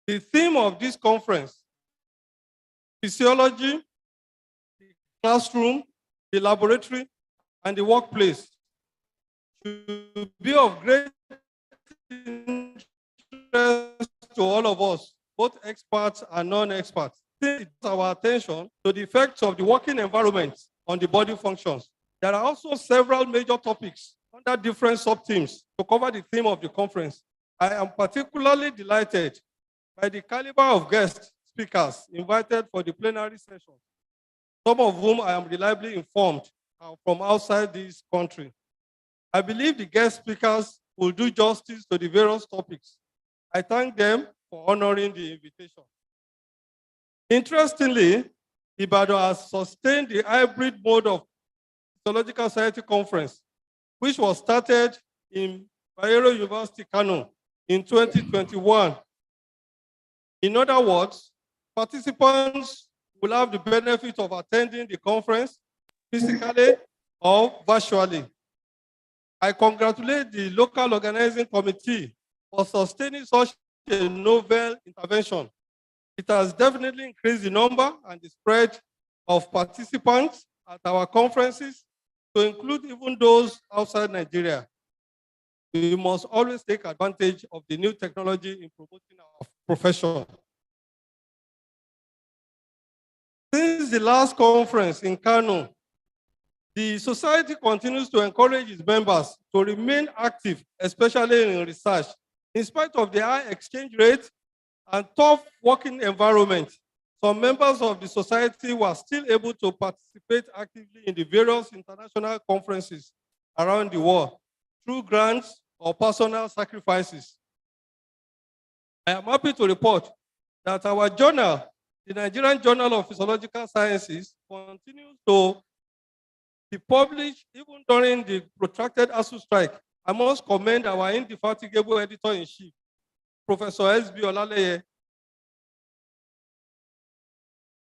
The theme of this conference, physiology, the classroom, the laboratory, and the workplace, should be of great interest to all of us, both experts and non-experts. It draws our attention to the effects of the working environment on the body functions. There are also several major topics under different sub-themes to cover the theme of the conference. I am particularly delighted by the caliber of guest speakers invited for the plenary session, some of whom I am reliably informed are from outside this country. I believe the guest speakers will do justice to the various topics. I thank them for honoring the invitation. Interestingly, Ibadan has sustained the hybrid mode of Physiological Society Conference, which was started in Bayero University, Kano, in 2021. In other words, participants will have the benefit of attending the conference physically or virtually. I congratulate the local organizing committee for sustaining such a novel intervention. It has definitely increased the number and the spread of participants at our conferences to include even those outside Nigeria. We must always take advantage of the new technology in promoting our profession. Since the last conference in Kano, the society continues to encourage its members to remain active, especially in research. In spite of the high exchange rate and tough working environment, some members of the society were still able to participate actively in the various international conferences around the world through grants or personal sacrifices. I am happy to report that our journal, the Nigerian Journal of Physiological Sciences, continues to be published even during the protracted ASU strike. I must commend our indefatigable editor-in-chief, Professor S.B. Olaleye,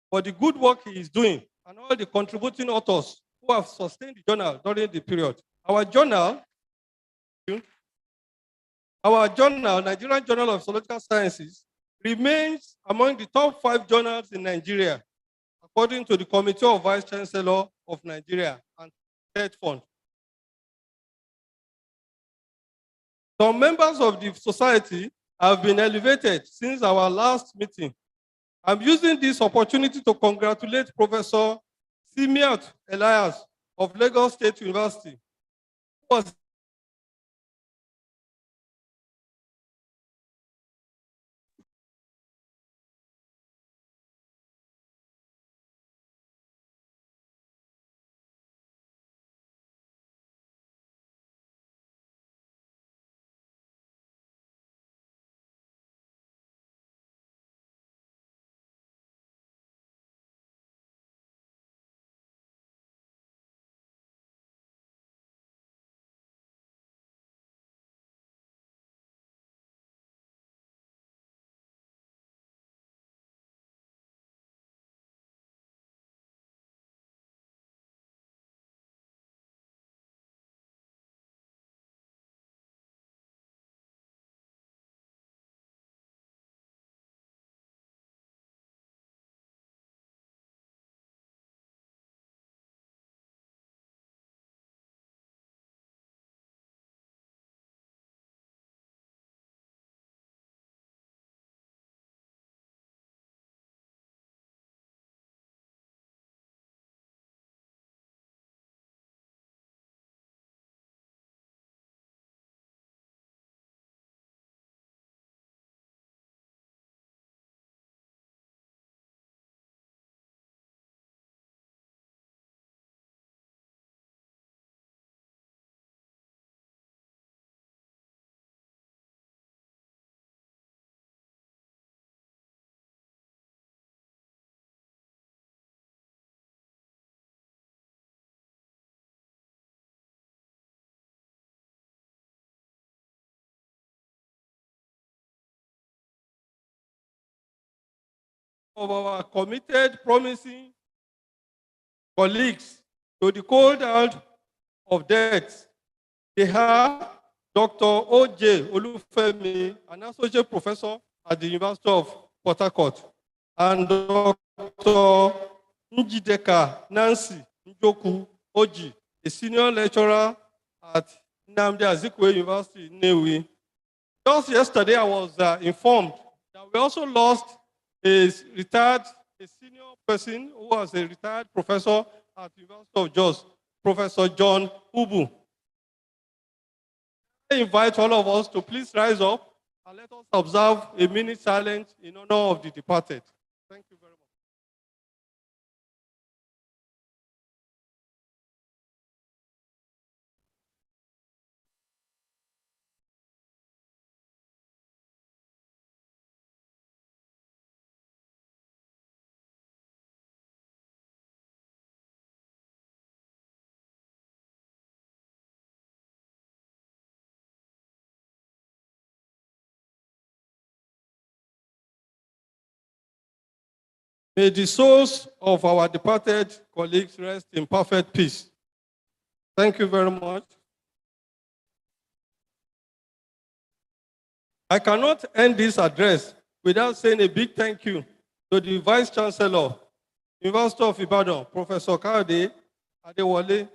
for the good work he is doing and all the contributing authors who have sustained the journal during the period. Our journal, Nigerian Journal of Physiological Sciences, remains among the top 5 journals in Nigeria, according to the Committee of Vice Chancellor of Nigeria and TED Fund. Some members of the society have been elevated since our last meeting. I'm using this opportunity to congratulate Professor Simiat Elias of Lagos State University, who was of our committed, promising colleagues to the cold hand of death. They are Dr. O.J. Olufemi, an associate professor at the University of Port Harcourt, and Dr. Njideka Nancy Njoku Oji, a senior lecturer at Nnamdi Azikiwe University in Nnewi. Just yesterday, I was informed that we also lost a senior person who was a retired professor at the University of Jos, Professor John Ubu. I invite all of us to please rise up and let us observe a minute silence in honor of the departed. Thank you very much. May the souls of our departed colleagues rest in perfect peace. Thank you very much. I cannot end this address without saying a big thank you to the Vice Chancellor, University of Ibadan, Professor Kade Adewale,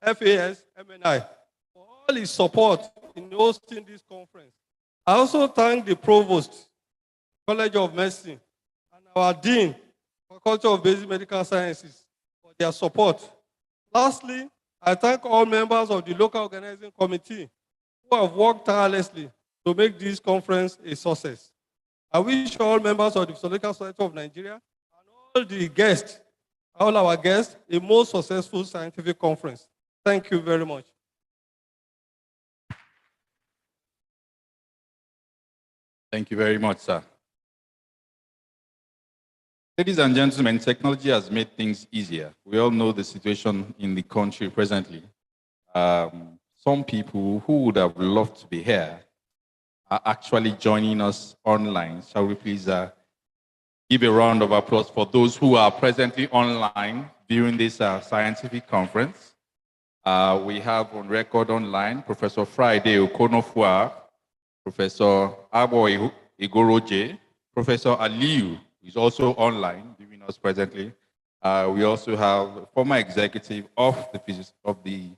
FAS, MNI, for all his support in hosting this conference. I also thank the Provost, College of Medicine, and our Dean, Faculty of Basic Medical Sciences, for their support. Lastly, I thank all members of the local organizing committee who have worked tirelessly to make this conference a success. I wish all members of the Physiological Society of Nigeria and all the guests, all our guests, a most successful scientific conference. Thank you very much. Thank you very much, sir. Ladies and gentlemen, technology has made things easier. We all know the situation in the country presently. Some people who would have loved to be here are actually joining us online. Shall we please give a round of applause for those who are presently online during this scientific conference? We have on record online Professor Friday Okonofua, Professor Abo Igoroje, Professor Aliu is also online viewing us presently. We also have former executive of the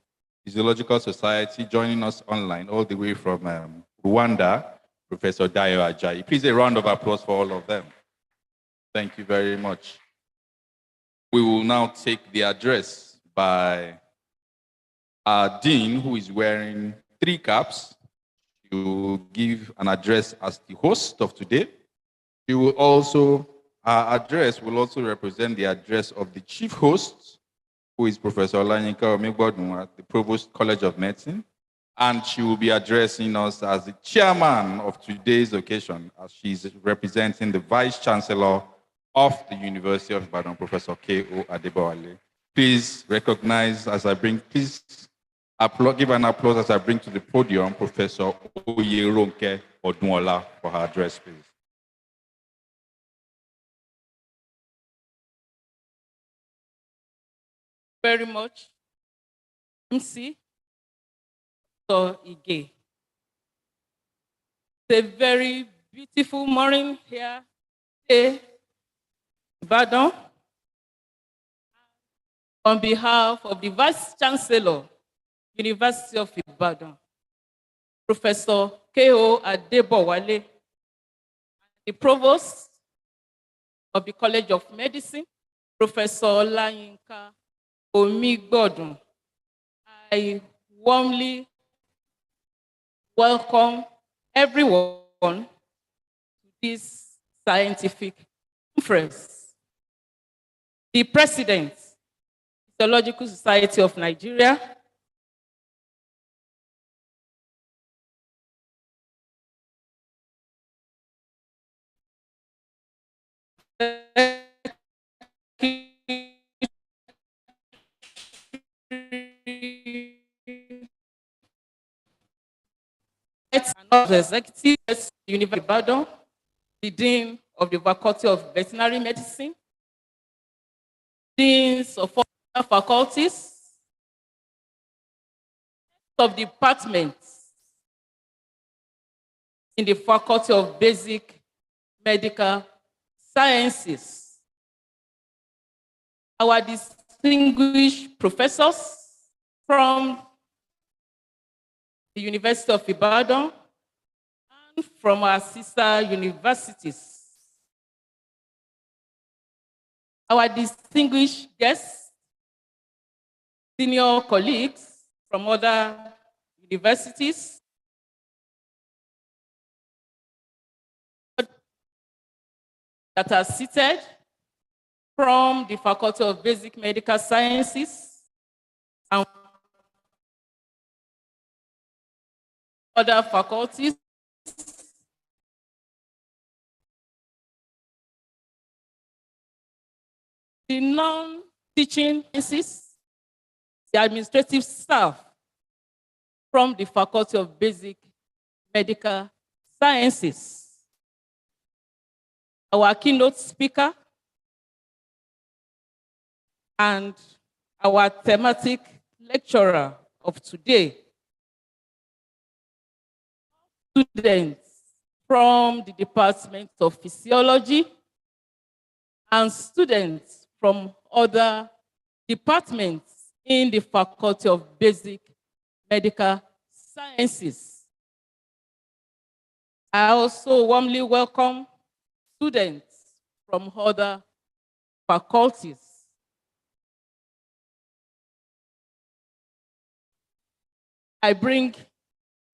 Physiological Society joining us online all the way from Rwanda, Professor Dayo Ajayi. Please a round of applause for all of them. Thank you very much. We will now take the address by our dean, who is wearing 3 caps. She will give an address as the host of today. She will also, our address will also represent the address of the chief host, who is Professor Olanyinka Omigbodun at the Provost College of Medicine. And she will be addressing us as the chairman of today's occasion, as she's representing the Vice Chancellor of the University of Ibadan, Professor K.O. Adebowale. Please recognize as I bring, please give an applause as I bring to the podium Professor Oyeronke Odunola for her address, please. Very much. MC. So Ige. It's a very beautiful morning here in Ibadan. On behalf of the Vice Chancellor, University of Ibadan, Professor K.O. Adebowale, the Provost of the College of Medicine, Professor Olanyinka Omigbodun, I warmly welcome everyone to this scientific conference. The President, Physiological Society of Nigeria, and the Executive University of Ibadan, the Dean of the Faculty of Veterinary Medicine, Deans of other faculties, of departments, in the Faculty of Basic Medical Sciences. Our distinguished professors from the University of Ibadan and from our sister universities. Our distinguished guests, senior colleagues from other universities, that are seated from the Faculty of Basic Medical Sciences and other faculties, the non-teaching sciences, the administrative staff from the Faculty of Basic Medical Sciences, our keynote speaker, and our thematic lecturer of today, students from the Department of Physiology and students from other departments in the Faculty of Basic Medical Sciences. I also warmly welcome students from other faculties. I bring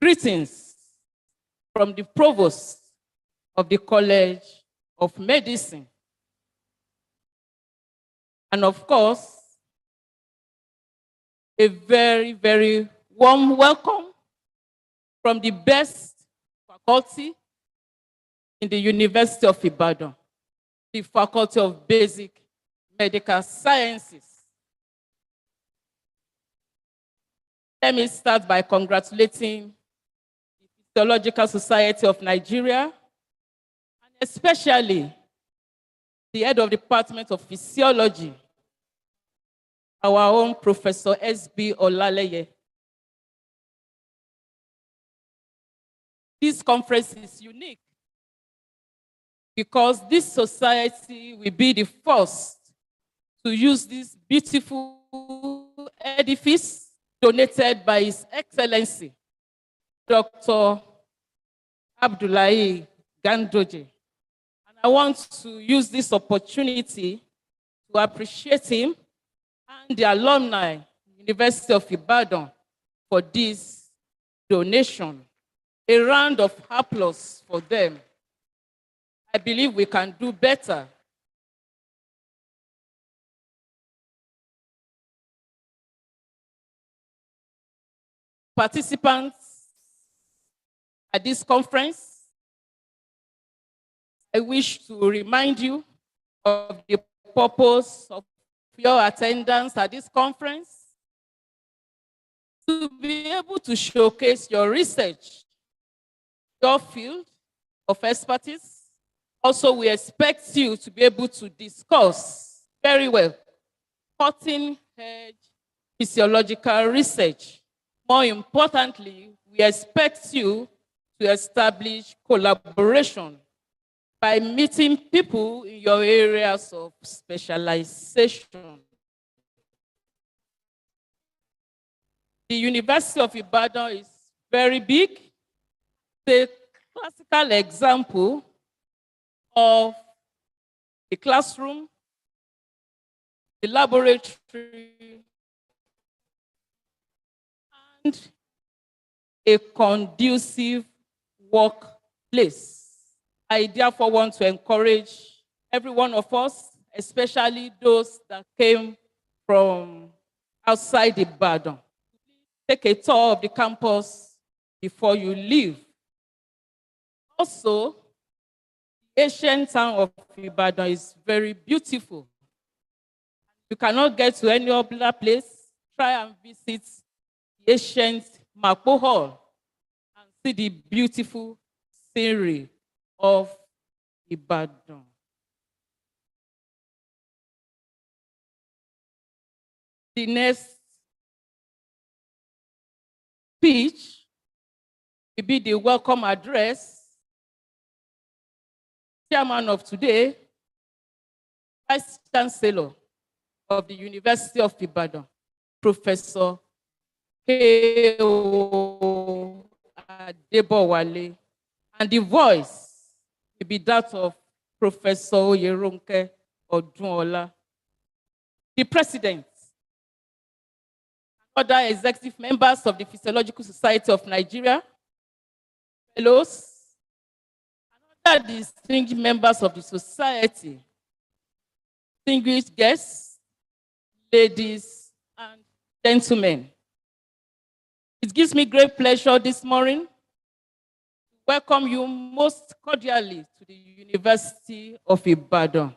greetings from the provost of the College of Medicine. And of course, a very, very warm welcome from the best faculty in the University of Ibadan, the Faculty of Basic Medical Sciences. Let me start by congratulating the Physiological Society of Nigeria, and especially the head of the Department of Physiology, our own Professor S.B. Olaleye. This conference is unique because this society will be the first to use this beautiful edifice donated by His Excellency, Dr. Abdullahi Ganduje. And I want to use this opportunity to appreciate him and the alumni, University of Ibadan, for this donation. A round of applause for them. I believe we can do better. Participants at this conference, I wish to remind you of the purpose of your attendance at this conference, to be able to showcase your research, your field of expertise. Also, we expect you to be able to discuss very well cutting-edge physiological research. More importantly, we expect you to establish collaboration by meeting people in your areas of specialization. The University of Ibadan is very big. The classical example of the classroom, the laboratory, and a conducive workplace. I therefore want to encourage every one of us, especially those that came from outside Ibadan, take a tour of the campus before you leave. Also, the ancient town of Ibadan is very beautiful. You cannot get to any other place, try and visit the ancient Mapo Hall and see the beautiful scenery of Ibadan. The next speech will be the welcome address chairman of today, Vice Chancellor of the University of Ibadan, Professor K.O. Adebowale, and the voice will be that of Professor Oyeronke Odunola. The President, other executive members of the Physiological Society of Nigeria, fellows, and other distinguished members of the society, distinguished guests, ladies and gentlemen. It gives me great pleasure this morning to welcome you most cordially to the University of Ibadan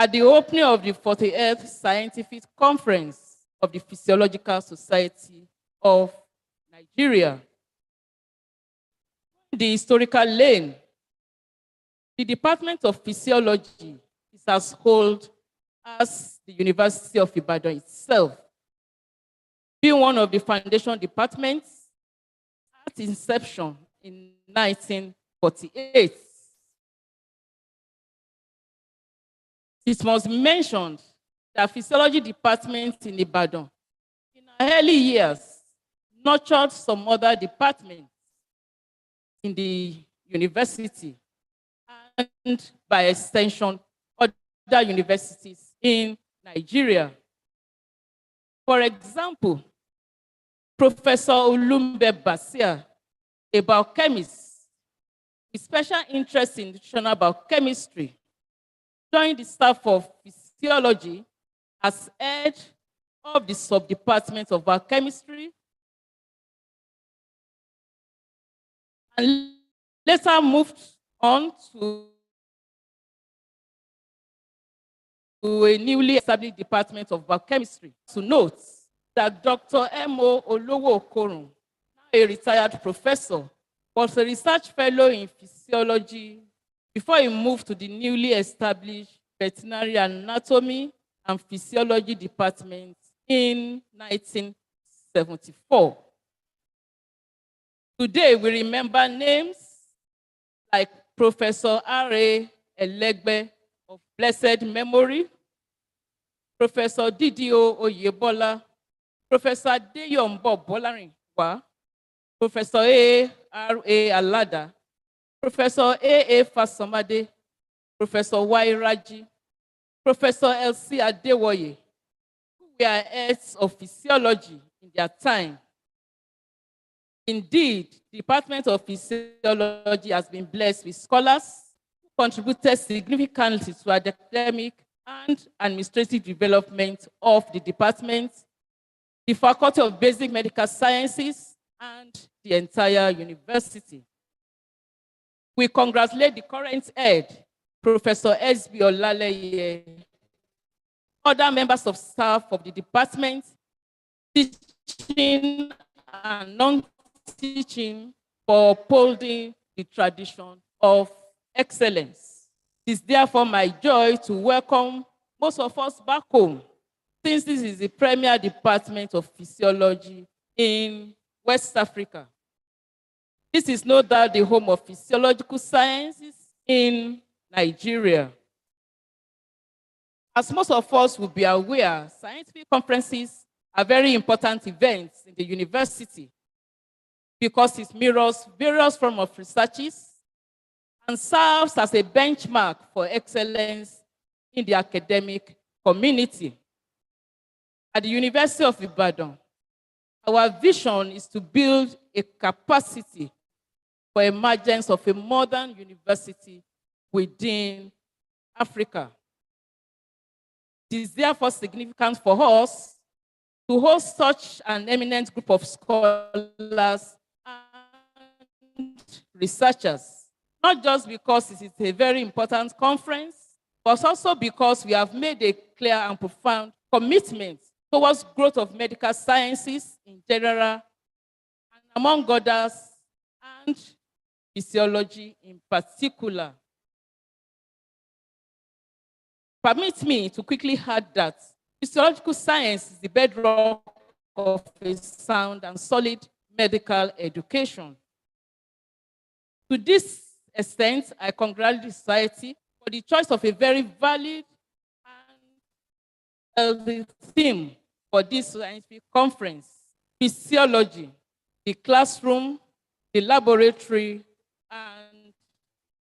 at the opening of the 48th Scientific Conference of the Physiological Society of Nigeria. In the historical lane, the Department of Physiology is as old as the University of Ibadan itself, being one of the foundation departments at inception in 1948. It must be mentioned that physiology department in Ibadan in our early years nurtured some other departments in the university and by extension other universities in Nigeria. For example, Professor Olumbe Basia, a biochemist with special interest in nutritional biochemistry, joined the staff of physiology as head of the sub-department of biochemistry and later moved on to a newly established department of biochemistry. To note that Dr. M.O. Olowo Okorun, now a retired professor, was a research fellow in physiology before he moved to the newly established veterinary anatomy and physiology department in 1974. Today, we remember names like Professor R.A. Elegbe of blessed memory, Professor Didio Oyebola, Professor Deyombo Bolarinwa, Professor A.R.A. Alada, Professor A.A. Fasomade, Professor Y. Raji, Professor L.C. Adewoye, who were heads of physiology in their time. Indeed, the Department of Physiology has been blessed with scholars who contributed significantly to academic and administrative development of the department, the Faculty of Basic Medical Sciences, and the entire university. We congratulate the current head, Professor S.B. Olaleye, other members of staff of the department, teaching and non-teaching for upholding the tradition of excellence. It is therefore my joy to welcome most of us back home, since this is the premier department of physiology in West Africa. This is no doubt the home of physiological sciences in Nigeria. As most of us will be aware, scientific conferences are very important events in the university because it mirrors various forms of researches and serves as a benchmark for excellence in the academic community. At the University of Ibadan, our vision is to build a capacity for emergence of a modern university within Africa. It is therefore significant for us to host such an eminent group of scholars and researchers, not just because it is a very important conference, but also because we have made a clear and profound commitment towards growth of medical sciences in general, and among others, and physiology in particular. Permit me to quickly add that physiological science is the bedrock of a sound and solid medical education. To this extent, I congratulate the society for the choice of a very valid and the theme for this scientific conference: physiology, the classroom, the laboratory, and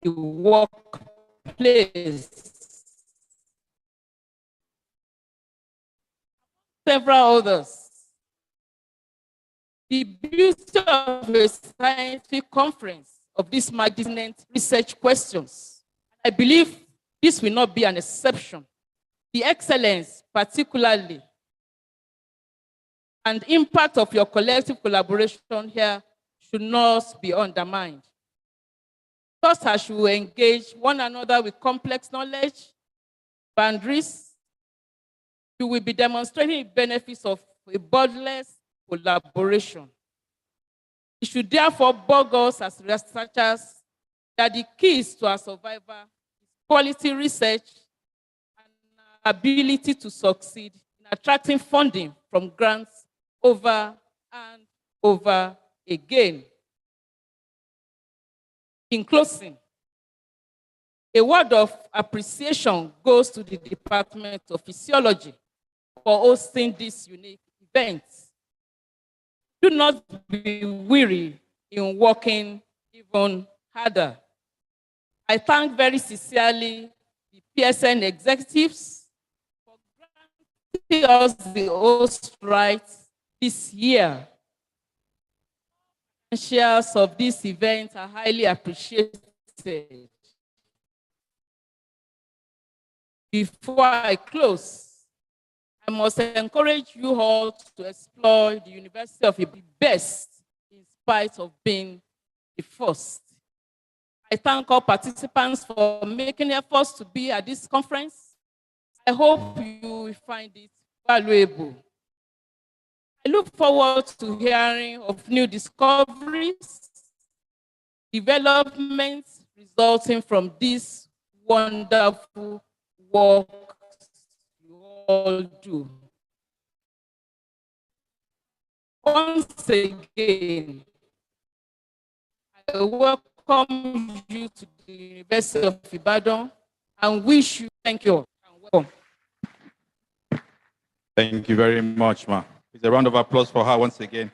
the workplace. Several others. The beauty of a scientific conference of this magnificent research questions, I believe this will not be an exception. The excellence, particularly, and impact of your collective collaboration here should not be undermined. Just as you engage one another with complex knowledge, boundaries, you will be demonstrating the benefits of a borderless collaboration. It should therefore bug us as researchers that the keys to our survival is quality research and our ability to succeed in attracting funding from grants over and over again. In closing, a word of appreciation goes to the Department of Physiology for hosting this unique event. Do not be weary in working even harder. I thank very sincerely the PSN executives for granting us the host rights this year. Shares of this event are highly appreciated. Before I close, I must encourage you all to explore the University of the best in spite of being the first. I thank all participants for making efforts to be at this conference. I hope you will find it valuable. I look forward to hearing of new discoveries, developments resulting from this wonderful work you all do. Once again, I welcome you to the University of Ibadan and wish you thank you and welcome. Thank you very much, ma. It's a round of applause for her once again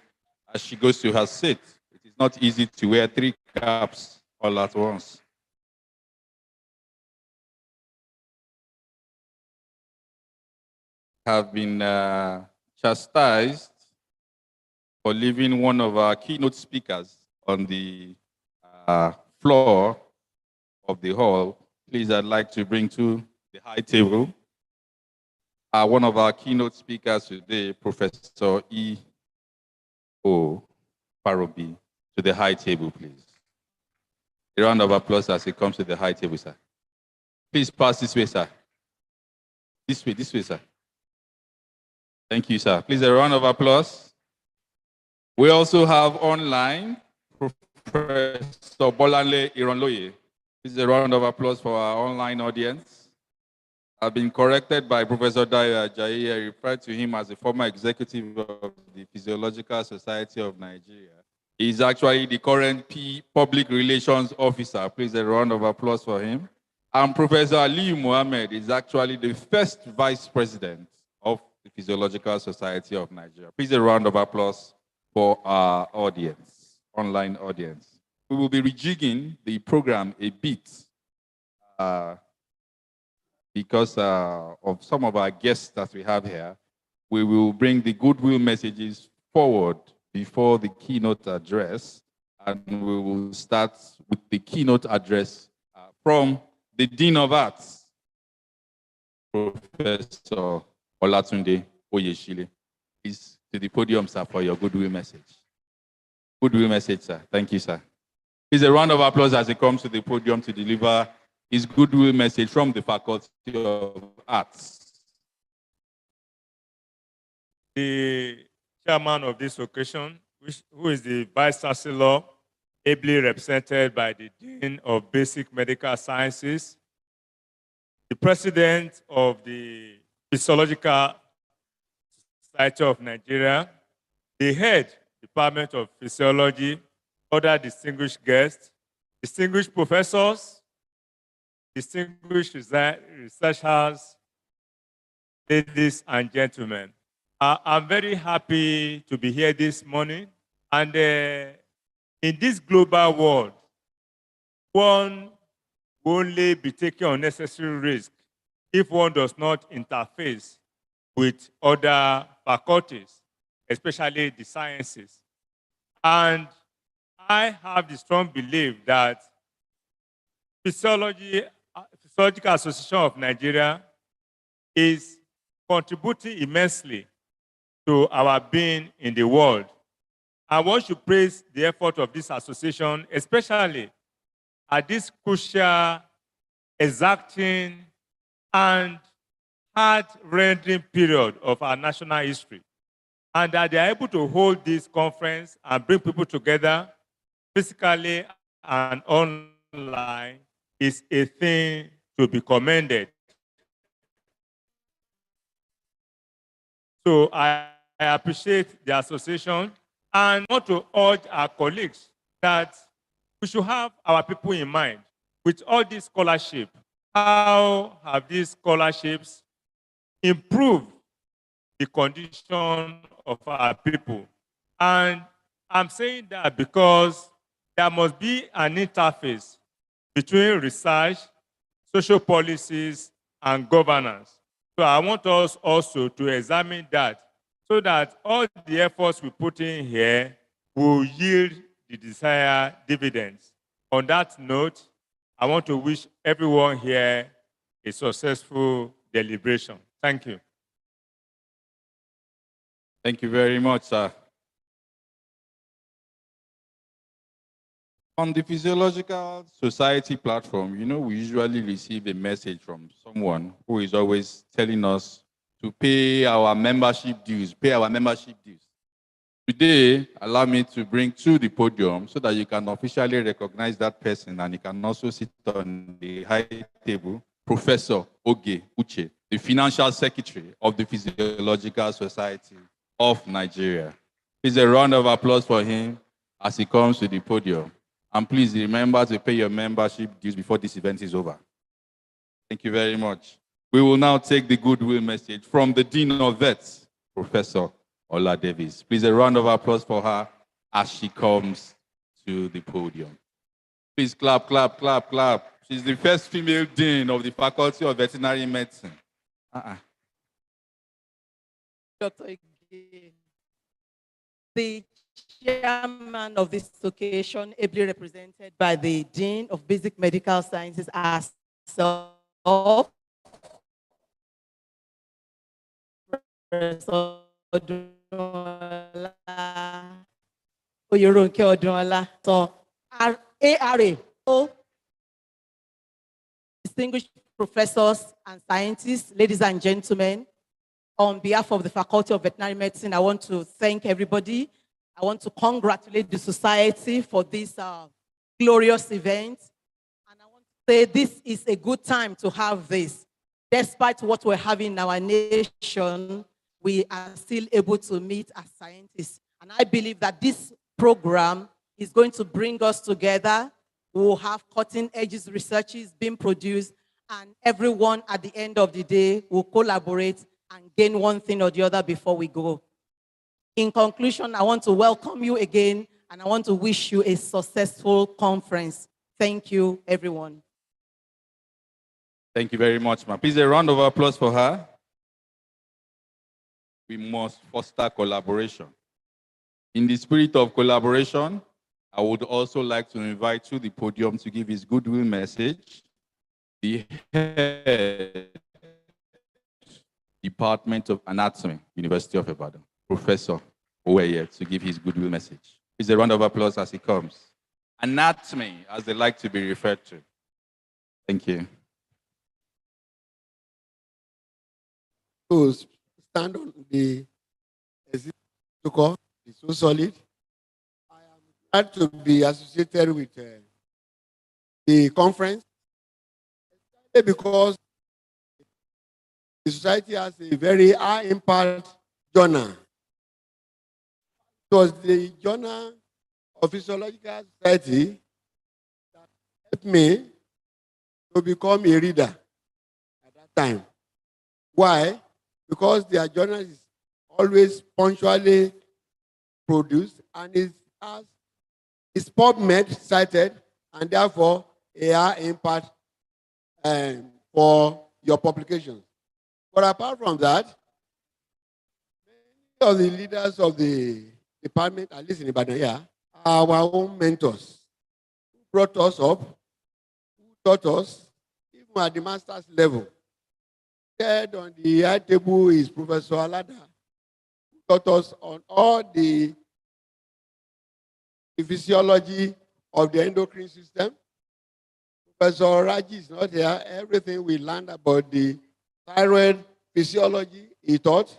as she goes to her seat. It is not easy to wear 3 caps all at once. Have been chastised for leaving one of our keynote speakers on the floor of the hall. Please, I'd like to bring to the high table one of our keynote speakers today, Professor E.O. Parobi, to the high table, please. A round of applause as he comes to the high table, sir. Please pass this way, sir. This way, sir. Thank you, sir. Please, a round of applause. We also have online Professor Bolanle Ironloye. Please, a round of applause for our online audience. I've been corrected by Professor Dayo Ajayi. I referred to him as the former executive of the Physiological Society of Nigeria. He's actually the current Public Relations Officer. Please, a round of applause for him. And Professor Ali Mohammed is actually the first Vice President of the Physiological Society of Nigeria. Please, a round of applause for our audience, online audience. We will be rejigging the program a bit because of some of our guests that we have here. We will bring the goodwill messages forward before the keynote address, and we will start with the keynote address from the Dean of Arts, Professor Olatunde Oyeshile. Please, to the podium, sir, for your goodwill message. Goodwill message, sir. Thank you, sir. Please, a round of applause as he comes to the podium to deliver his goodwill message from the Faculty of Arts. The chairman of this occasion, who is the Vice Chancellor, ably represented by the Dean of Basic Medical Sciences, the President of the Physiological Society of Nigeria, the Head Department of Physiology, other distinguished guests, distinguished professors, distinguished researchers, ladies and gentlemen. I'm very happy to be here this morning. And in this global world, one will only be taking unnecessary risk if one does not interface with other faculties, especially the sciences. And I have the strong belief that Physiological Association of Nigeria is contributing immensely to our being in the world. I want to praise the effort of this association, especially at this crucial, exacting, and heart-rending period of our national history. And that they are able to hold this conference and bring people together physically and online is a thing to be commended. So I appreciate the association and want to urge our colleagues that we should have our people in mind. With all this scholarship, how have these scholarships improved the condition of our people? And I'm saying that because there must be an interface between research, social policies, and governance. So I want us also to examine that so that all the efforts we put in here will yield the desired dividends. On that note, I want to wish everyone here a successful deliberation. Thank you. Thank you very much, sir. On the Physiological Society platform, we usually receive a message from someone who is always telling us to pay our membership dues, Today, allow me to bring to the podium so that you can officially recognize that person and you can also sit on the high table, Professor Oge Uche, the Financial Secretary of the Physiological Society of Nigeria. Please a round of applause for him as he comes to the podium. And please remember to pay your membership dues before this event is over. Thank you very much. We will now take the goodwill message from the Dean of Vets, Professor Ola Davis. Please a round of applause for her as she comes to the podium. Please clap, clap, clap, clap. She's the first female dean of the Faculty of Veterinary Medicine. Dr. Ige, the chairman of this occasion, ably represented by the Dean of Basic Medical Sciences, herself, Professor Odunola, Oyeronke Odunola, so ARA, distinguished professors and scientists, ladies and gentlemen, on behalf of the Faculty of Veterinary Medicine, I want to thank everybody. I want to congratulate the society for this glorious event. And I want to say this is a good time to have this. Despite what we're having in our nation, we are still able to meet as scientists. And I believe that this program is going to bring us together. We'll have cutting-edge researches being produced, and everyone at the end of the day will collaborate and gain one thing or the other before we go. In conclusion, I want to welcome you again, and I want to wish you a successful conference. Thank you, everyone. Thank you very much, ma'am. Please a round of applause for her. We must foster collaboration. In the spirit of collaboration, I would also like to invite to the podium to give his goodwill message the head Department of Anatomy, University of Ibadan, Professor Oweye, to give his goodwill message. Please a round of applause as he comes. Anatomy, as they like to be referred to. Thank you. To stand on the protocol, it's so solid. I am glad to be associated with the conference, because the society has a very high impact journal. It was the journal of Physiological Society that equipped me to become a reader at that time. Why? Because their journal is always punctually produced and is PubMed cited, and therefore a high impact for your publications. But apart from that, many of the leaders of the department, at least in Ibadan here, are our own mentors who brought us up, who taught us, even at the master's level. Third on the high table is Professor Alada, who taught us on all the physiology of the endocrine system. Professor Raji is not here. Everything we learned about the thyroid physiology, he taught.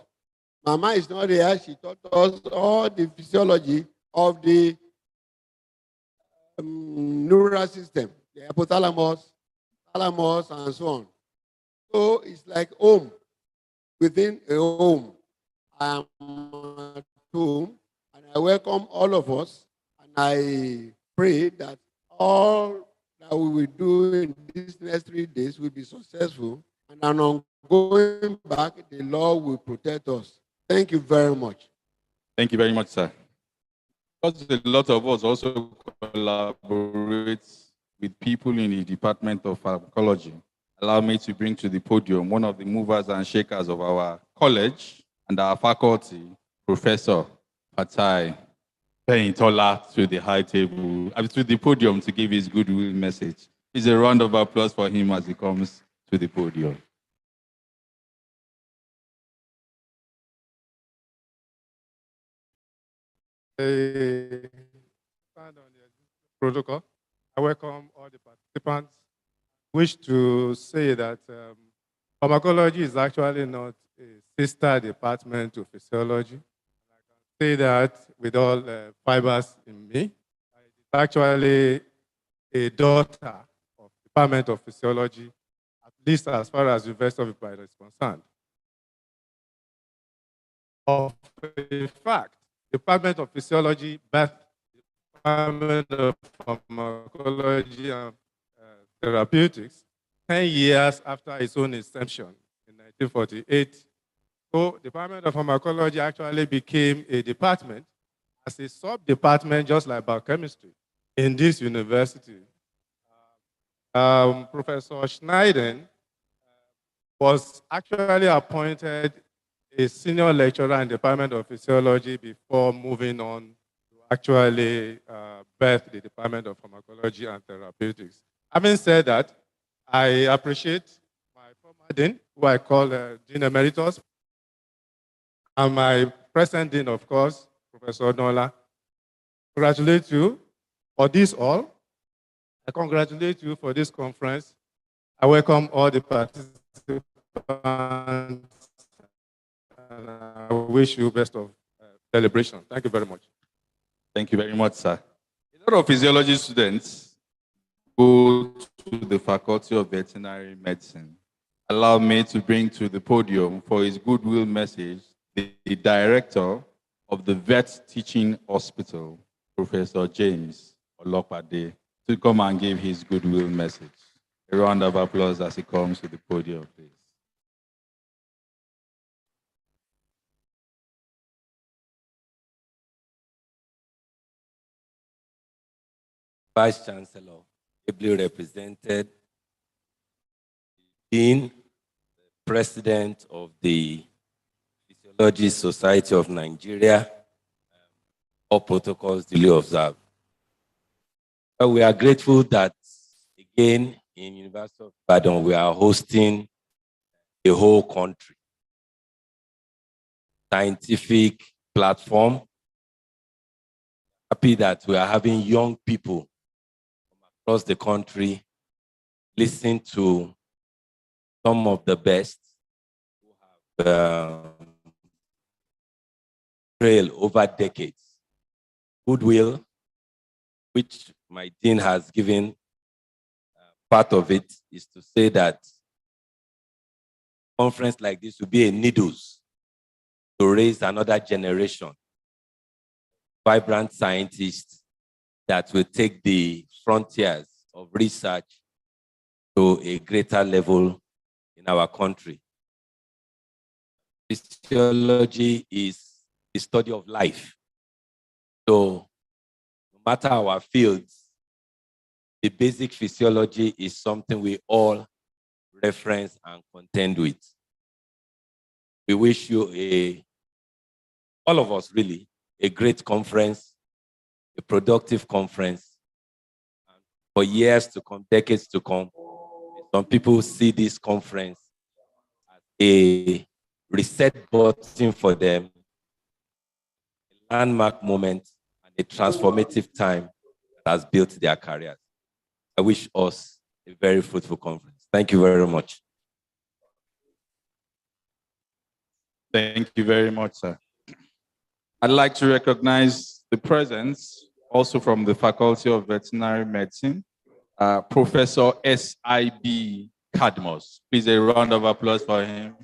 Mama is not here. She taught us all the physiology of the neural system, the hypothalamus, thalamus, and so on. So it's like home within a home. I am at home, and I welcome all of us, and I pray that all that we will do in these next 3 days will be successful, and on going back, the Lord will protect us. Thank you very much. Thank you very much, sir. Because a lot of us also collaborate with people in the Department of Pharmacology. Allow me to bring to the podium one of the movers and shakers of our college and our faculty, Professor Fatai Peintola, to the high table, to the podium to give his goodwill message. It's a round of applause for him as he comes to the podium. Stand on the protocol. I welcome all the participants. Wish to say that pharmacology is actually not a sister department to physiology. I can say that with all fibers in me. It's actually a daughter of the Department of Physiology, at least as far as the University of Ibadan is concerned. Of a fact, Department of Physiology, Department of Pharmacology and Therapeutics, 10 years after its own inception in 1948. So Department of Pharmacology actually became a department as a sub-department, just like biochemistry, in this university. Professor Schneiden was actually appointed a senior lecturer in the Department of Physiology before moving on to actually birth the Department of Pharmacology and Therapeutics. Having said that, I appreciate my former dean, who I call Dean Emeritus, and my present dean, of course, Professor Nola. Congratulate you for this all. I congratulate you for this conference. I welcome all the participants, and I wish you best of celebration. Thank you very much. Thank you very much, sir. A lot of physiology students go to the Faculty of Veterinary Medicine. Allow me to bring to the podium for his goodwill message the director of the Vet Teaching Hospital, Professor James Olopade, to come and give his goodwill message. A round of applause as he comes to the podium, please. Vice Chancellor, ably represented, Dean, President of the Physiology Society of Nigeria, all protocols duly observed. But we are grateful that, again, in University of Ibadan, we are hosting the whole country scientific platform. Happy that we are having young people across the country listen to some of the best who have trailed over decades. Goodwill, which my dean has given part of it, is to say that a conference like this will be a needles to raise another generation, vibrant scientists that will take the frontiers of research to a greater level in our country. Physiology is the study of life. So no matter our fields, the basic physiology is something we all reference and contend with. We wish you all of us really, a great conference, a productive conference, and for years to come, decades to come. Some people see this conference as a reset button for them, a landmark moment, and a transformative time that has built their careers. I wish us a very fruitful conference. Thank you very much. Thank you very much, sir. I'd like to recognize the presence also from the Faculty of Veterinary Medicine, Professor S.I.B. Cadmus. Please, a round of applause for him.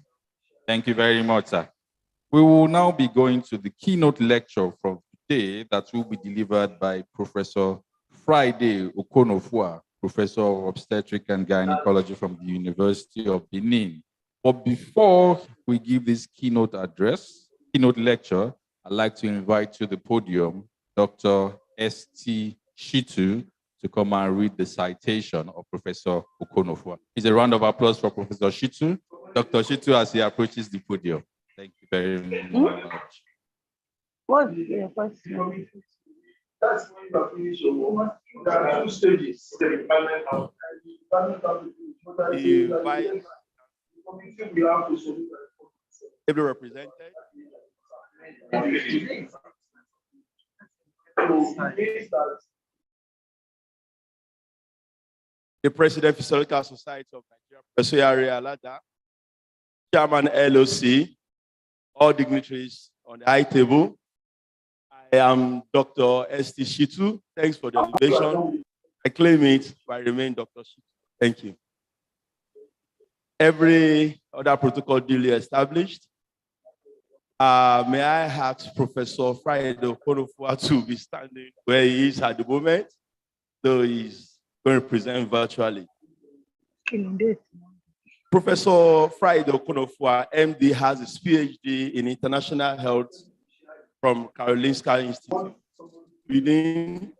Thank you very much, sir. We will now be going to the keynote lecture from today that will be delivered by Professor Friday Okonofua, Professor of Obstetric and Gynecology from the University of Benin. But before we give this keynote lecture, I'd like to invite to the podium Dr. S.T. Shitu to come and read the citation of Professor Okonofua. It's a round of applause for Professor Shitu. Dr. Shitu, as he approaches the podium. Thank you very much. What's the question? That's when you are finished. There are 2 stages. The Every represented. The President, Physiological Society of Nigeria, Professor Yari Alada, Chairman LOC, all dignitaries on the high table. I am Dr. S.T. Shitu. Thanks for the invitation. I claim it, but I remain Dr. Shitu. Thank you. Every other protocol duly established. May I ask Professor Friday Okonofua to be standing where he is at the moment, though he's going to present virtually. Professor Friday Okonofua, MD, has his PhD in international health from Karolinska Institute. Within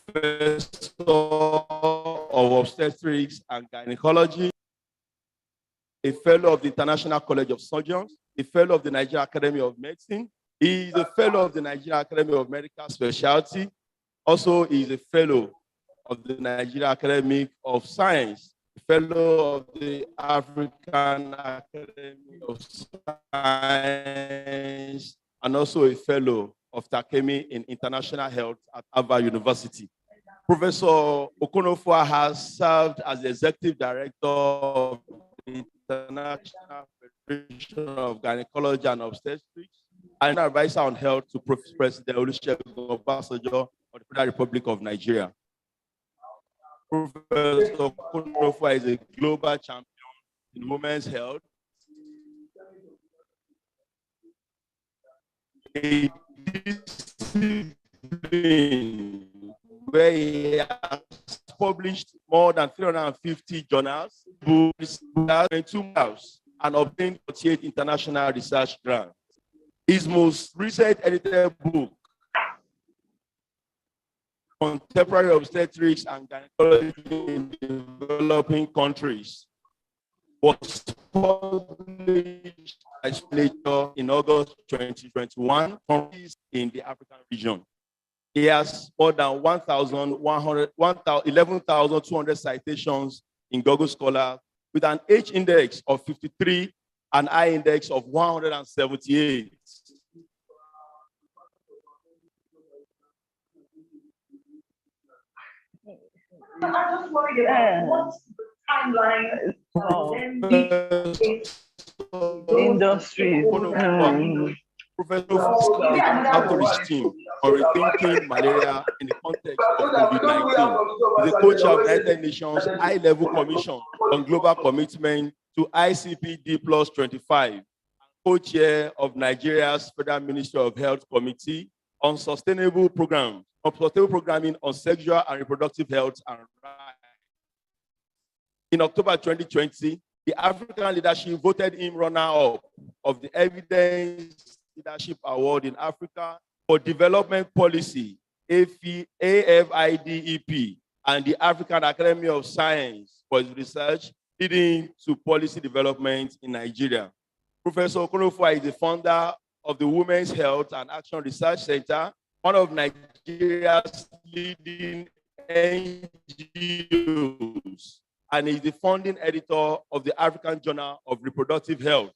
Professor of Obstetrics and Gynecology, a fellow of the International College of Surgeons, a fellow of the Nigerian Academy of Medicine. He is a fellow of the Nigerian Academy of Medical Specialty. Also, he is a fellow of the Nigerian Academy of Science, a fellow of the African Academy of Science, and also a fellow of Takemi in International Health at Harvard University. Professor Okonofua has served as the Executive Director of the International Federation of Gynecology and Obstetrics and advisor on health to President Olusegun Obasanjo of the Federal Republic of Nigeria. Professor Okonofua is a global champion in women's health, a discipline where he has published more than 350 journals, books, and 2 books, and obtained 48 international research grants. His most recent edited book, Contemporary Obstetrics and Gynecology in Developing Countries, was published by Nature in August 2021 in the African region. He has more than 11,200 citations in Google Scholar with an H index of 53 and I index of 178. I just want to get what's the timeline of industry. Professor Abdullahi's team on rethinking malaria in the context of COVID-19. He's a co-chair of the United Nations High-Level Commission on Global Commitment to ICPD+25 co-chair of Nigeria's Federal Ministry of Health Committee on Sustainable Programming on Sexual and Reproductive Health and Rights. In October 2020, the African leadership voted him runner-up of the Evidence Leadership Award in Africa for Development Policy, AFIDEP, and the African Academy of Science for his research leading to policy development in Nigeria. Professor Okonofua is the founder of the Women's Health and Action Research Center, one of Nigeria's leading NGOs, and is the founding editor of the African Journal of Reproductive Health.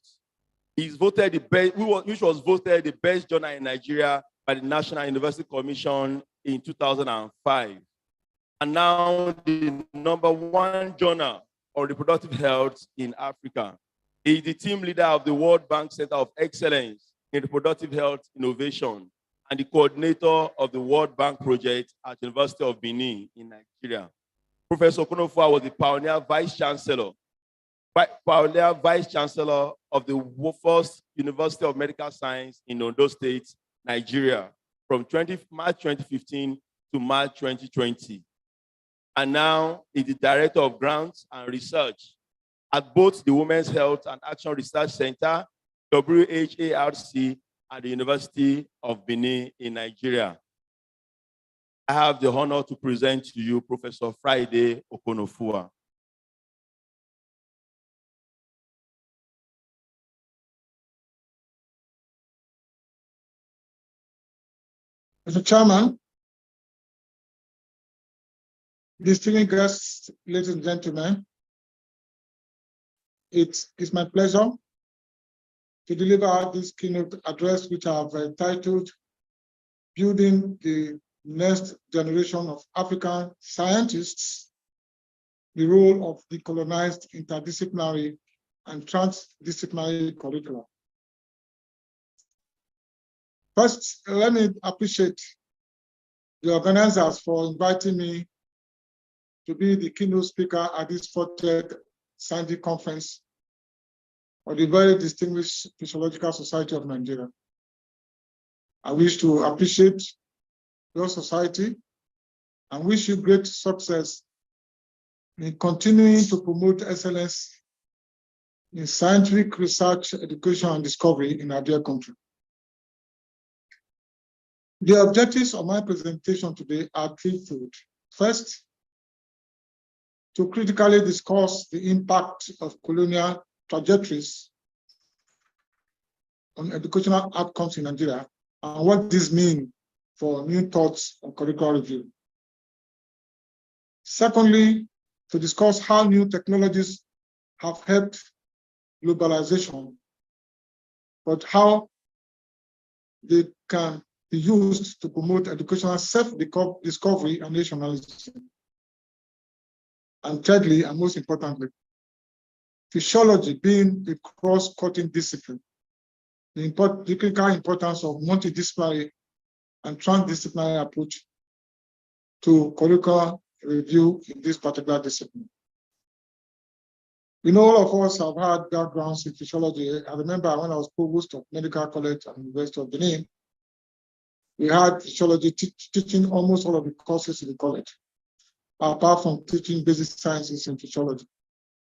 He's voted the best, which was voted the best journal in Nigeria by the National University Commission in 2005. And now the #1 journal on reproductive health in Africa. He is the team leader of the World Bank Center of Excellence in Reproductive Health Innovation and the coordinator of the World Bank project at the University of Benin in Nigeria. Professor Okonofua was the pioneer vice chancellor of the first University of Medical Science in Ondo State, Nigeria, from March 2015 to March 2020. And now is the director of grants and research at both the Women's Health and Action Research Center, WHARC, at the University of Benin in Nigeria. I have the honor to present to you Professor Friday Okonofua. Mr. Chairman, distinguished guests, ladies and gentlemen, it is my pleasure to deliver this keynote address, which I have entitled Building the Next Generation of African Scientists, the Role of Decolonized Interdisciplinary and Transdisciplinary Curricula. First, let me appreciate the organizers for inviting me to be the keynote speaker at this 40th Sandy Conference of the very distinguished Physiological Society of Nigeria. I wish to appreciate your society and wish you great success in continuing to promote excellence in scientific research, education, and discovery in our dear country. The objectives of my presentation today are threefold. First, to critically discuss the impact of colonial trajectories on educational outcomes in Nigeria and what this means for new thoughts on curricular review. Secondly, to discuss how new technologies have helped globalization, but how they can be used to promote educational self-discovery and nationalism. And thirdly, and most importantly, physiology being a cross-cutting discipline, the critical importance of multidisciplinary and transdisciplinary approach to curricular review in this particular discipline. We know all of us have had backgrounds in physiology. I remember when I was provost of Medical College at the University of Benin, we had physiology teaching almost all of the courses in the college, apart from teaching basic sciences in physiology.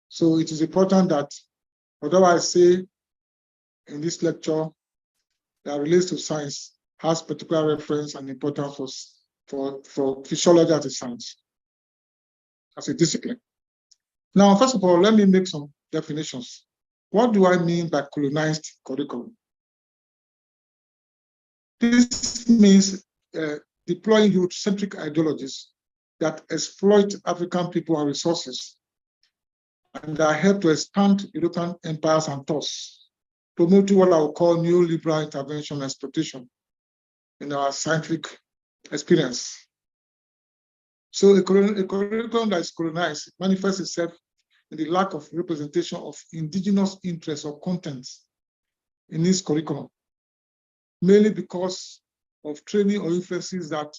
So it is important that whatever I say in this lecture that relates to science has particular reference and importance for physiology as a science, as a discipline. Now, first of all, let me make some definitions. What do I mean by colonized curriculum? This means deploying Eurocentric ideologies that exploit African people and resources and that help to expand European empires and thus promoting what I would call neoliberal intervention and exploitation in our scientific experience. So a curriculum that is colonized manifests itself in the lack of representation of indigenous interests or contents in this curriculum, mainly because of training or influences that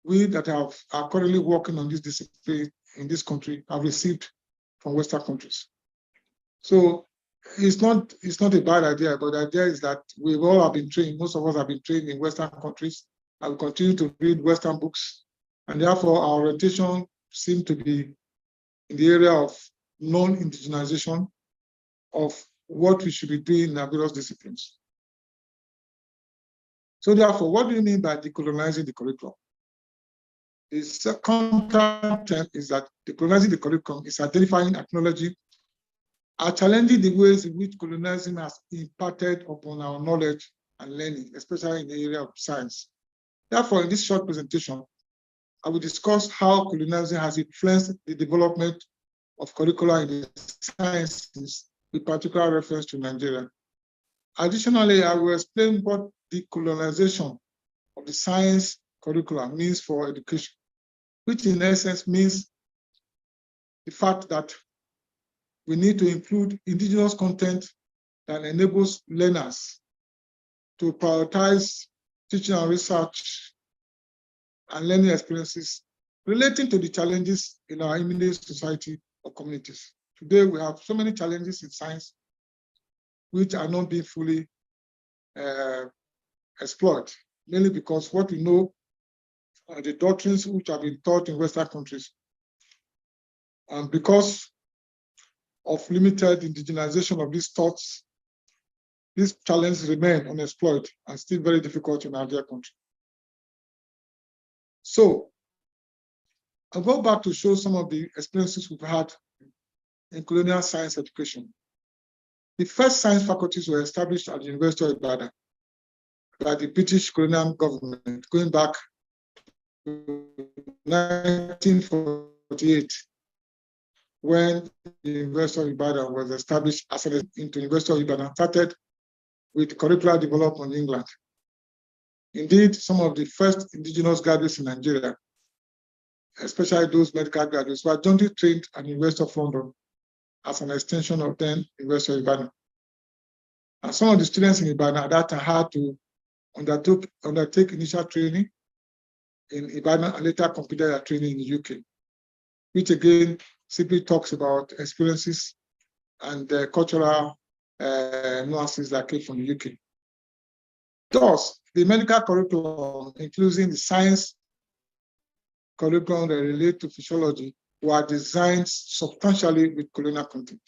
we that are currently working on this discipline in this country have received from Western countries. So It's not a bad idea, but the idea is that we all have been trained, most of us have been trained in Western countries, and we continue to read Western books, and therefore our orientation seems to be in the area of non-indigenization of what we should be doing in our various disciplines. So therefore, what do you mean by decolonizing the curriculum? The second term is that decolonizing the curriculum is identifying, acknowledging, and challenging the ways in which colonialism has impacted upon our knowledge and learning, especially in the area of science. Therefore, in this short presentation, I will discuss how colonialism has influenced the development of curricula in the sciences, with particular reference to Nigeria. Additionally, I will explain what decolonization of the science curricula means for education, which in essence means the fact that we need to include indigenous content that enables learners to prioritize teaching and research and learning experiences relating to the challenges in our immediate society or communities. Today, we have so many challenges in science which are not being fully explored, mainly because what we know are the doctrines which have been taught in Western countries. And because of limited indigenization of these thoughts, these challenges remain unexplored and still very difficult in our dear country. So I'll go back to show some of the experiences we've had in colonial science education. The first science faculties were established at the University of Ibadan by the British colonial government going back to 1948, when the University of Ibadan was established as an into University of Ibadan, started with curricular development in England. Indeed, some of the first indigenous graduates in Nigeria, especially those medical graduates, were jointly trained at the University of London as an extension of then University of Ibadan. And some of the students in Ibadan at that time had to undertake initial training in Ibadan and later completed their training in the UK, which again simply talks about experiences and cultural nuances that came from the UK. Thus, the medical curriculum, including the science curriculum that relate to physiology, were designed substantially with colonial content.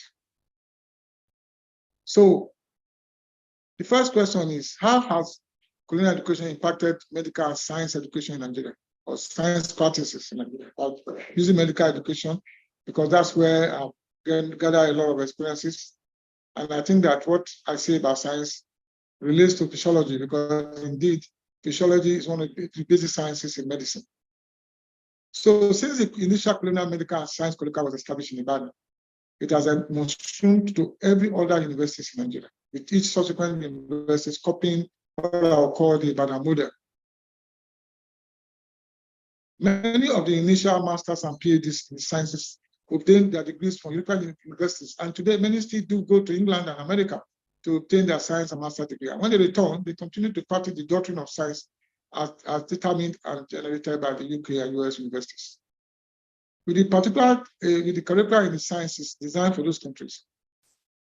So the first question is, how has colonial education impacted medical and science education in Nigeria, or science practices in Nigeria, using medical education, because that's where I've gathered a lot of experiences. And I think that what I say about science relates to physiology, because indeed, physiology is one of the basic sciences in medicine. So since the initial colonial medical and science curriculum was established in Ibadan, it has mushroomed to every other universities in Nigeria, with each subsequent universities copying what I'll call the Ibadan model. Many of the initial masters and PhDs in sciences obtained their degrees from European universities, and today many still do go to England and America to obtain their science and master's degree. And when they return, they continue to practice the doctrine of science as determined and generated by the UK and US universities. With the curricula in the sciences designed for those countries,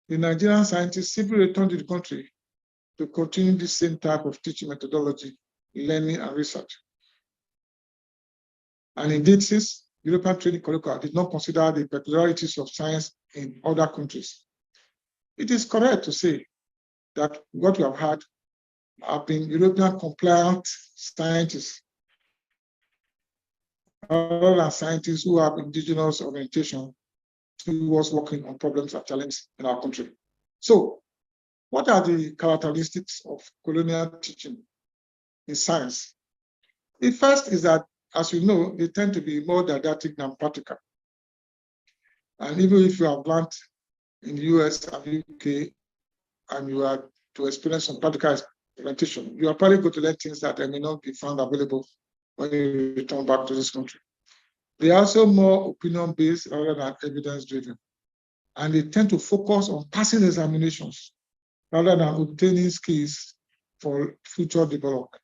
the Nigerian scientists simply returned to the country to continue the same type of teaching methodology, learning, and research. And indeed, since European training curricula did not consider the peculiarities of science in other countries, it is correct to say that what we have had have been European compliant scientists, rather than scientists who have indigenous orientation towards working on problems and challenges in our country. So, what are the characteristics of colonial teaching in science? The first is that, as you know, they tend to be more didactic than practical. And even if you have learned in the US and UK and you are to experience some practical orientation, you are probably going to learn things that may not be found available when you return back to this country. They are also more opinion-based rather than evidence-driven. And they tend to focus on passing examinations rather than obtaining skills for future development.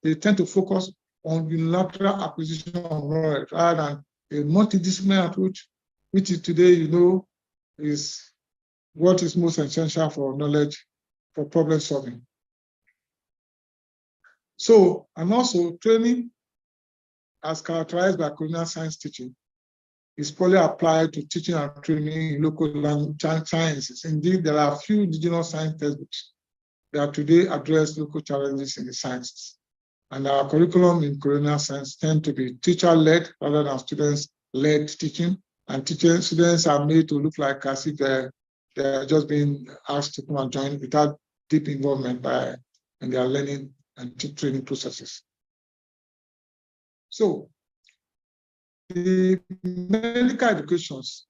They tend to focus on unilateral acquisition of knowledge rather than a multidisciplinary approach, which is today, you know, is what is most essential for knowledge, for problem solving. So, and also training as characterized by colonial science teaching is fully applied to teaching and training in local language sciences. Indeed, there are a few indigenous science textbooks that today address local challenges in the sciences. And our curriculum in colonial science tend to be teacher-led rather than students-led teaching. And students are made to look like as if they're just being asked to come and join without deep involvement in their learning and training processes. So, the medical educations,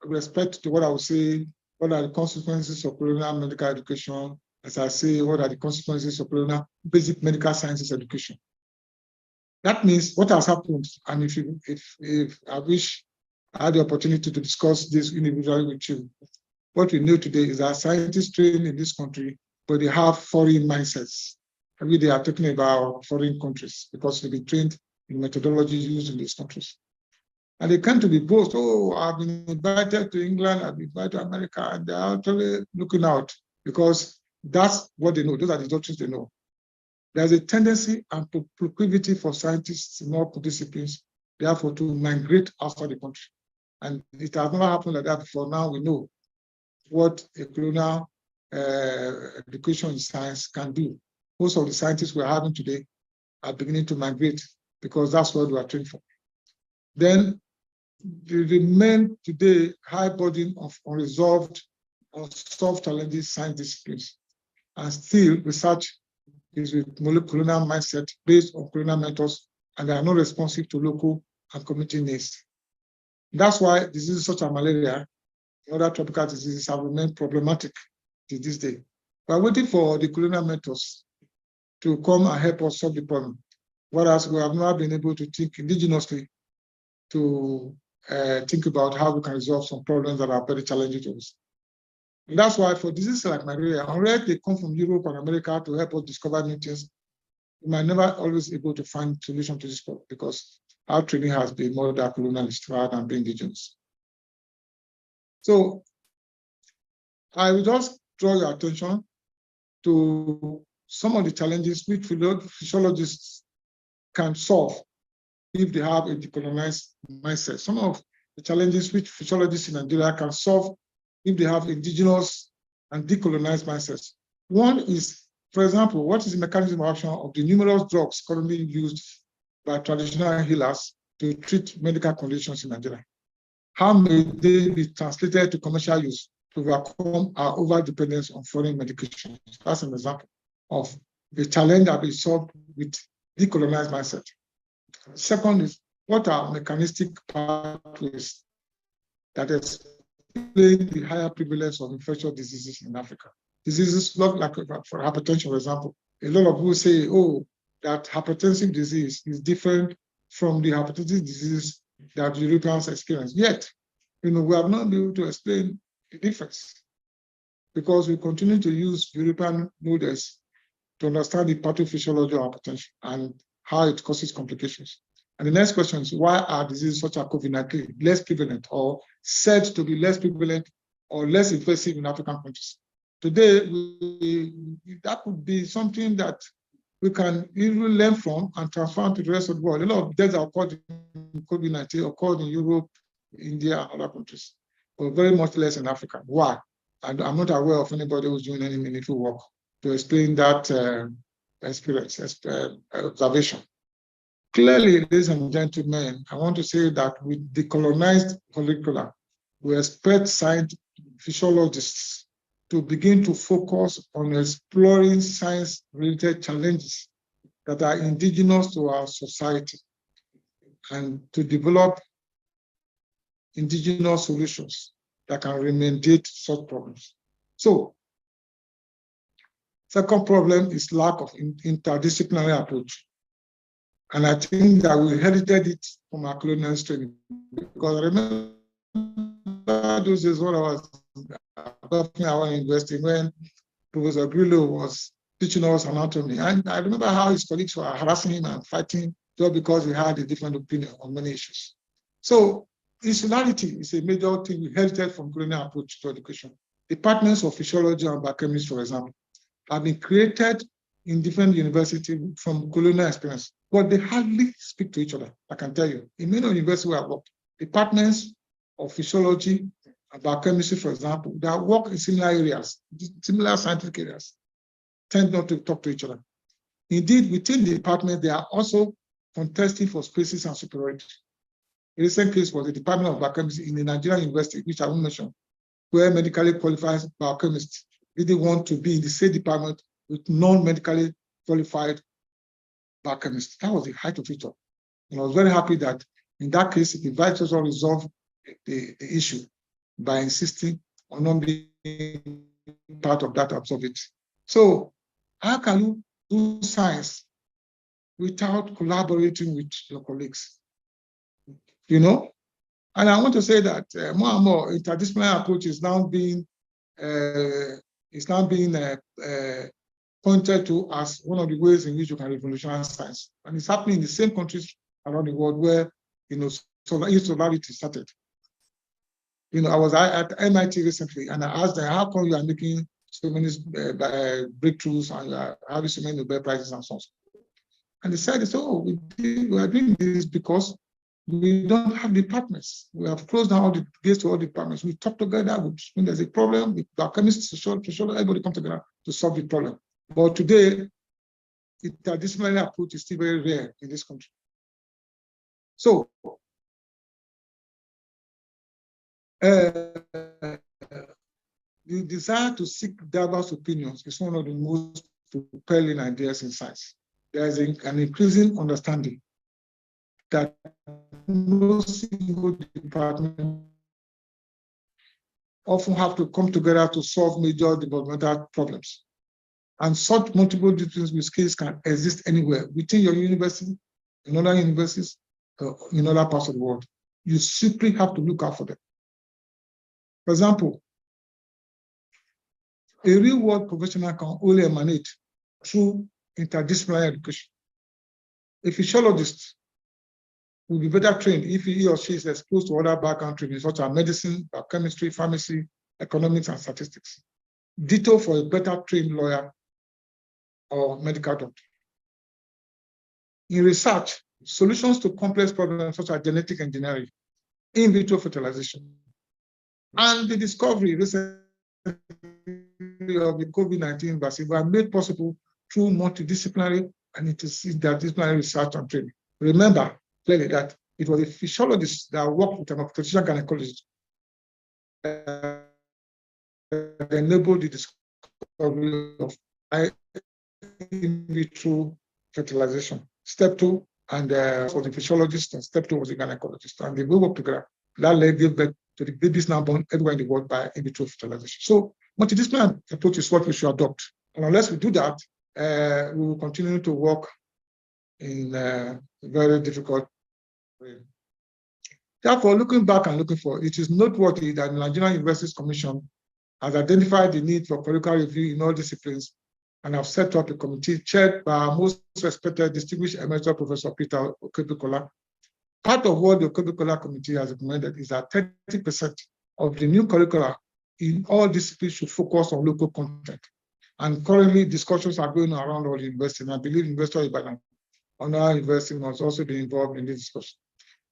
respect to what I would say, what are the consequences of colonial medical education? As I say, what are the consequences of colonial basic medical sciences education? That means what has happened, and if I wish I had the opportunity to discuss this individually with you, what we know today is that scientists trained in this country, but they have foreign mindsets. Every day they are talking about foreign countries because they've been trained in methodologies used in these countries. And they come to be boast, oh, I've been invited to England, I've been invited to America, and they're actually looking out because that's what they know. Those are the doctrines they know. There's a tendency and proclivity for scientists in all disciplines, therefore, to migrate outside the country. And it has never happened like that before. Now we know what a colonial education in science can do. Most of the scientists we're having today are beginning to migrate because that's what we are trained for. Then there remain today high burden of unsolved challenges science disciplines. And still research is with colonial mindset based on colonial methods, and they are not responsive to local and community needs. That's why diseases such as malaria and other tropical diseases have remained problematic to this day. We are waiting for the colonial methods to come and help us solve the problem, whereas we have not been able to think indigenously to think about how we can resolve some problems that are very challenging to us. And that's why for diseases like malaria, unless they come from Europe and America to help us discover new things, we might never always be able to find solution to this problem because our training has been more than colonialist rather than being indigenous. So I will just draw your attention to some of the challenges which physiologists can solve if they have a decolonized mindset. Some of the challenges which physiologists in Nigeria can solve if they have indigenous and decolonized mindsets. One is, for example, what is the mechanism of action of the numerous drugs currently used by traditional healers to treat medical conditions in Nigeria? How may they be translated to commercial use to overcome our over-dependence on foreign medications? That's an example of the challenge that we solved with decolonized mindset. Second is, what are mechanistic pathways that explain the higher prevalence of infectious diseases in Africa? Diseases like for hypertension, for example. A lot of people say, oh, that hypertensive disease is different from the hypertensive disease that Europeans experience. Yet, we have not been able to explain the difference because we continue to use European models to understand the pathophysiology of hypertension and how it causes complications. And the next question is, why are diseases such as COVID-19 less prevalent or said to be less prevalent or less invasive in African countries? Today, that would be something that we can even learn from and transfer to the rest of the world. A lot of deaths that occurred in COVID-19 occurred in Europe, India, and other countries, but very much less in Africa. Why? And I'm not aware of anybody who's doing any meaningful work to explain that observation. Clearly, ladies and gentlemen, I want to say that with decolonized curricula, we expect science physiologists to begin to focus on exploring science-related challenges that are indigenous to our society and to develop indigenous solutions that can remediate such problems. So, second problem is lack of interdisciplinary approach. And I think that we inherited it from our colonial training. Because I remember those days when I was working at our university when Professor Grillo was teaching us anatomy. And I remember how his colleagues were harassing him and fighting just because he had a different opinion on many issues. So insularity is a major thing we inherited from colonial approach to education. departments of physiology and biochemistry, for example, have been created in different universities from colonial experience, but they hardly speak to each other, I can tell you. In many universities where I worked, departments of physiology and biochemistry, for example, that work in similar areas, similar scientific areas, tend not to talk to each other. Indeed, within the department, they are also contesting for spaces and superiority. A recent case was the Department of Biochemistry in the Nigerian University, which I won't mention, where medically qualified biochemists didn't want to be in the same department with non-medically qualified biochemists. That was the height of it all. And I was very happy that in that case, the vice chancellor resolved the issue by insisting on not being part of that observatory. So how can you do science without collaborating with your colleagues? You know? And I want to say that more and more interdisciplinary approach is now being pointed to as one of the ways in which you can revolutionize science. And it's happening in the same countries around the world where, you know, solidarity started. You know, I was at MIT recently and I asked them, how come you are making so many breakthroughs and you are having so many Nobel Prizes and so on? And they said, oh, we are doing this because we don't have departments. We have closed down all the gates to all departments. We talk together. When there's a problem, the biochemists, sociologists, everybody come together to solve the problem. But today, interdisciplinary approach is still very rare in this country. So, the desire to seek diverse opinions is one of the most compelling ideas in science. There is an increasing understanding that no single department often have to come together to solve major developmental problems. And such multiple disciplines with skills can exist anywhere, within your university, in other universities, in other parts of the world. You simply have to look out for them. For example, a real-world professional can only emanate through interdisciplinary education. A physiologist will be better trained if he or she is exposed to other background training, such as medicine, biochemistry, pharmacy, economics, and statistics. Ditto for a better trained lawyer or medical doctor. In research, solutions to complex problems such as genetic engineering, in vitro fertilization, and the discovery recently of the COVID-19 vaccine were made possible through multidisciplinary and interdisciplinary research and training. Remember clearly that it was a physiologist that worked with an obstetrician gynecologist that enabled the discovery of in vitro fertilization. Step 2, and was the physiologist, and step 2 was the gynecologist. And they both worked together. That led gave birth to the babies now born everywhere in the world by in vitro fertilization. So multidisciplinary approach is what we should adopt. And unless we do that, we will continue to work in a very difficult way. Therefore, looking back and looking forward, it is noteworthy that the Nigerian Universities Commission has identified the need for curricular review in all disciplines and have set up a committee chaired by our most respected distinguished emeritus Professor Peter Okebukola. Part of what the Okebukola committee has recommended is that 30% of the new curricula in all disciplines should focus on local content. And currently discussions are going on around all the universities, and I believe University of Ibadan on our university must also be involved in this discussion.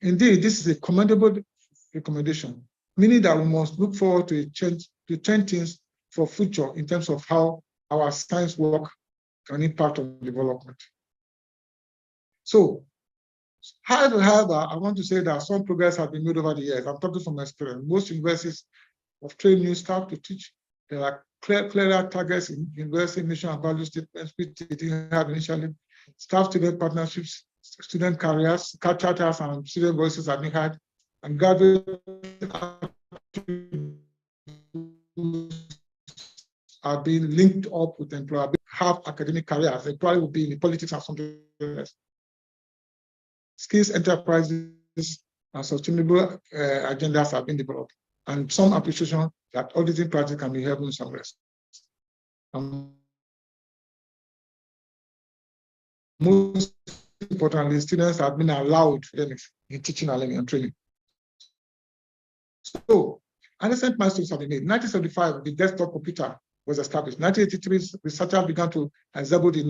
Indeed, this is a commendable recommendation, meaning that we must look forward to change things for future in terms of how our science work can impact on development. So, however, I want to say that some progress has been made over the years. I'm talking from experience. Most universities have trained new staff to teach. There are clearer targets in university mission and value statements, which they didn't have initially. Staff-student partnerships, student careers, charters, and student voices have been had, and graduate are being linked up with employers, have academic careers. They probably will be in the politics or something else. Skills enterprises and sustainable agendas have been developed, and some appreciation that auditing practice can be helpful in some ways. Most importantly, students have been allowed in teaching and learning and training. So, And recent milestones have been made. In 1975, the desktop computer was established. In 1983, researchers began to examine the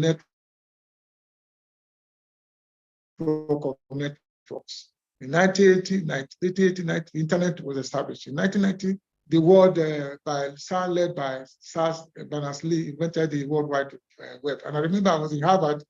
network of networks. In 1980, the internet was established. In 1990, the world led by Berners-Lee invented the World Wide Web. And I remember I was in Harvard.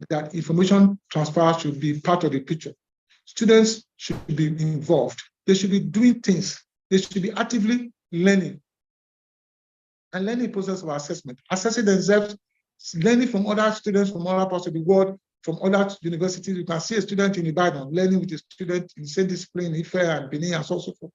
That information transfer should be part of the picture. Students should be involved. They should be doing things. They should be actively learning. And learning process of assessment, assessing themselves, learning from other students from other parts of the world, from other universities. You can see a student in Ibadan learning with a student in the same discipline, Ife and Benin, and so forth.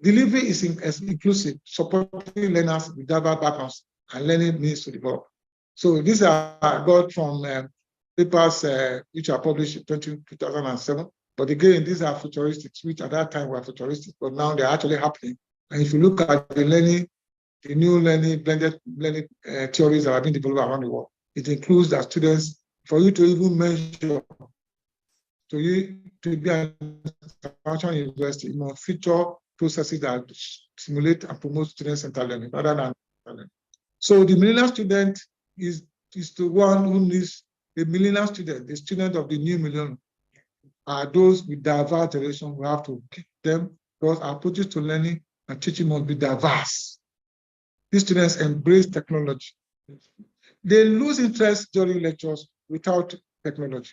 Delivery is inclusive, supporting learners with diverse backgrounds, and learning needs to develop. So these are got from papers which are published in 2007. But again, these are futuristic, which at that time were futuristic, but now they're actually happening. And if you look at the learning, the new learning, blended learning theories that are being developed around the world, it includes that students, for you to even measure, to be an international university, you must feature processes that stimulate and promote student-centered learning rather than learning. So the millennial student is the one who needs the millennial student, the student of the new millennium, are those with diverse generation. We have to keep them because our approaches to learning and teaching must be diverse. These students embrace technology. They lose interest during lectures without technology.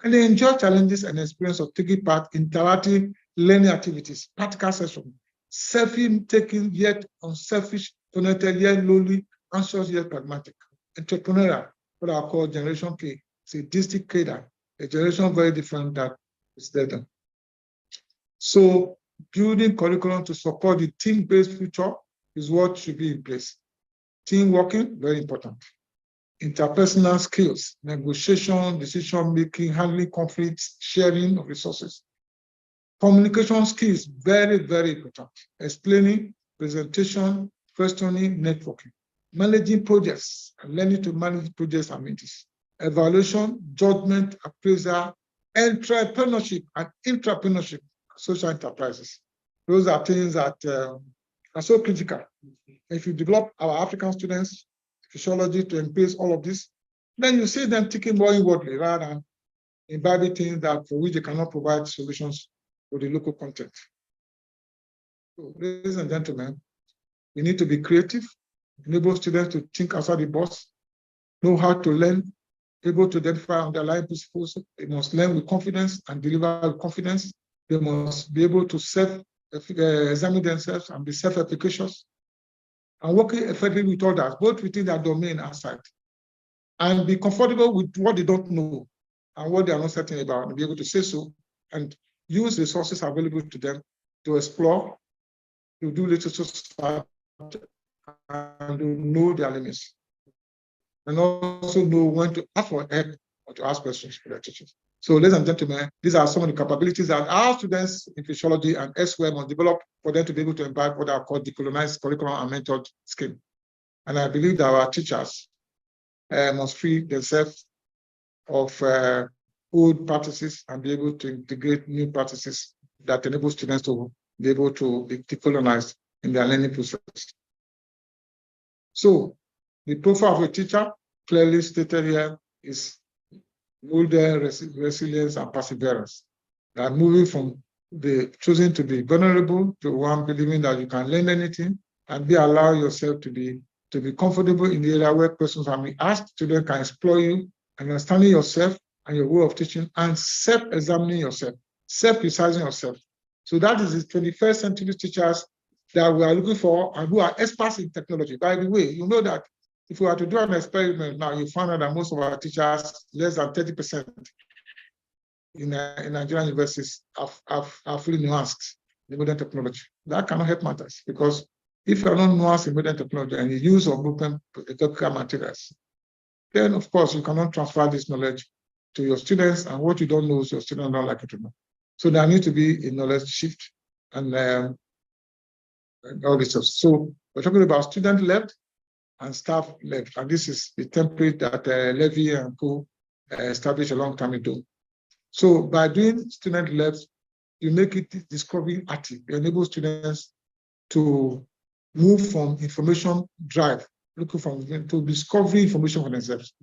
And they enjoy challenges and experience of taking part in interactive learning activities, practical sessions, selfie taking yet unselfish, connected yet lonely, anxious yet pragmatic, entrepreneurial, what I call Generation K. It's a distinct cadre, a generation very different that is later. So building curriculum to support the team-based future is what should be in place. Team working, very important. Interpersonal skills, negotiation, decision-making, handling conflicts, sharing of resources. Communication skills, very, very important. Explaining, presentation, questioning, networking. Managing projects, and learning to manage projects and meetings. Evaluation, judgment, appraisal, entrepreneurship, and intrapreneurship, social enterprises. Those are things that are so critical. If you develop our African students, physiology to embrace all of this, then you see them thinking more inwardly rather than imbibing things that for which they cannot provide solutions to the local content. So, ladies and gentlemen, we need to be creative, enable students to think outside the box, know how to learn, able to identify underlying principles. They must learn with confidence and deliver with confidence. They must be able to self-examine themselves and be self-efficacious, and working effectively with others, both within their domain and outside, and be comfortable with what they don't know and what they are not certain about, and be able to say so, and use resources available to them to explore, to do literature study, and to know their limits, and also know when to ask for help or to ask questions for their teachers. So, ladies and gentlemen, these are some of the capabilities that our students in physiology and elsewhere must develop for them to be able to imbibe what are called decolonized curriculum and method scheme. And I believe that our teachers must free themselves of old practices and be able to integrate new practices that enable students to be able to be decolonized in their learning process. So, the profile of a teacher, clearly stated here, is model resilience and perseverance. That moving from choosing to be vulnerable to one believing that you can learn anything and allow yourself to be comfortable in the area where questions are being asked. Students can explore you, understanding yourself and your way of teaching, and self-examining yourself, self-criticizing yourself. So that is the 21st century teachers that we are looking for and who are experts in technology. By the way, you know that if we were to do an experiment now, you find out that most of our teachers, less than 30% in Nigerian universities, are fully nuanced in modern technology. That cannot help matters, because if you are not nuanced in modern technology and the use of open pedagogical materials, then of course you cannot transfer this knowledge to your students, and what you don't know is your students don't like it to know. So there needs to be a knowledge shift and all this stuff. So we're talking about student led and staff led, and this is the template that Levy and co established a long time ago. So by doing student led, you make it discovery active. You enable students to move from information drive, looking to discovery information for themselves.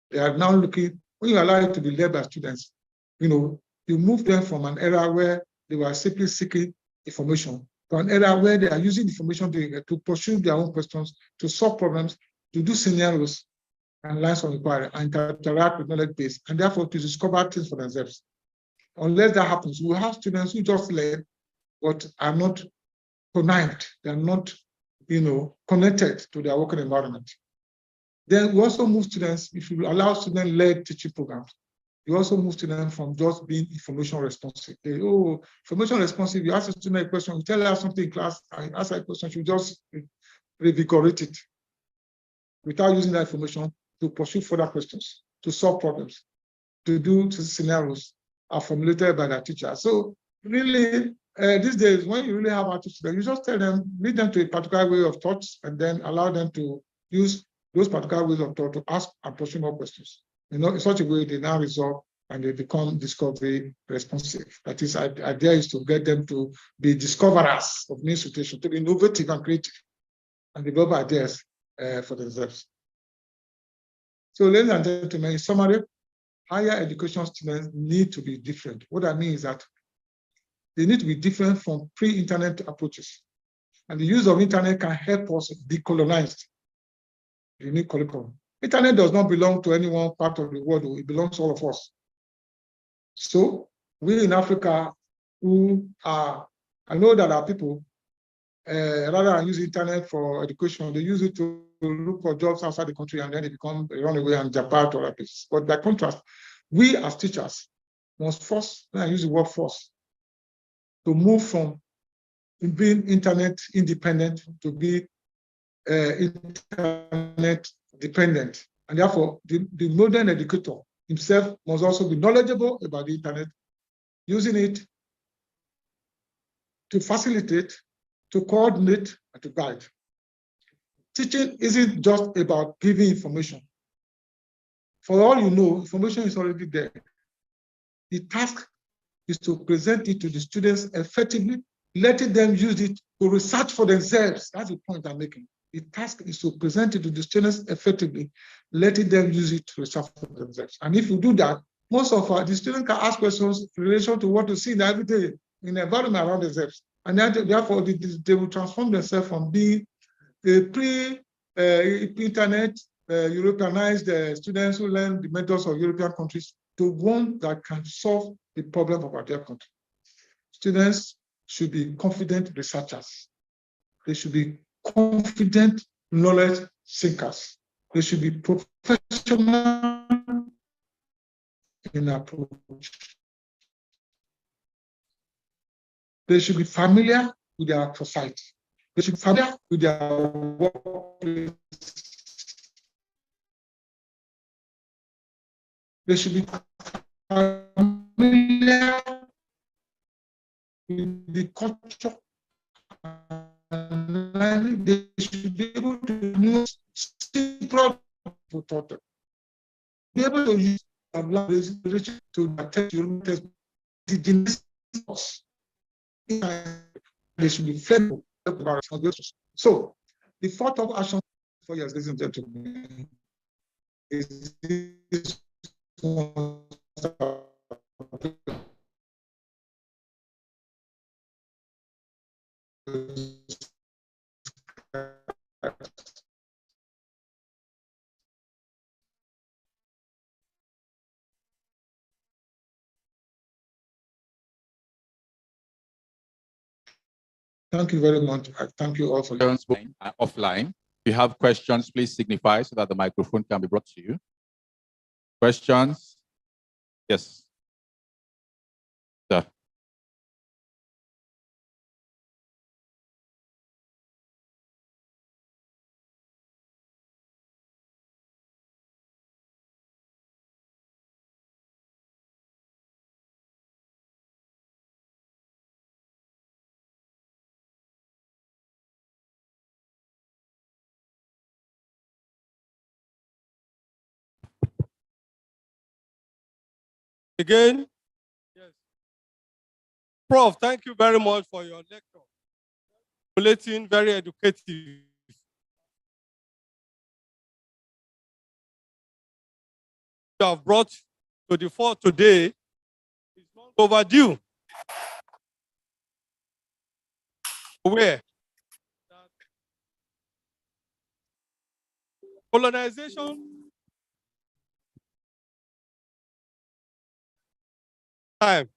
They are now looking, when you allow it to be led by students, you move them from an era where they were simply seeking information to an era where they are using information to pursue their own questions, to solve problems, to do scenarios and lines of inquiry, and interact with knowledge base, and therefore to discover things for themselves. Unless that happens, we will have students who just learn but are not connived, they are not connected to their working environment. Then we also move students, if you allow student-led teaching programs, you also move students from just being information responsive. Information responsive, you ask a student a question, you tell her something in class, and ask her a question, you just revigorate it without using that information to pursue further questions, to solve problems, to do scenarios are formulated by their teacher. So really, these days, when you really have artists, you just tell them, lead them to a particular way of thought, and then allow them to use those particular ways of thought to ask and pursue more questions. In such a way, they now resolve and they become discovery responsive. That is, idea is to get them to be discoverers of new situations, to be innovative and creative, and develop ideas for themselves. So, ladies and gentlemen, in summary, higher education students need to be different. What I mean is that they need to be different from pre-internet approaches. And the use of internet can help us decolonize the unique curriculum. Internet does not belong to any one part of the world, it belongs to all of us. So we in Africa who are, I know that our people, rather than use internet for education, they use it to look for jobs outside the country and then they run away and Japan to other places. But by contrast, we as teachers must first, when I use the word first, to move from being internet independent to be internet dependent. And therefore, the modern educator himself must also be knowledgeable about the internet, using it to facilitate, to coordinate, and to guide. Teaching isn't just about giving information. For all you know, information is already there. The task is to present it to the students effectively, letting them use it to research for themselves. That's the point I'm making. The task is to present it to the students effectively, letting them use it to research for themselves. And if you do that, most of the students can ask questions in relation to what to see in the everyday, in the environment around themselves. And therefore, they will transform themselves from being a pre-internet, Europeanized students who learn the methods of European countries to one that can solve the problem of their country. Students should be confident researchers. They should be confident knowledge seekers. They should be professional in approach. They should be familiar with their society. They should be familiar with their workplace. They should be familiar with the culture. And they should be able to use simple taught them. Be able to use Abdullahi to attend your test. They should be flexible about responsibilities. So, the fourth of action for years, ladies and gentlemen, is this one. Thank you very much. I thank you all for your offline. If you have questions, please signify so that the microphone can be brought to you. Questions? Yes. Sir. Again, yes. Prof, thank you very much for your lecture. Stimulating, very educative. You have brought to the fore today is not overdue. Where? Colonization time.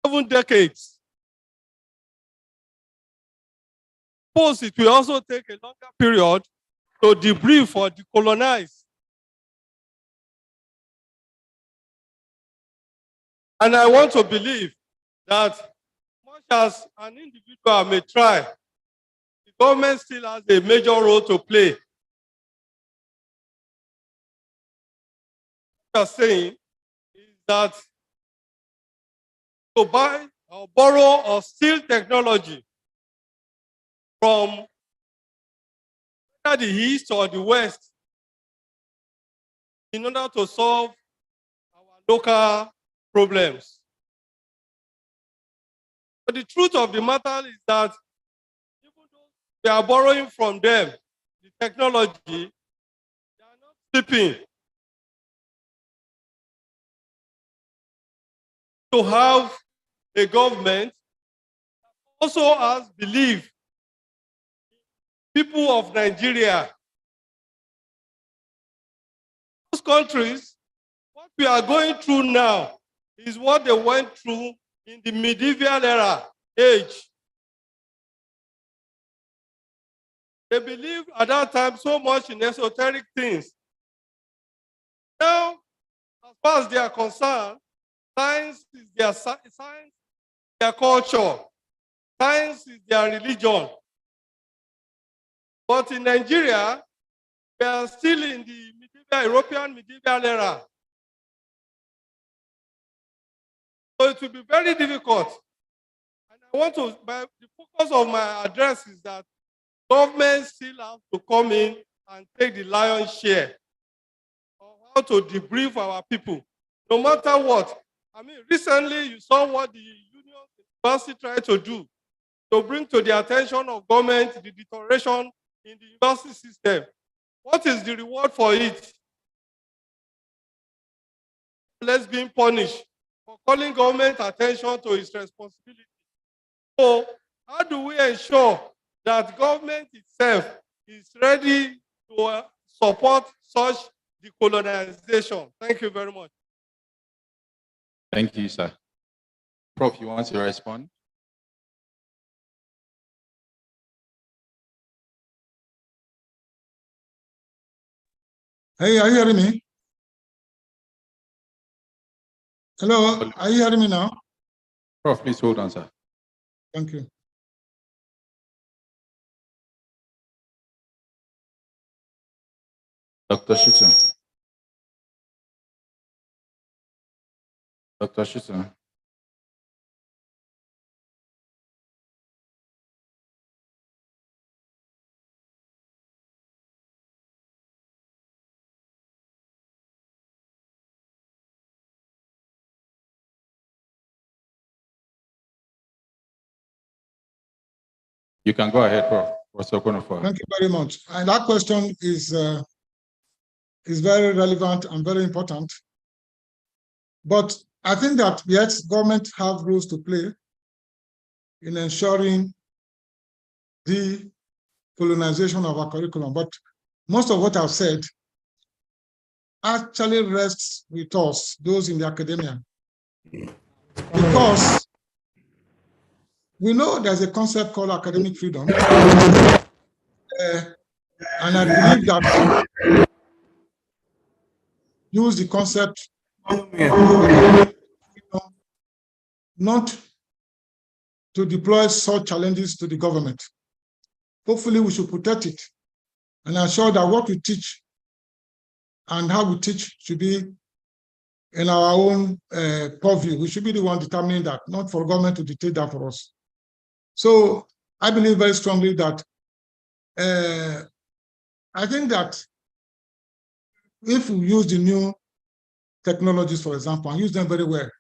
7 decades. Suppose it will also take a longer period to debrief or decolonize. And I want to believe that much as an individual may try, the government still has a major role to play. What I'm saying is that to buy or borrow or steal technology from either the East or the West in order to solve our local problems. But the truth of the matter is that even though we are borrowing from them the technology, they are not sleeping. To have a government that also has belief in people of Nigeria. Those countries, what we are going through now is what they went through in the medieval era age. They believed at that time so much in esoteric things. Now, as far as they are concerned, science is their culture. Science is their religion. But in Nigeria, we are still in the European medieval era. So it will be very difficult. And I want to, the focus of my address is that government still have to come in and take the lion's share of how to debrief our people, no matter what. I mean, recently you saw what the union university tried to do to bring to the attention of government the deterioration in the university system. What is the reward for it? Let's be punished for calling government attention to its responsibility. So how do we ensure that government itself is ready to support such decolonization? Thank you very much. Thank you, sir. Prof, you want to respond? Hey, are you hearing me? Hello, are you hearing me now? Prof, please hold on, sir. Thank you. Dr. Schuster. Dr. Schuster. You can go ahead, Prof. What's your point of view? Thank you very much. And that question is very relevant and very important. But I think that, yes, government have roles to play in ensuring the colonization of our curriculum. But most of what I've said actually rests with us, those in the academia. Because we know there's a concept called academic freedom. And I believe that use the concept not to deploy such challenges to the government. Hopefully, we should protect it and ensure that what we teach and how we teach should be in our own purview. We should be the one determining that, not for government to dictate that for us. So I believe very strongly that I think that if we use the new technologies, for example, and use them very well,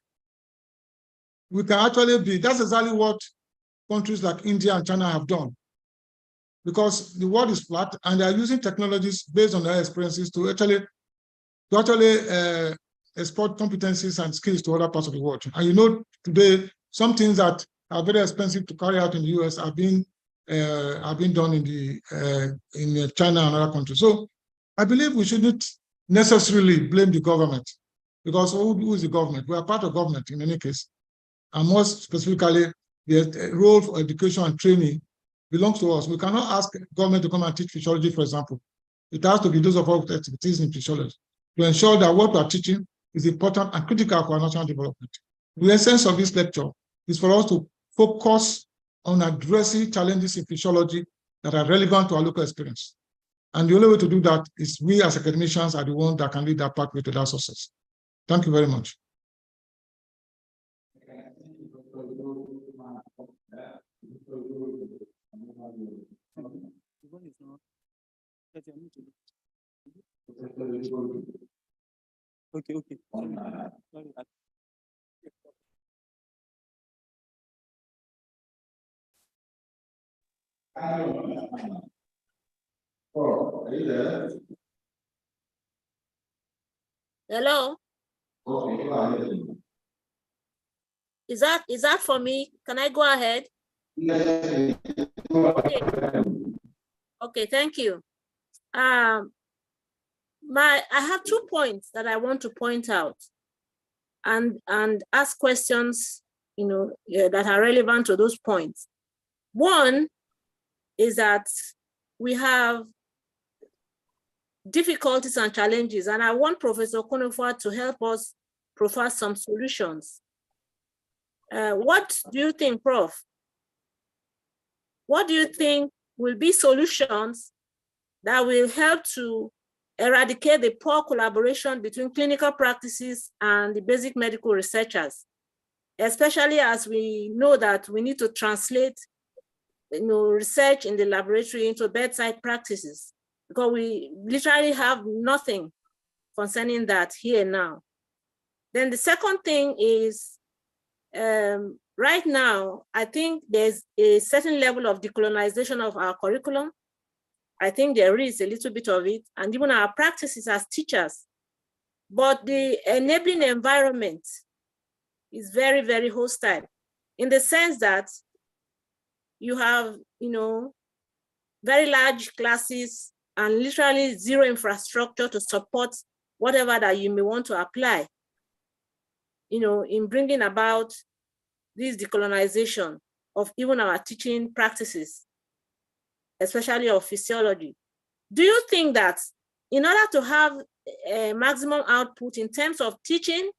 we can actually be, that's exactly what countries like India and China have done. Because the world is flat and they are using technologies based on their experiences to actually export competencies and skills to other parts of the world. And you know, today, some things that are very expensive to carry out in the US are being done in China and other countries. So I believe we shouldn't necessarily blame the government, because who is the government? We are part of government in any case. And most specifically, the role for education and training belongs to us. We cannot ask government to come and teach physiology, for example. It has to be those of us with expertise in physiology to ensure that what we are teaching is important and critical for our national development. The essence of this lecture is for us to focus on addressing challenges in physiology that are relevant to our local experience. And the only way to do that is we as academicians are the ones that can lead that pathway to that success. Thank you very much. Okay. Are you there? Hello? Okay, go ahead. Is that for me? Can I go ahead? Yes. Okay, thank you. I have 2 points that I want to point out and ask questions, that are relevant to those points. One is that we have difficulties and challenges, and I want Professor Konofua to help us provide some solutions. What do you think, Prof? What do you think will be solutions that will help to eradicate the poor collaboration between clinical practices and the basic medical researchers, especially as we know that we need to translate research in the laboratory into bedside practices, because we literally have nothing concerning that here now. Then the second thing is, right now, I think there's a certain level of decolonization of our curriculum. I think there is a little bit of it, and even our practices as teachers. But the enabling environment is very, very hostile, in the sense that you have, very large classes and literally zero infrastructure to support whatever that you may want to apply, in bringing about this decolonization of even our teaching practices, especially of physiology. Do you think that in order to have a maximum output in terms of teaching,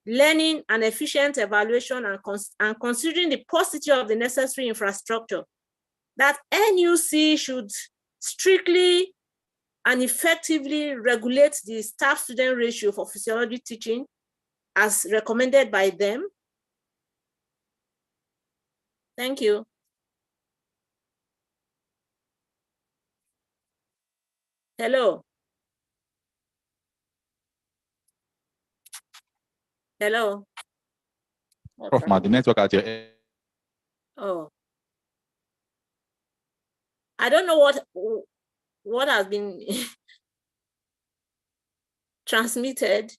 learning, and efficient evaluation, and considering the paucity of the necessary infrastructure, that NUC should strictly and effectively regulate the staff-student ratio for physiology teaching as recommended by them? Thank you. Hello. Hello. Prof, the network at your end. Oh. I don't know what has been transmitted.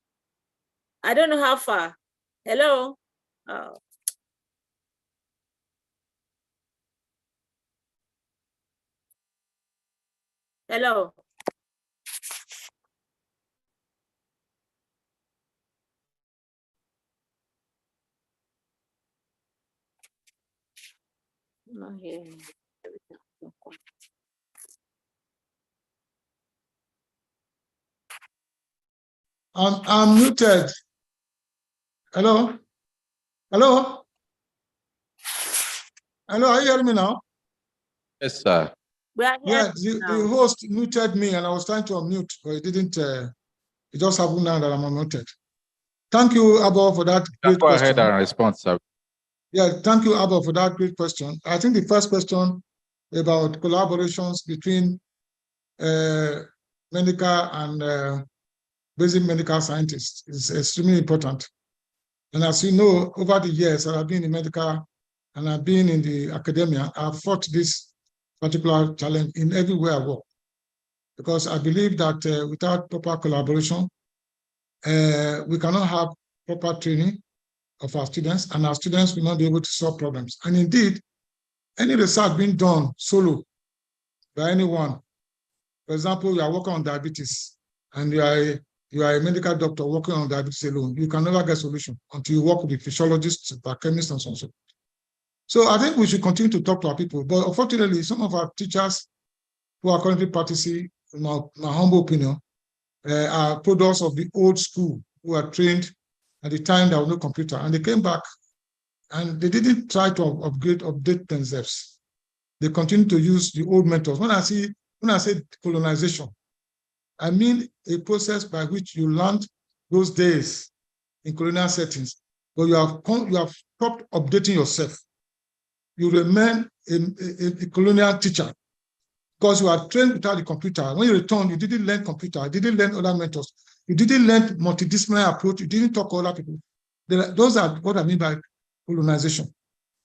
I don't know how far. Hello. Oh. Hello. Not hearing. I'm muted. Hello? Hello? Hello, are you hearing me now? Yes, sir. Yeah, the host muted me and I was trying to unmute, but it didn't, it just happened now that I'm unmuted. Thank you, Abba, for that great Go question. ahead and respond, sir. Yeah, thank you, Abba, for that great question. I think the first question about collaborations between medical and basic medical scientists is extremely important. And as you know, over the years, I've been in medical and I've been in the academia, I've fought this particular challenge in everywhere I work. Because I believe that without proper collaboration, we cannot have proper training of our students, and our students will not be able to solve problems. And indeed, any research being done solo by anyone, for example, you are working on diabetes, and you are a medical doctor working on diabetes alone, you can never get a solution until you work with physiologists, biochemists, and so on. So I think we should continue to talk to our people. But unfortunately, some of our teachers who are currently practicing, in my humble opinion, are products of the old school who are trained at the time there was no computer. And they came back and they didn't try to update themselves. They continue to use the old methods. When I say colonization, I mean a process by which you learned those days in colonial settings, but you have stopped updating yourself. You remain a colonial teacher because you are trained without the computer. When you return, you didn't learn computer, you didn't learn other methods, you didn't learn multidisciplinary approach, you didn't talk to other people. Those are what I mean by colonization,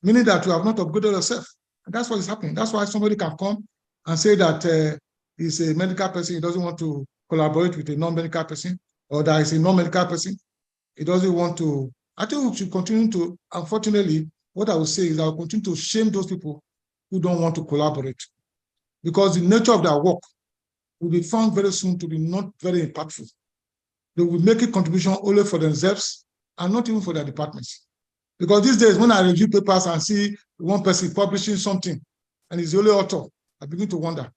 meaning that you have not upgraded yourself. And that's what is happening. That's why somebody can come and say that he's a medical person, he doesn't want to collaborate with a non-medical person, or that he's a non-medical person, he doesn't want to. I think we should continue to, unfortunately, what I would say is I will continue to shame those people who don't want to collaborate, because the nature of their work will be found very soon to be not very impactful. They will make a contribution only for themselves and not even for their departments. Because these days, when I review papers and see one person publishing something and he's the only author, I begin to wonder,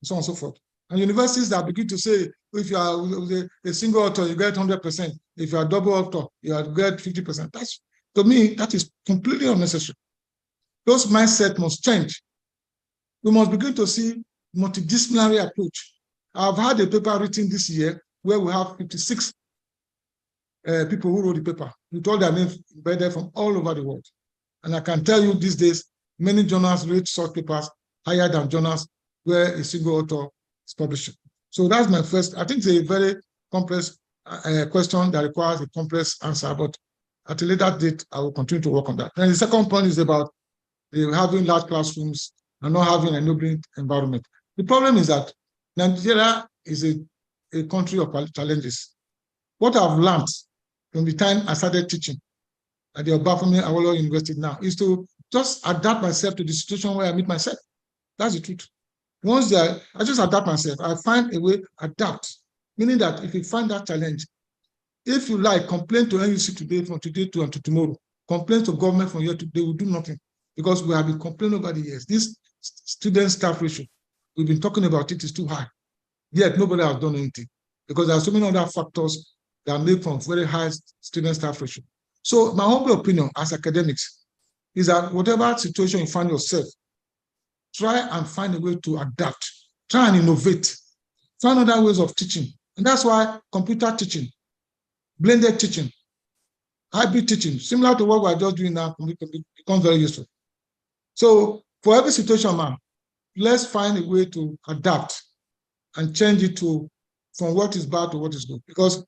so on and so forth. And universities that begin to say, if you are a single author, you get 100%. If you are a double author, you get 50%. That's, to me, that is completely unnecessary. Those mindsets must change. We must begin to see multidisciplinary approach. I've had a paper written this year where we have 56 people who wrote the paper with all their names embedded from all over the world. And I can tell you these days, many journals rate short papers higher than journals where a single author is publishing. So that's my first. I think it's a very complex question that requires a complex answer, but at a later date, I will continue to work on that. And the second point is about having large classrooms and not having an enabling environment. The problem is that Nigeria is a country of challenges. What I've learned from the time I started teaching at the Obafemi Awolowo University now is to just adapt myself to the situation where I meet myself. That's the truth. Once I just adapt myself, I find a way to adapt, meaning that if you find that challenge, if you like, complain to NUC today, from today to tomorrow, complain to government from here to they will do nothing, because we have been complaining over the years. This student-staff ratio, we've been talking about it, is too high. Yet nobody has done anything, because there are so many other factors that make from very high student-staff ratio. So my humble opinion as academics is that whatever situation you find yourself, try and find a way to adapt, try and innovate, find other ways of teaching. And that's why computer teaching, blended teaching, hybrid teaching, similar to what we're just doing now, becomes very useful. So for every situation, man, let's find a way to adapt and change it from what is bad to what is good. Because,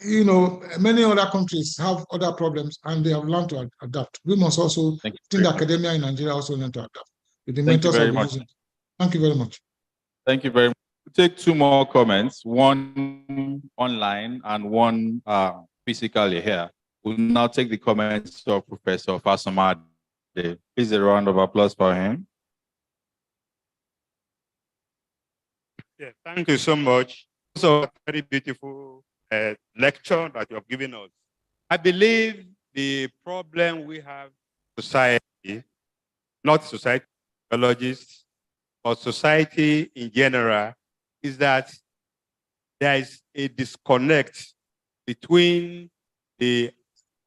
you know, many other countries have other problems and they have learned to adapt. We must also think academia in Nigeria also learn to adapt. With the mentors of the using. Thank you very much. Thank you very much. We'll take two more comments, one online and one physically here. We'll now take the comments of Professor Fasomade. Please a round of applause for him. Yeah, thank you so much. Also, a very beautiful lecture that you have given us. I believe the problem we have in society, not society biologists, but society in general, is that there is a disconnect between the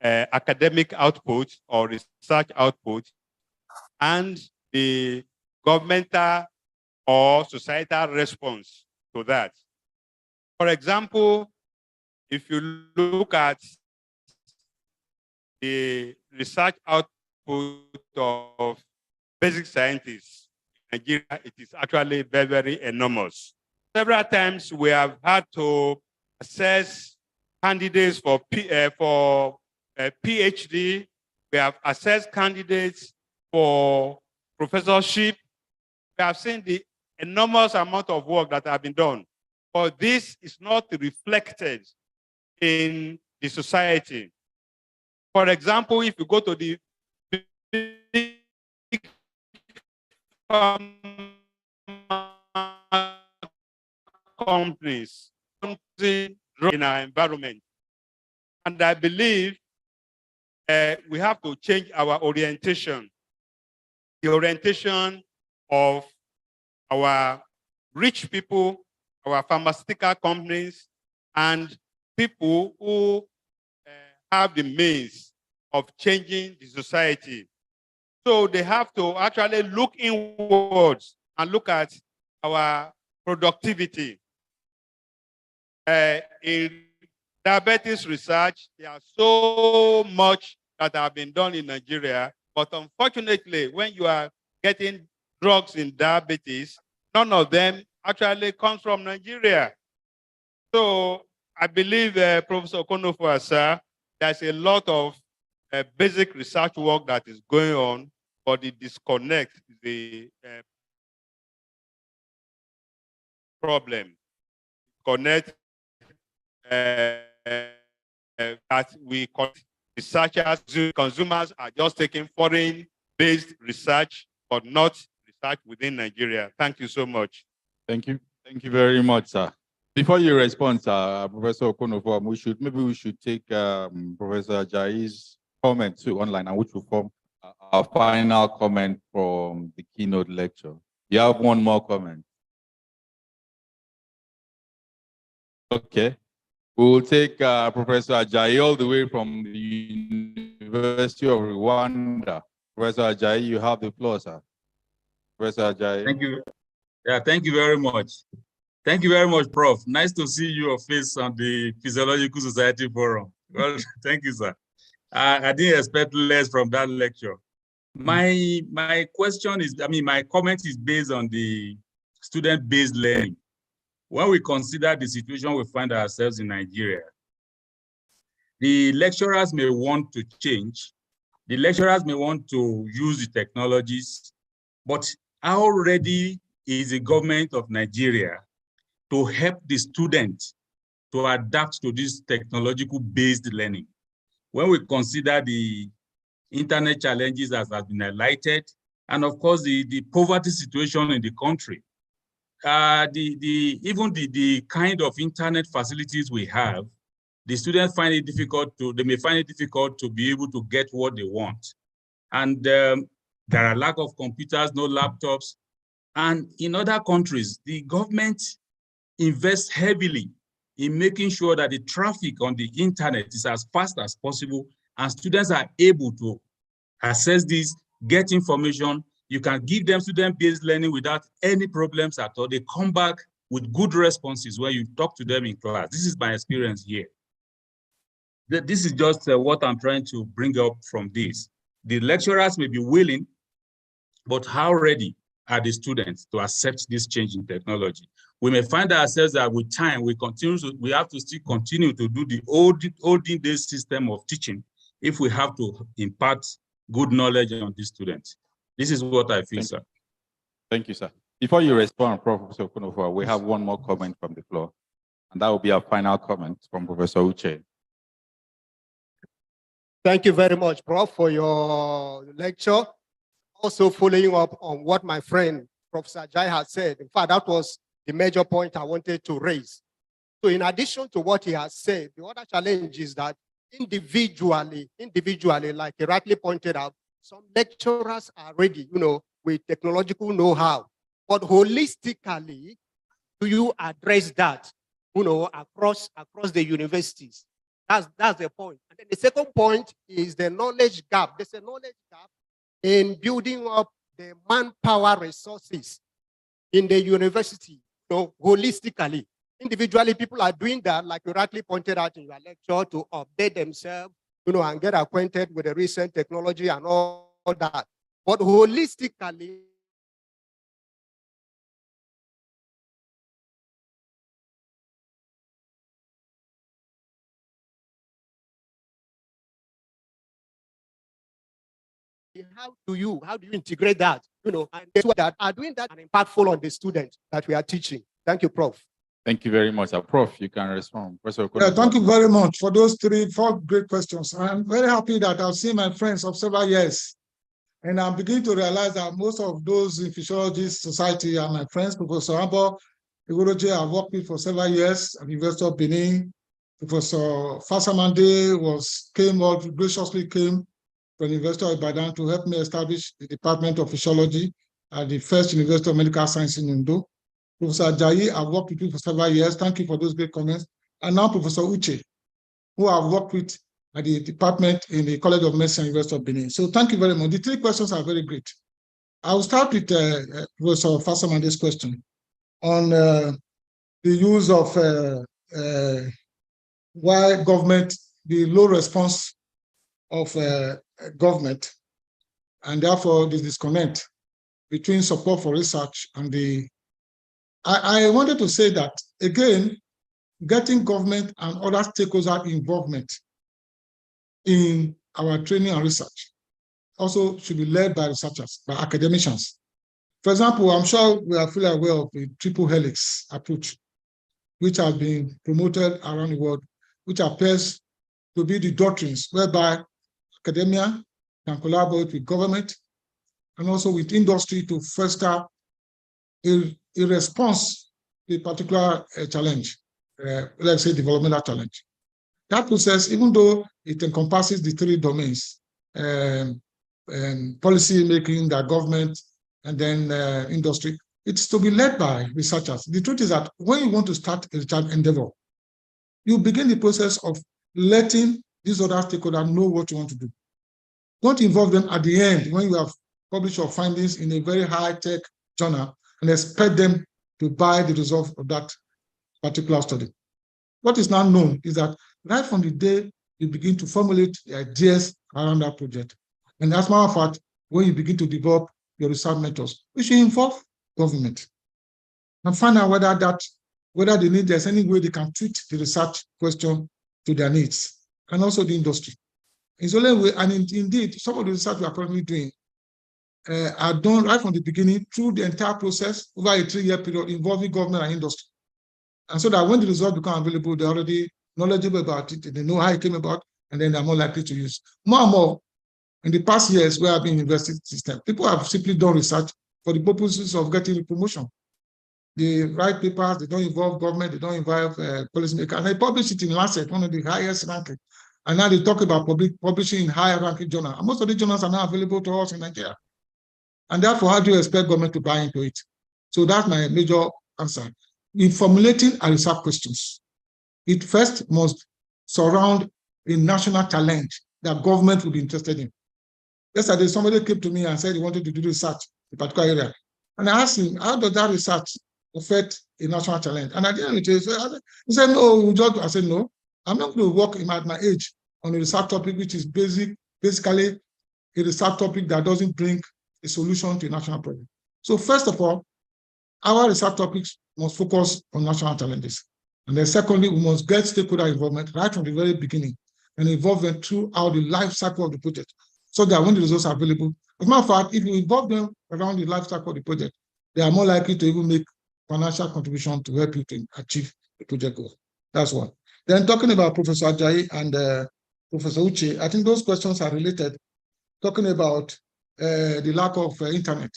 academic output or research output and the governmental or societal response to that. For example, if you look at the research output of basic scientists in Nigeria, it is actually very, very enormous. Several times we have had to assess candidates for PhD. We have assessed candidates for professorship. We have seen the enormous amount of work that have been done. But this is not reflected in the society. For example, if you go to the companies in our environment, and I believe we have to change our orientation, the orientation of our rich people, our pharmaceutical companies, and people who have the means of changing the society. So they have to actually look inwards and look at our productivity. In diabetes research, there are so much that have been done in Nigeria, but unfortunately, when you are getting drugs in diabetes, none of them actually comes from Nigeria. So I believe, Professor Okonofor, sir, there's a lot of basic research work that is going on, but the disconnect is the problem. Connect that we researchers, consumers are just taking foreign-based research, but not research within Nigeria. Thank you so much. Thank you. Thank you very much, sir. Before you respond, Professor Okonofor, maybe we should take Professor Jai's comment too online, and which will form our final comment from the keynote lecture. You have one more comment. Okay. We will take Professor Ajayi all the way from the University of Rwanda. Professor Ajayi, you have the floor, sir. Professor Ajayi. Thank you. Yeah, thank you very much. Thank you very much, Prof. Nice to see your face on the Physiological Society Forum. Well, thank you, sir. I didn't expect less from that lecture. My question is, my comment is based on the student-based learning. When we consider the situation we find ourselves in Nigeria, the lecturers may want to change. The lecturers may want to use the technologies, but how ready is the government of Nigeria to help the students to adapt to this technological-based learning? When we consider the internet challenges that have been highlighted, and of course the poverty situation in the country, even the kind of internet facilities we have, the students find it difficult to, they may find it difficult to be able to get what they want. And there are lack of computers, no laptops. And in other countries, the government invests heavily in making sure that the traffic on the internet is as fast as possible and students are able to access this, get information. You can give them student-based learning without any problems at all. They come back with good responses when you talk to them in class. This is my experience here. This is just what I'm trying to bring up from this. The lecturers may be willing, but how ready are the students to accept this change in technology? We may find ourselves that with time, we have to still continue to do the olden days system of teaching if we have to impart good knowledge on these students. This is what I feel, sir. Thank you, sir. Before you respond, Professor Okonofor, we have one more comment from the floor, and that will be our final comment from Professor Uche. Thank you very much, Prof, for your lecture. Also following up on what my friend, Professor Ajayi has said. In fact, that was the major point I wanted to raise. So in addition to what he has said, the other challenge is that individually, like he rightly pointed out, some lecturers are ready, with technological know-how. But holistically, do you address that, across the universities? That's the point. And then the second point is the knowledge gap. There's a knowledge gap in building up the manpower resources in the university, holistically. Individually, people are doing that, like you rightly pointed out in your lecture, to update themselves, and get acquainted with the recent technology and all that. But holistically, how do you integrate that, and that are doing that and impactful on the student that we are teaching? Thank you, Prof. Thank you very much. Prof, you can respond. Yeah, thank you very much for those 4 great questions. I'm very happy that I've seen my friends of several years, and I'm beginning to realize that most of those in Physiology Society are my friends. Professor Ambo Igoroje, I've worked with for several years at the University of Benin. Professor Fasamande graciously came from the University of Ibadan to help me establish the Department of Physiology at the first University of Medical Science in Ondo. Professor Ajayi, I've worked with you for several years. Thank you for those great comments. And now Professor Uche, who I've worked with at the department in the College of Medicine, University of Benin. So thank you very much. The 3 questions are very great. I will start with Professor Fasamande's question on the use of why government, the low response of government, and therefore the disconnect between support for research and the... I wanted to say that, again, getting government and other stakeholder involvement in our training and research also should be led by researchers, by academicians. For example, I'm sure we are fully aware of the triple helix approach, which has been promoted around the world, which appears to be the doctrines whereby academia can collaborate with government and also with industry to foster a response to a particular challenge, let's say developmental challenge. That process, even though it encompasses the 3 domains, policy making, the government, and then industry, it's to be led by researchers. The truth is that when you want to start a research endeavor, you begin the process of letting these other stakeholders know what you want to do. Don't involve them at the end when you have published your findings in a very high-tech journal and expect them to buy the result of that particular study. What is now known is that right from the day you begin to formulate the ideas around that project, and as a matter of fact, when you begin to develop your research methods, we should involve government and find out whether they need, there's any way they can tweak the research question to their needs, and also the industry. It's only way, and indeed, some of the research we are currently doing are done right from the beginning through the entire process over a 3-year period involving government and industry. And so that when the results become available, they're already knowledgeable about it, they know how it came about, and then they're more likely to use. More and more, in the past years where I've been in the university system, people have simply done research for the purposes of getting promotion. They write papers, they don't involve government, they don't involve policymakers, and they publish it in Lancet, one of the highest ranking. And now they talk about publishing in higher ranking journals. And most of the journals are now available to us in Nigeria. And therefore, how do you expect government to buy into it? So that's my major answer. In formulating our research questions, it first must surround a national challenge that government will be interested in. Yesterday, somebody came to me and said he wanted to do research in a particular area. And I asked him, how does that research affect a national challenge? And at the end of the day, he said, no, I said, no, I'm not going to work at my age on a research topic which is basically a research topic that doesn't bring a solution to a national problem. So first of all, our research topics must focus on national challenges. And then secondly, we must get stakeholder involvement right from the very beginning and involve them throughout the life cycle of the project so that when the results are available, as a matter of fact, if you involve them around the life cycle of the project, they are more likely to even make financial contribution to help you to achieve the project goal. That's one. Then talking about Professor Ajayi and Professor Uche, I think those questions are related, talking about the lack of internet.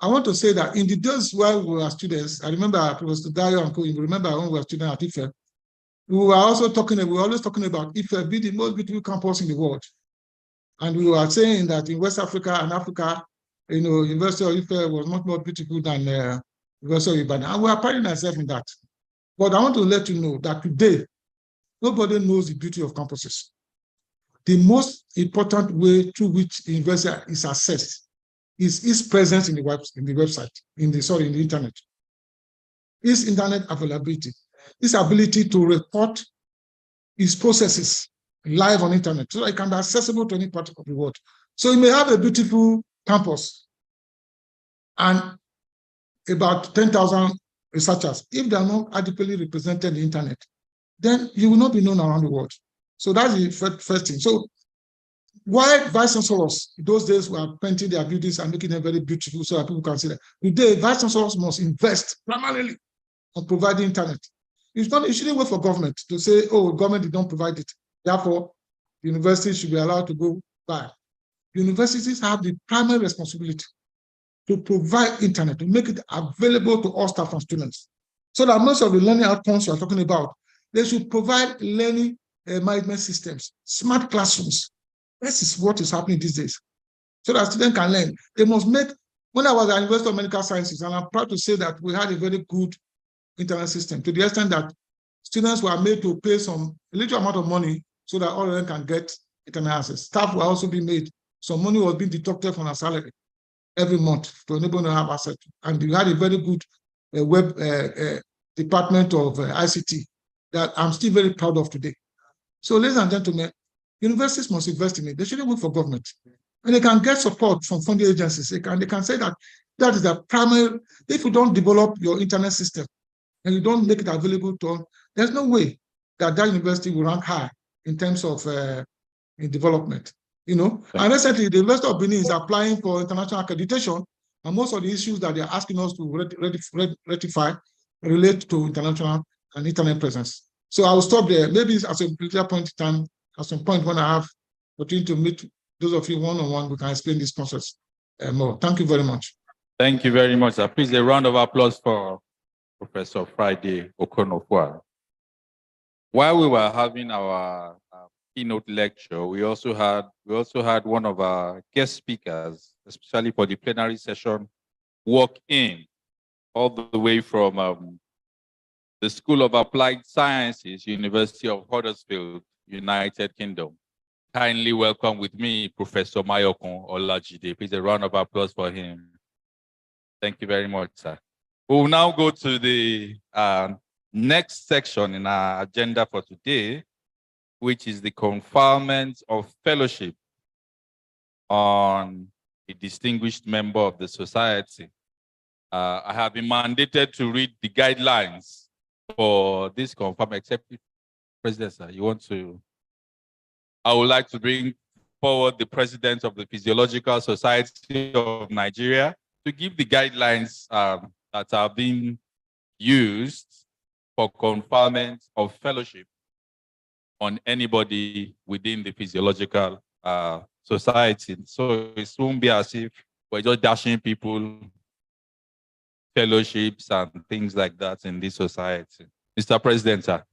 I want to say that in the days where we were students, I remember Professor Dayo and Co, you remember when we were students at IFE, we were always talking about IFE being the most beautiful campus in the world. And we were saying that in West Africa and Africa, University of Ife was much more beautiful than University of Ibadan. And we are priding ourselves in that. But I want to let you know that today, nobody knows the beauty of campuses. The most important way through which the university is assessed is its presence in the website, in the internet. Its internet availability, its ability to report its processes live on internet, so it can be accessible to any part of the world. So you may have a beautiful campus and about 10,000 researchers. If they are not adequately represented on the internet, then you will not be known around the world. So that's the first thing. So while vice chancellors in those days were painting their buildings and making them very beautiful so that people can see that, today vice chancellors must invest primarily on providing internet. You shouldn't wait for government to say, oh, government did not provide it. Therefore, the university should be allowed to go by. Universities have the primary responsibility to provide internet, to make it available to all staff and students. So that most of the learning outcomes you are talking about, they should provide learning management systems, smart classrooms. This is what is happening these days. So that students can learn. They must make, when I was at the University of Medical Sciences, and I'm proud to say that we had a very good internet system to the extent that students were made to pay a little amount of money so that all of them can get internet access. Staff were also being made. Some money was being deducted from their salary every month to enable them to have access. And we had a very good web department of ICT that I'm still very proud of today. So ladies and gentlemen, universities must invest in it. They shouldn't wait for government. And they can get support from funding agencies. They can say that that is the primary. If you don't develop your internet system and you don't make it available to all, there's no way that university will rank high in terms of in development. And recently, the University of Benin is applying for international accreditation, and most of the issues that they're asking us to rectify relate to international and internet presence. So I will stop there. Maybe at a later point in time, at some point when I have opportunity to meet those of you one-on-one, we can explain this process more. Thank you very much. Thank you very much, sir. Please, a round of applause for Professor Friday Okonofua. While we were having our keynote lecture, we also had one of our guest speakers, especially for the plenary session, walk in all the way from the School of Applied Sciences, University of Huddersfield, United Kingdom. Kindly welcome with me Professor Mayokun Olajide. Please a round of applause for him. Thank you very much, sir. We will now go to the next section in our agenda for today, which is the conferment of fellowship on a distinguished member of the society. I have been mandated to read the guidelines for this conferment, except if, President, sir, you want to. I would like to bring forward the president of the Physiological Society of Nigeria to give the guidelines that are being used for conferment of fellowship on anybody within the Physiological Society. So it won't be as if we're just dashing people fellowships and things like that in this society. Mr. President, sir.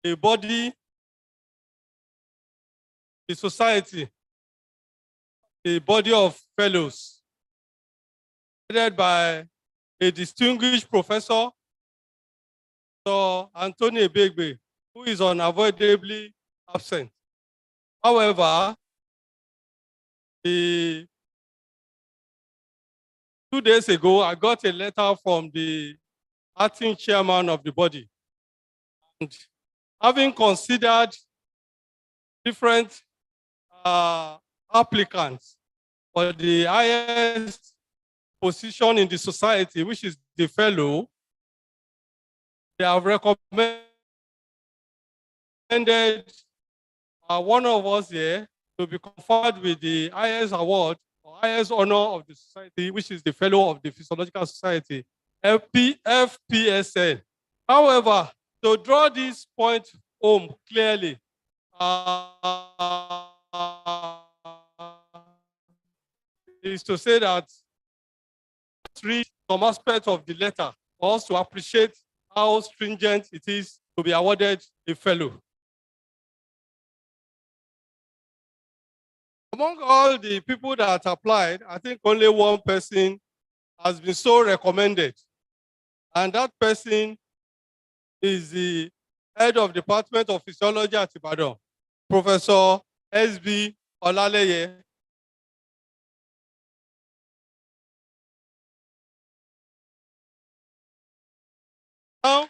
A body, a society, a body of fellows, headed by a distinguished professor, Dr. Anthony Ebegbe, who is unavoidably absent. However, 2 days ago, I got a letter from the acting chairman of the body. And having considered different applicants for the highest position in the society, which is the fellow, they have recommended one of us here to be conferred with the highest award or highest honor of the society, which is the Fellow of the Physiological Society, FPSN. However, to draw this point home clearly, is to say that read some aspect of the letter for us to appreciate how stringent it is to be awarded a fellow. Among all the people that applied, I think only one person has been so recommended. And that person is the head of Department of Physiology at Ibadan, Professor S.B. Olaleye. Now,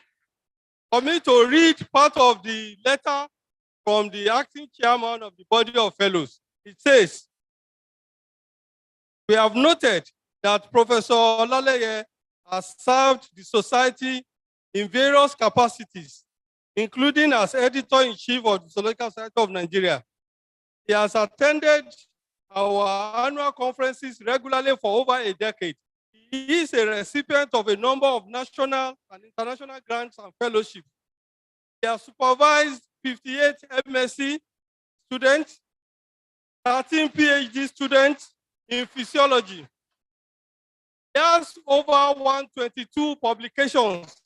for me to read part of the letter from the acting chairman of the body of fellows, it says, we have noted that Professor Olaleye has served the society in various capacities, including as editor-in-chief of the Physiological Society of Nigeria. He has attended our annual conferences regularly for over a decade. He is a recipient of a number of national and international grants and fellowships. He has supervised 58 MSc students, 13 PhD students in physiology. He has over 122 publications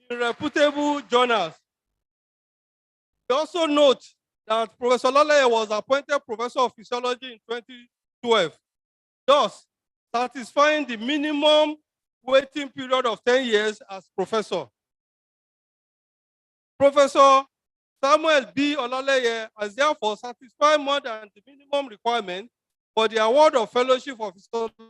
in reputable journals. We also note that Professor Olaleye was appointed Professor of Physiology in 2012, thus satisfying the minimum waiting period of 10 years as professor. Professor Samuel B. Olaleye has therefore satisfied more than the minimum requirement for the award of Fellowship of Physiological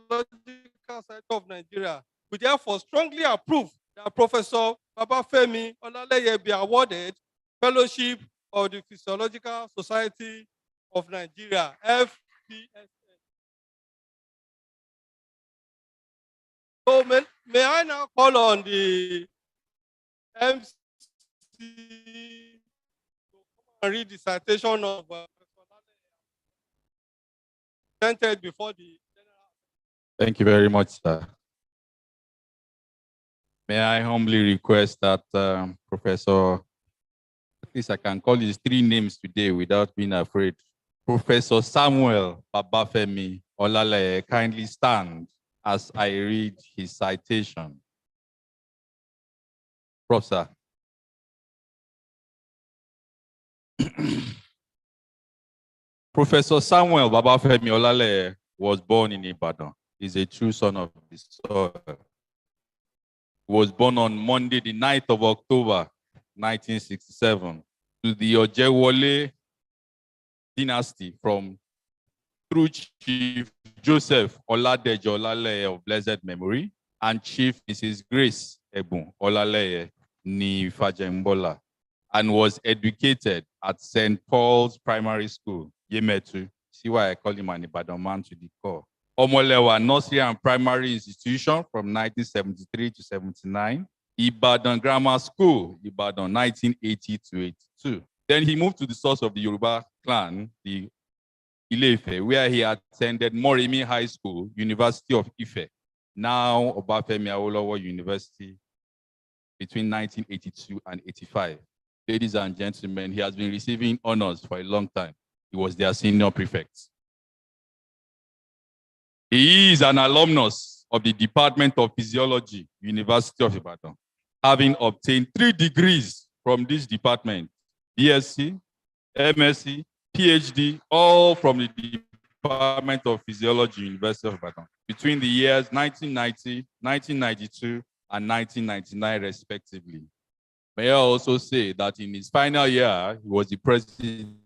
Society of Nigeria. We therefore strongly approve that Professor Babafemi Olaleye be awarded Fellowship of the Physiological Society of Nigeria, FPSN. So may I now call on the MC to come and read the citation of presented before the. Thank you very much, sir. May I humbly request that Professor, at least I can call his 3 names today without being afraid. Professor Samuel Babafemi Olale kindly stand as I read his citation. Prof. Sir. Professor Samuel Babafemi Olale was born in Ibadan. He's a true son of the soil. He was born on Monday, the 9th of October, 1967, to the Ojewole dynasty from through Chief Joseph Oladejo Olaleye of blessed memory and Chief Mrs. Grace Ebun Olaleye ni Fajembola, and was educated at St. Paul's Primary School, Yemetu. See why I call him an Ibadan man to the core. Omolewa Nursery and Primary Institution from 1973 to 79. Ibadan Grammar School, Ibadan 1980 to 82. Then he moved to the source of the Yoruba clan, the Ile-Ife, where he attended Moremi High School, University of Ife, now Obafemi Awolowo University, between 1982 and 85. Ladies and gentlemen, he has been receiving honors for a long time. He was their senior prefect. He is an alumnus of the Department of Physiology, University of Ibadan, having obtained 3 degrees from this department, BSc, MSc, PhD, all from the Department of Physiology, University of Ibadan, between the years 1990, 1992, and 1999, respectively. May I also say that in his final year, he was the president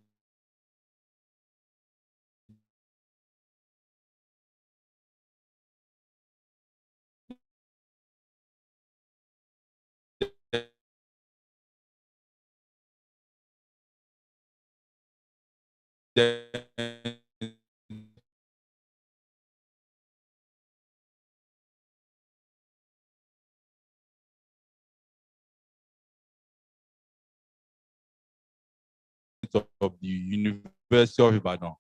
of the University of Ibadan.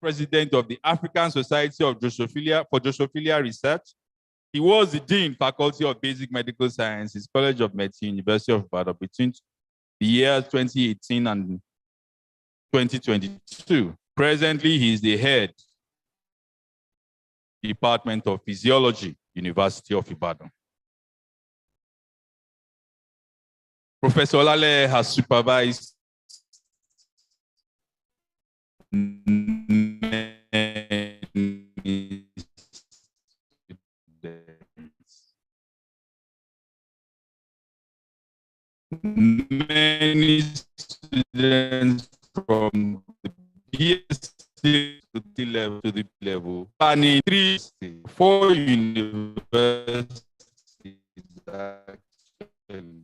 president of the African Society of Drosophila Research. He was the Dean, Faculty of Basic Medical Sciences, College of Medicine, University of Ibadan between the years 2018 and 2022. Presently, he is the head Department of Physiology, University of Ibadan. Professor Olale has supervised many students from the PSN to the level, and in 4 universities actually.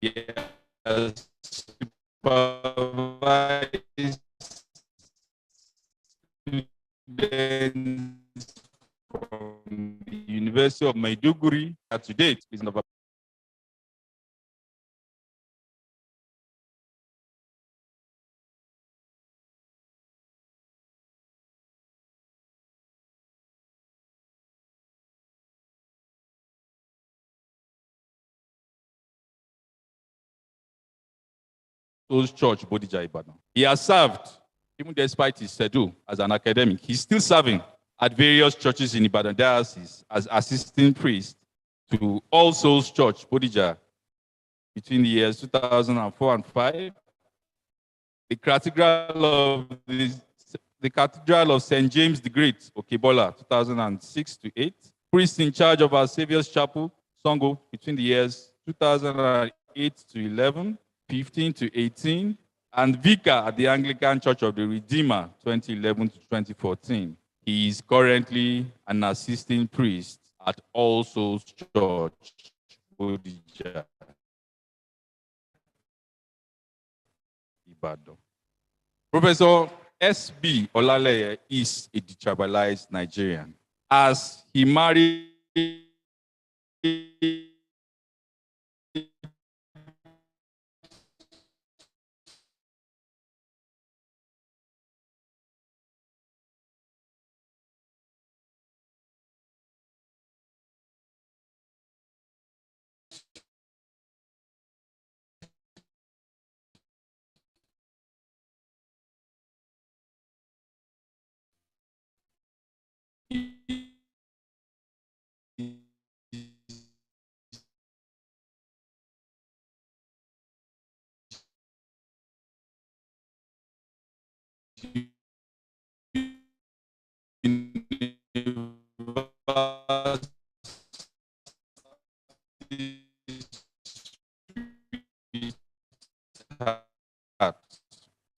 Yes, supervised students from the University of Maiduguri to date is number. Church, Bodija, Ibadan. He has served, even despite his schedule as an academic, he's still serving at various churches in Ibadan diocese as assistant priest to All Souls Church, Bodija, between the years 2004 and 5. The Cathedral of St. James the Great, Okebola, 2006 to 8. Priest in charge of Our Saviour's Chapel, Songo, between the years 2008 to 11. 15 to 18, and Vicar at the Anglican Church of the Redeemer, 2011 to 2014. He is currently an assistant priest at All Souls Church, Bodija, Ibadan. Professor S.B. Olaleye is a detribalized Nigerian. As he married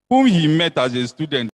whom he met as a student.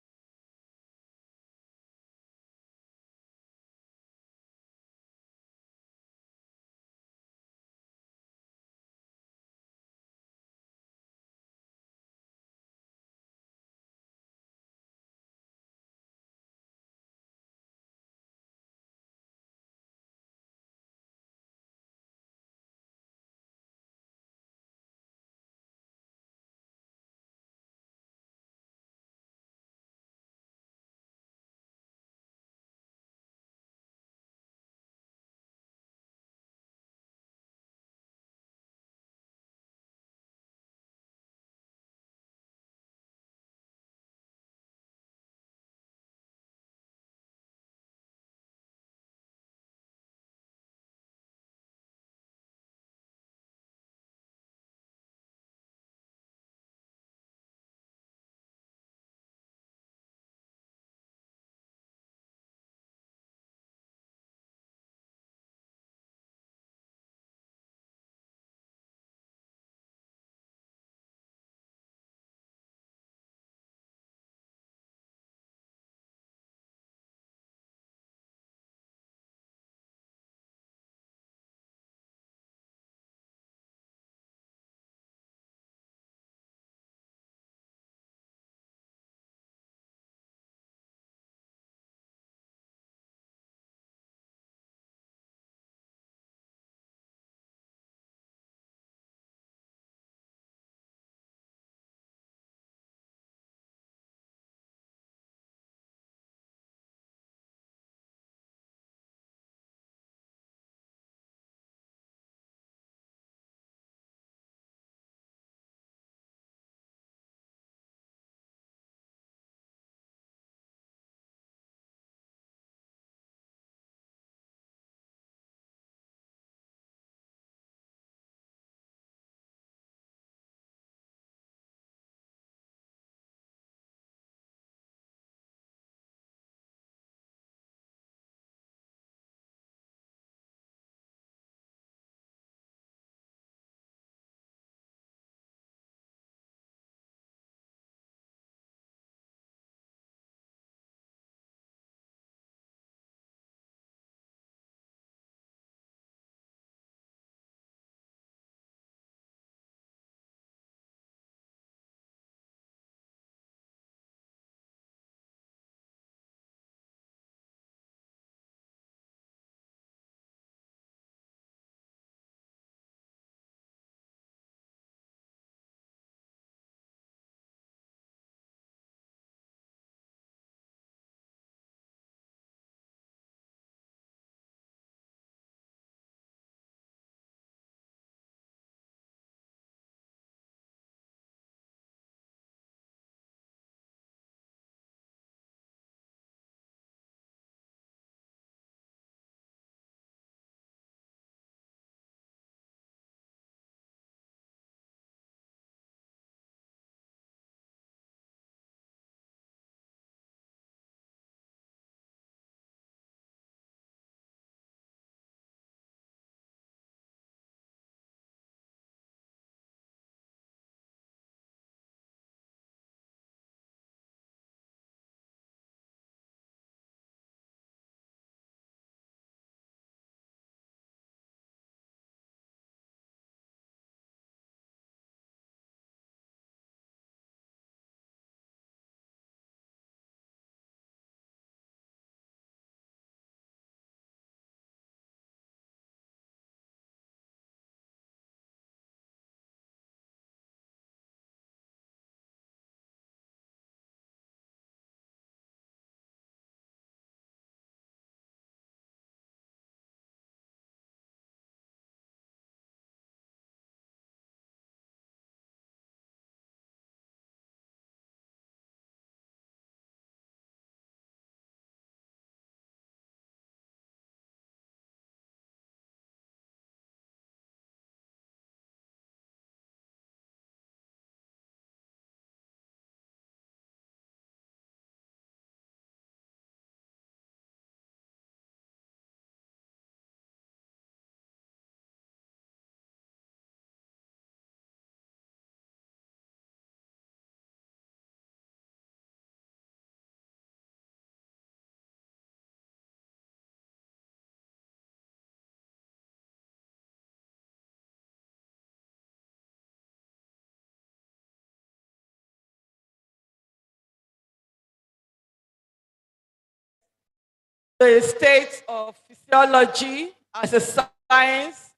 the state of physiology as a science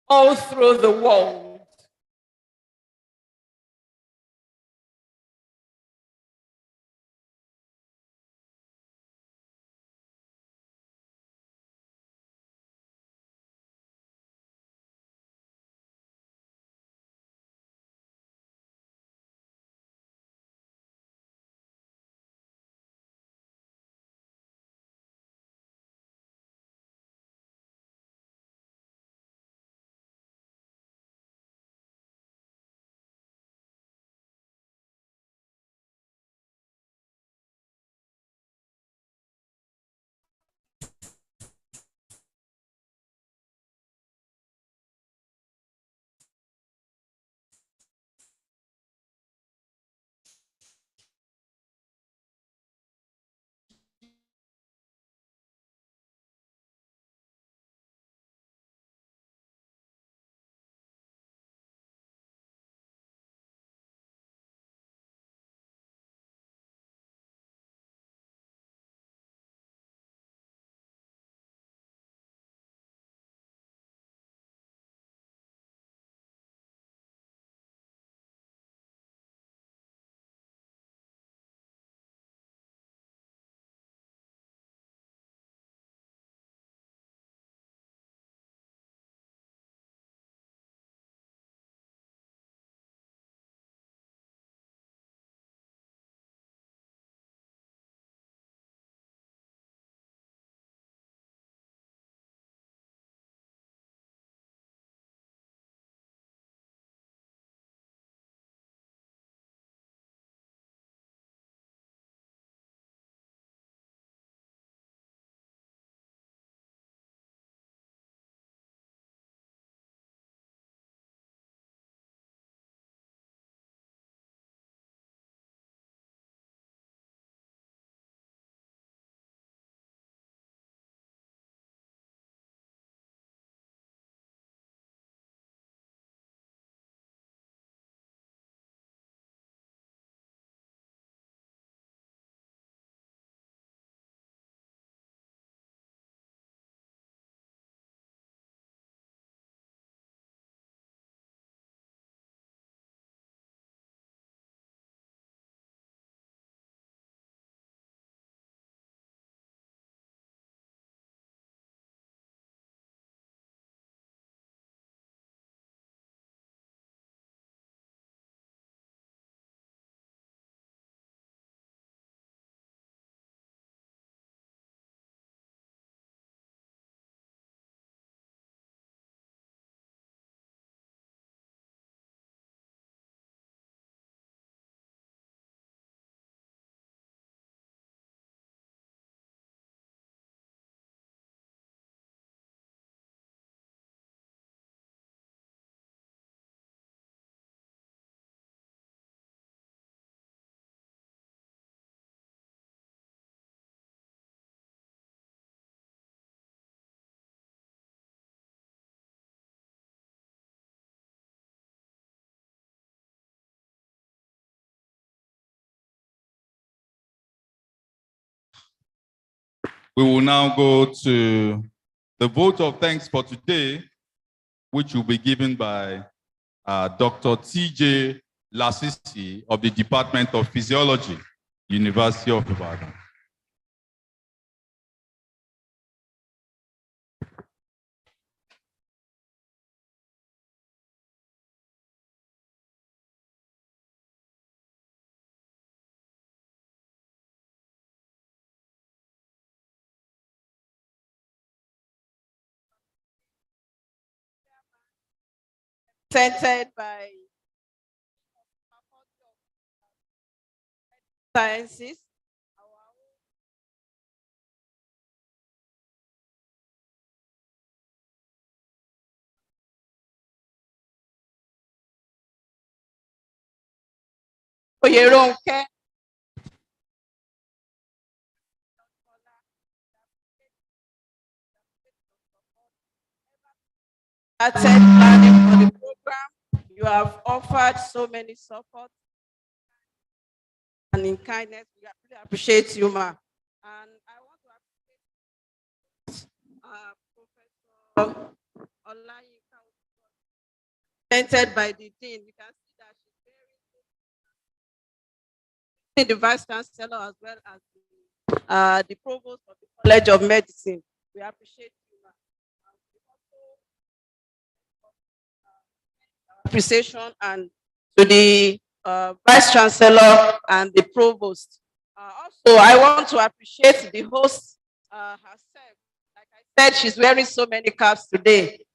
all through the world. We will now go to the vote of thanks for today, which will be given by Dr. T.J. Lasisi of the Department of Physiology, University of Ibadan. Presented by Sciences. Oyeronke. Started planning for the program. You have offered so many support and in kindness. We really appreciate you, ma. And Presented by the dean. You can see that she's very the vice chancellor as well as the provost of the College of Medicine. We appreciate you. Appreciation and to the vice chancellor and the provost. Also, I want to appreciate the host herself. Like I said, she's wearing so many caps today.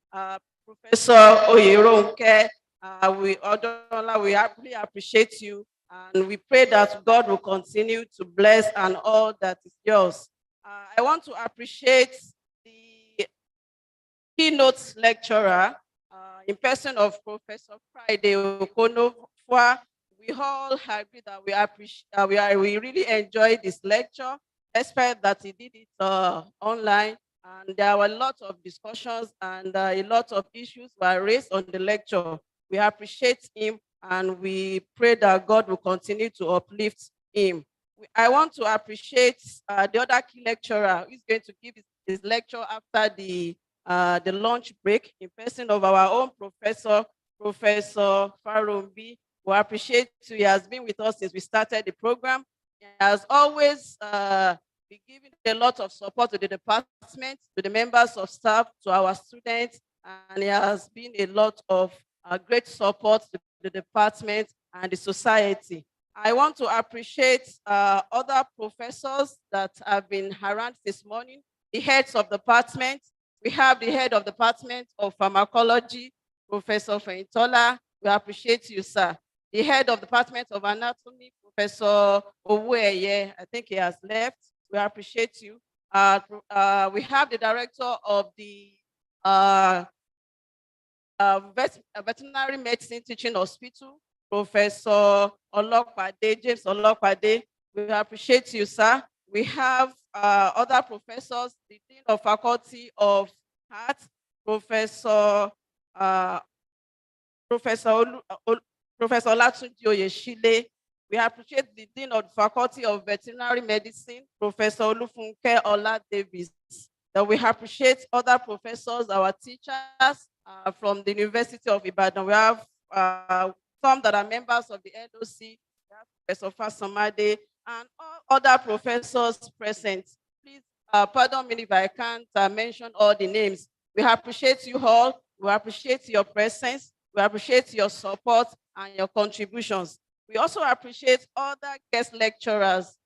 Professor Oyeronke, we really appreciate you, and we pray that God will continue to bless and all that is yours. I want to appreciate the keynote lecturer in person of Professor Friday Okono. We all agree that we really enjoyed this lecture, despite that he did it online. And there were a lot of discussions and a lot of issues were raised on the lecture. We appreciate him and we pray that God will continue to uplift him. I want to appreciate the other key lecturer who is going to give his lecture after the lunch break in person of our own professor, Professor Farumbi. We appreciate you. He has been with us since we started the program. He has always been giving a lot of support to the department, to the members of staff, to our students, and he has been a lot of great support to the department and the society. I want to appreciate other professors that have been around this morning, the heads of department. We have the head of Department of Pharmacology, Professor Feintola. We appreciate you, sir. The head of Department of Anatomy, Professor Owueye, I think he has left. We appreciate you. We have the director of the Veterinary Medicine Teaching Hospital, Professor Olokpade, James Olokpade. We appreciate you, sir. We have other professors, the Dean of Faculty of Arts, Professor Olatunji Oyeshile. We appreciate the Dean of the Faculty of Veterinary Medicine, Professor Olufunke Ola Davis. We appreciate other professors, our teachers from the University of Ibadan. We have some that are members of the LOC, we have Professor Fasamade, and all other professors present. Please pardon me if I can't mention all the names. We appreciate you all. We appreciate your presence. We appreciate your support and your contributions. We also appreciate other guest lecturers,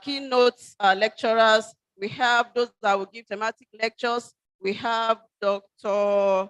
keynote lecturers. We have those that will give thematic lectures. We have Dr.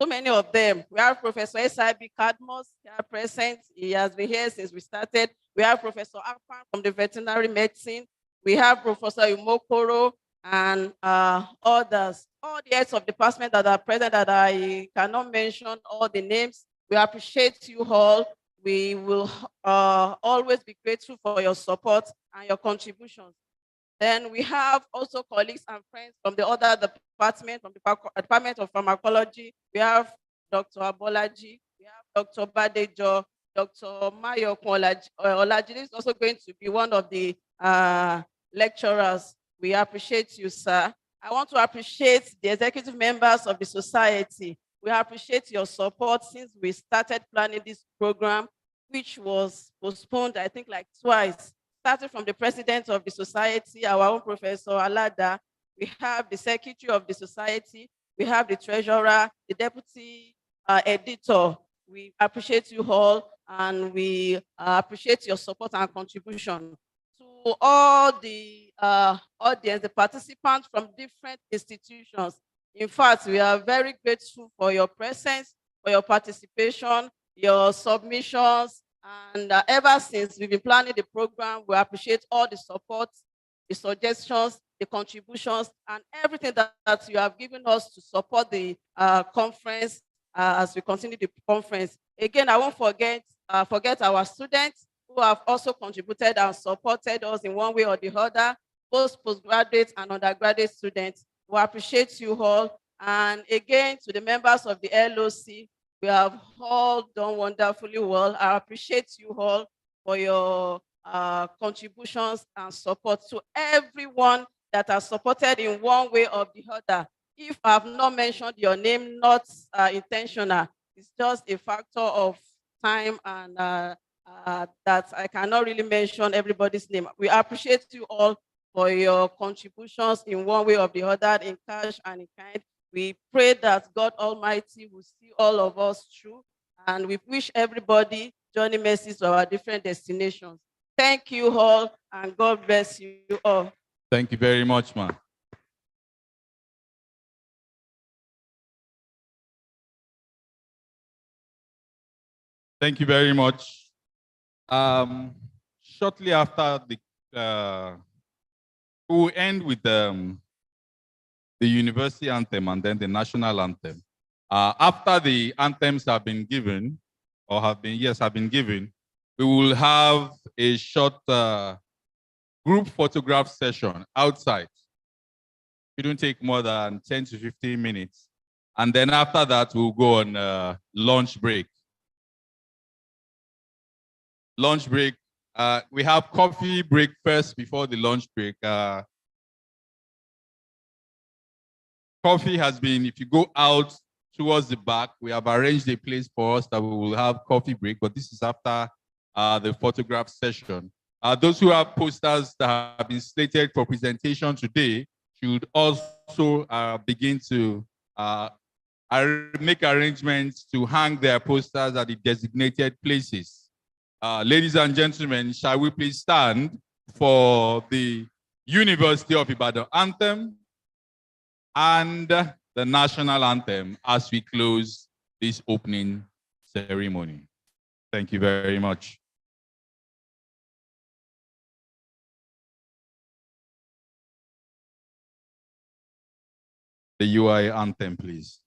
So many of them. We have Professor S.I.B. Cadmus here present. He has been here since we started. We have Professor Akpan from the Veterinary Medicine. We have Professor Umokoro and others. All the heads of department that are present that I cannot mention all the names. We appreciate you all. We will always be grateful for your support and your contributions. Then we have also colleagues and friends from the other department, from the Department of Pharmacology. We have Dr. Abolaji, we have Dr. Badejo, Dr. Mayo Olaji is also going to be one of the lecturers. We appreciate you, sir. I want to appreciate the executive members of the society. We appreciate your support since we started planning this program, which was postponed, I think, like twice. Starting from the president of the society, our own Professor Alada, we have the secretary of the society, we have the treasurer, the deputy editor. We appreciate you all and we appreciate your support and contribution. To all the audience, the participants from different institutions. In fact, we are very grateful for your presence, for your participation, your submissions, and ever since we've been planning the program, we appreciate all the support, the suggestions, the contributions, and everything that you have given us to support the conference as we continue the conference. Again, I won't forget our students who have also contributed and supported us in one way or the other, both postgraduate and undergraduate students. We appreciate you all. And again, to the members of the LOC, we have all done wonderfully well. I appreciate you all for your contributions and support. To everyone that are supported in one way or the other. If I have not mentioned your name, not intentional, it's just a factor of time and that I cannot really mention everybody's name. We appreciate you all for your contributions in one way or the other, in cash and in kind. We pray that God Almighty will see all of us through, and we wish everybody journey mercies to our different destinations. Thank you all, and God bless you all. Thank you very much, ma'am. Thank you very much. Shortly after we'll end with the university anthem and then the national anthem. After the anthems have been given, or have been given, we will have a short group photograph session outside. It won't take more than 10 to 15 minutes. And then after that, we'll go on lunch break. Lunch break. We have coffee break first before the lunch break. Coffee has been, if you go out towards the back, we have arranged a place for us that we will have coffee break, but this is after the photograph session. Those who have posters that have been slated for presentation today should also begin to make arrangements to hang their posters at the designated places. Ladies and gentlemen, shall we please stand for the University of Ibadan anthem and the national anthem as we close this opening ceremony. Thank you very much. The UI anthem, please.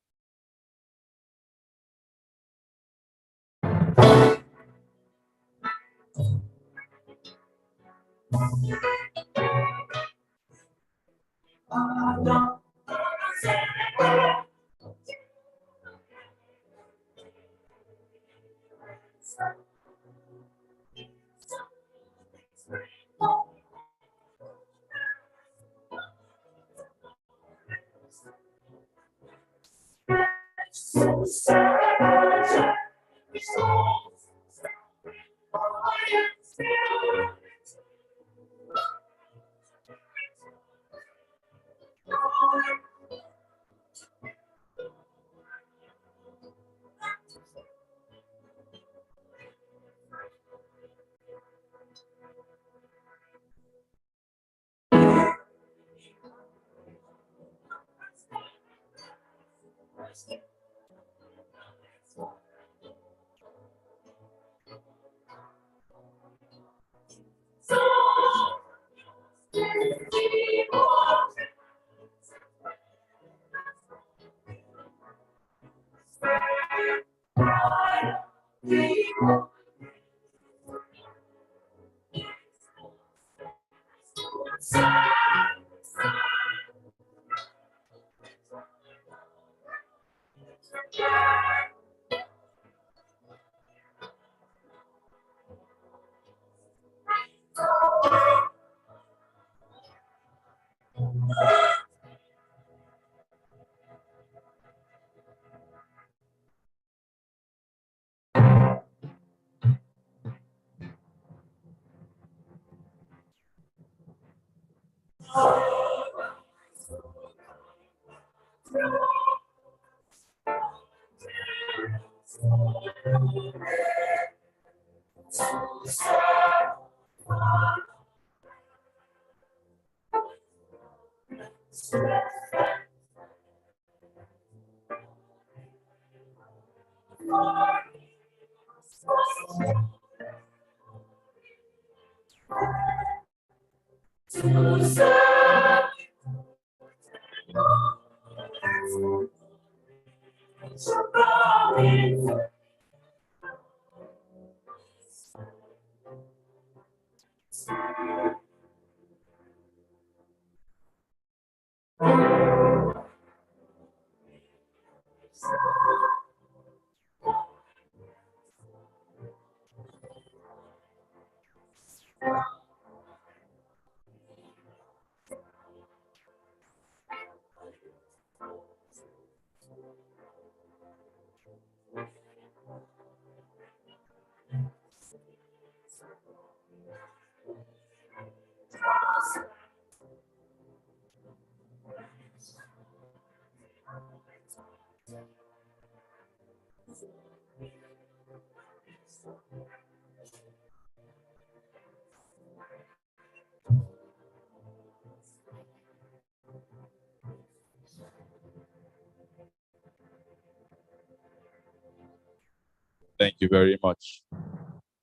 Thank you very much.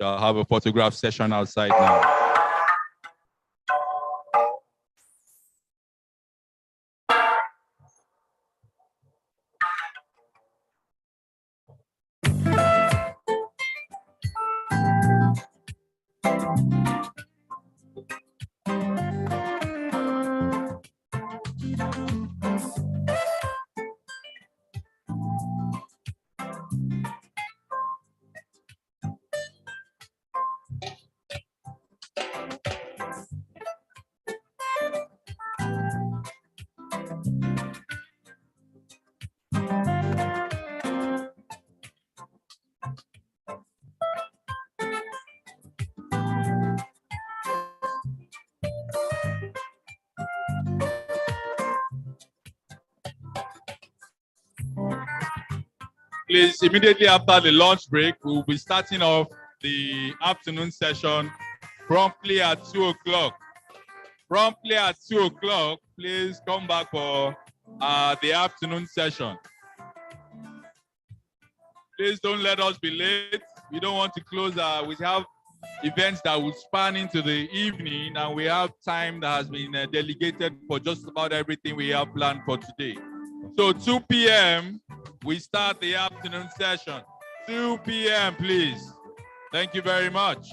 I'll have a photograph session outside now. Please, immediately after the lunch break, we'll be starting off the afternoon session promptly at 2 o'clock. Promptly at 2 o'clock, please come back for the afternoon session. Please don't let us be late. We don't want to close. We have events that will span into the evening, and we have time that has been delegated for just about everything we have planned for today. So 2 p.m., we start the afternoon session. 2 p.m., please. Thank you very much.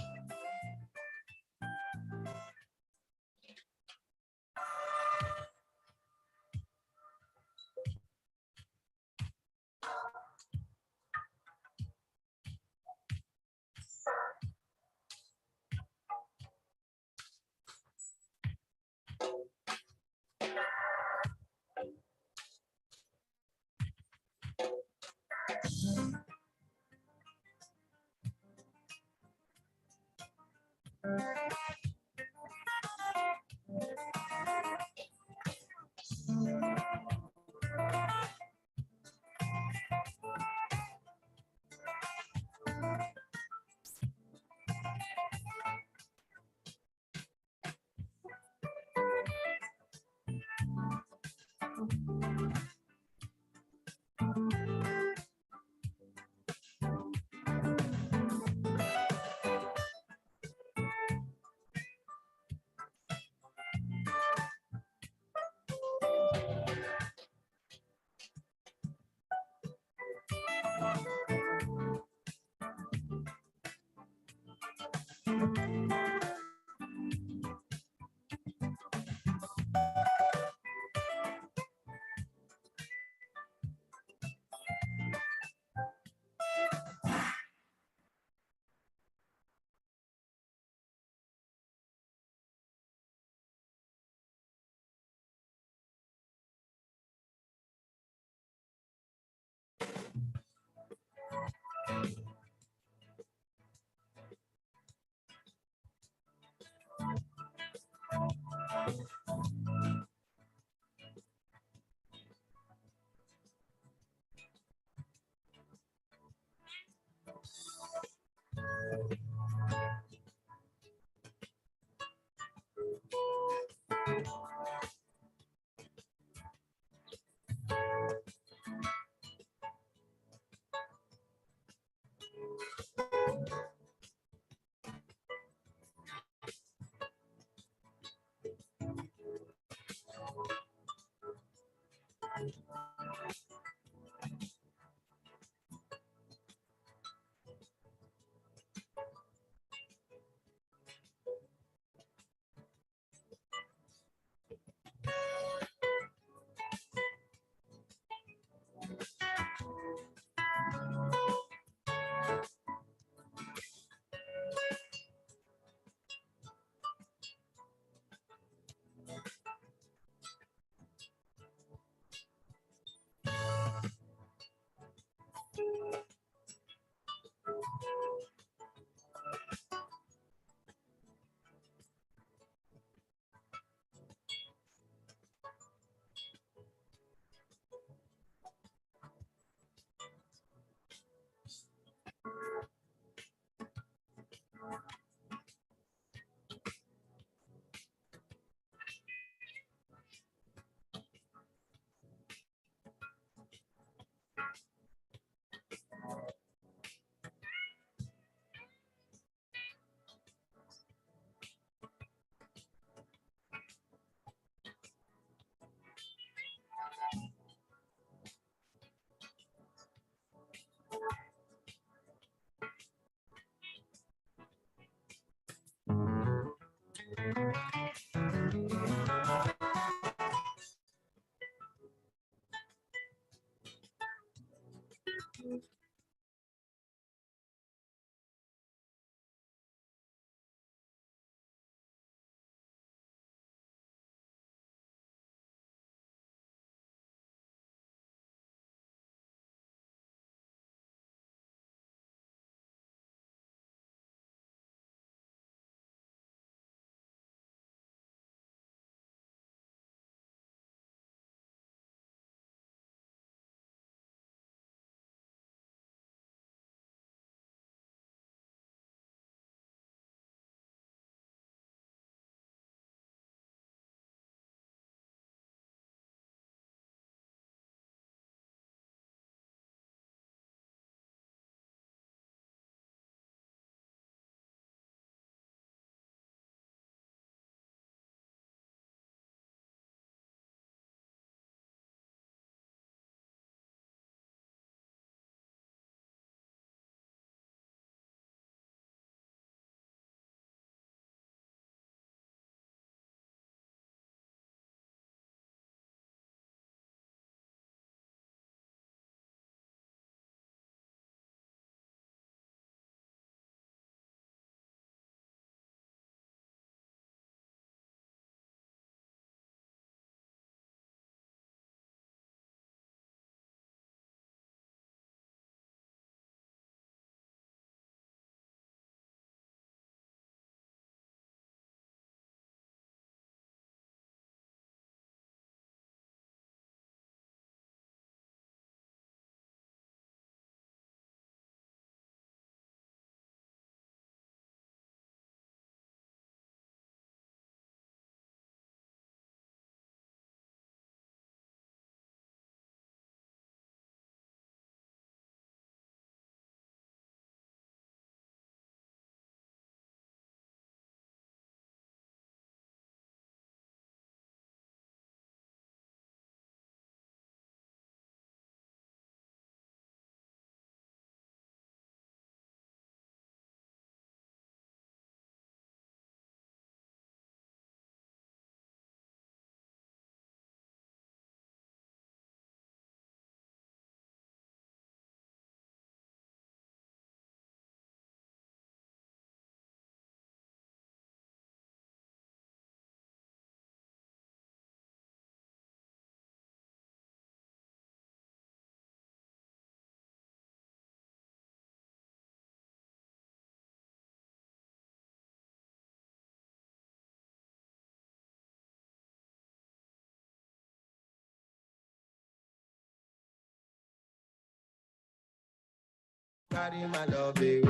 carry my love away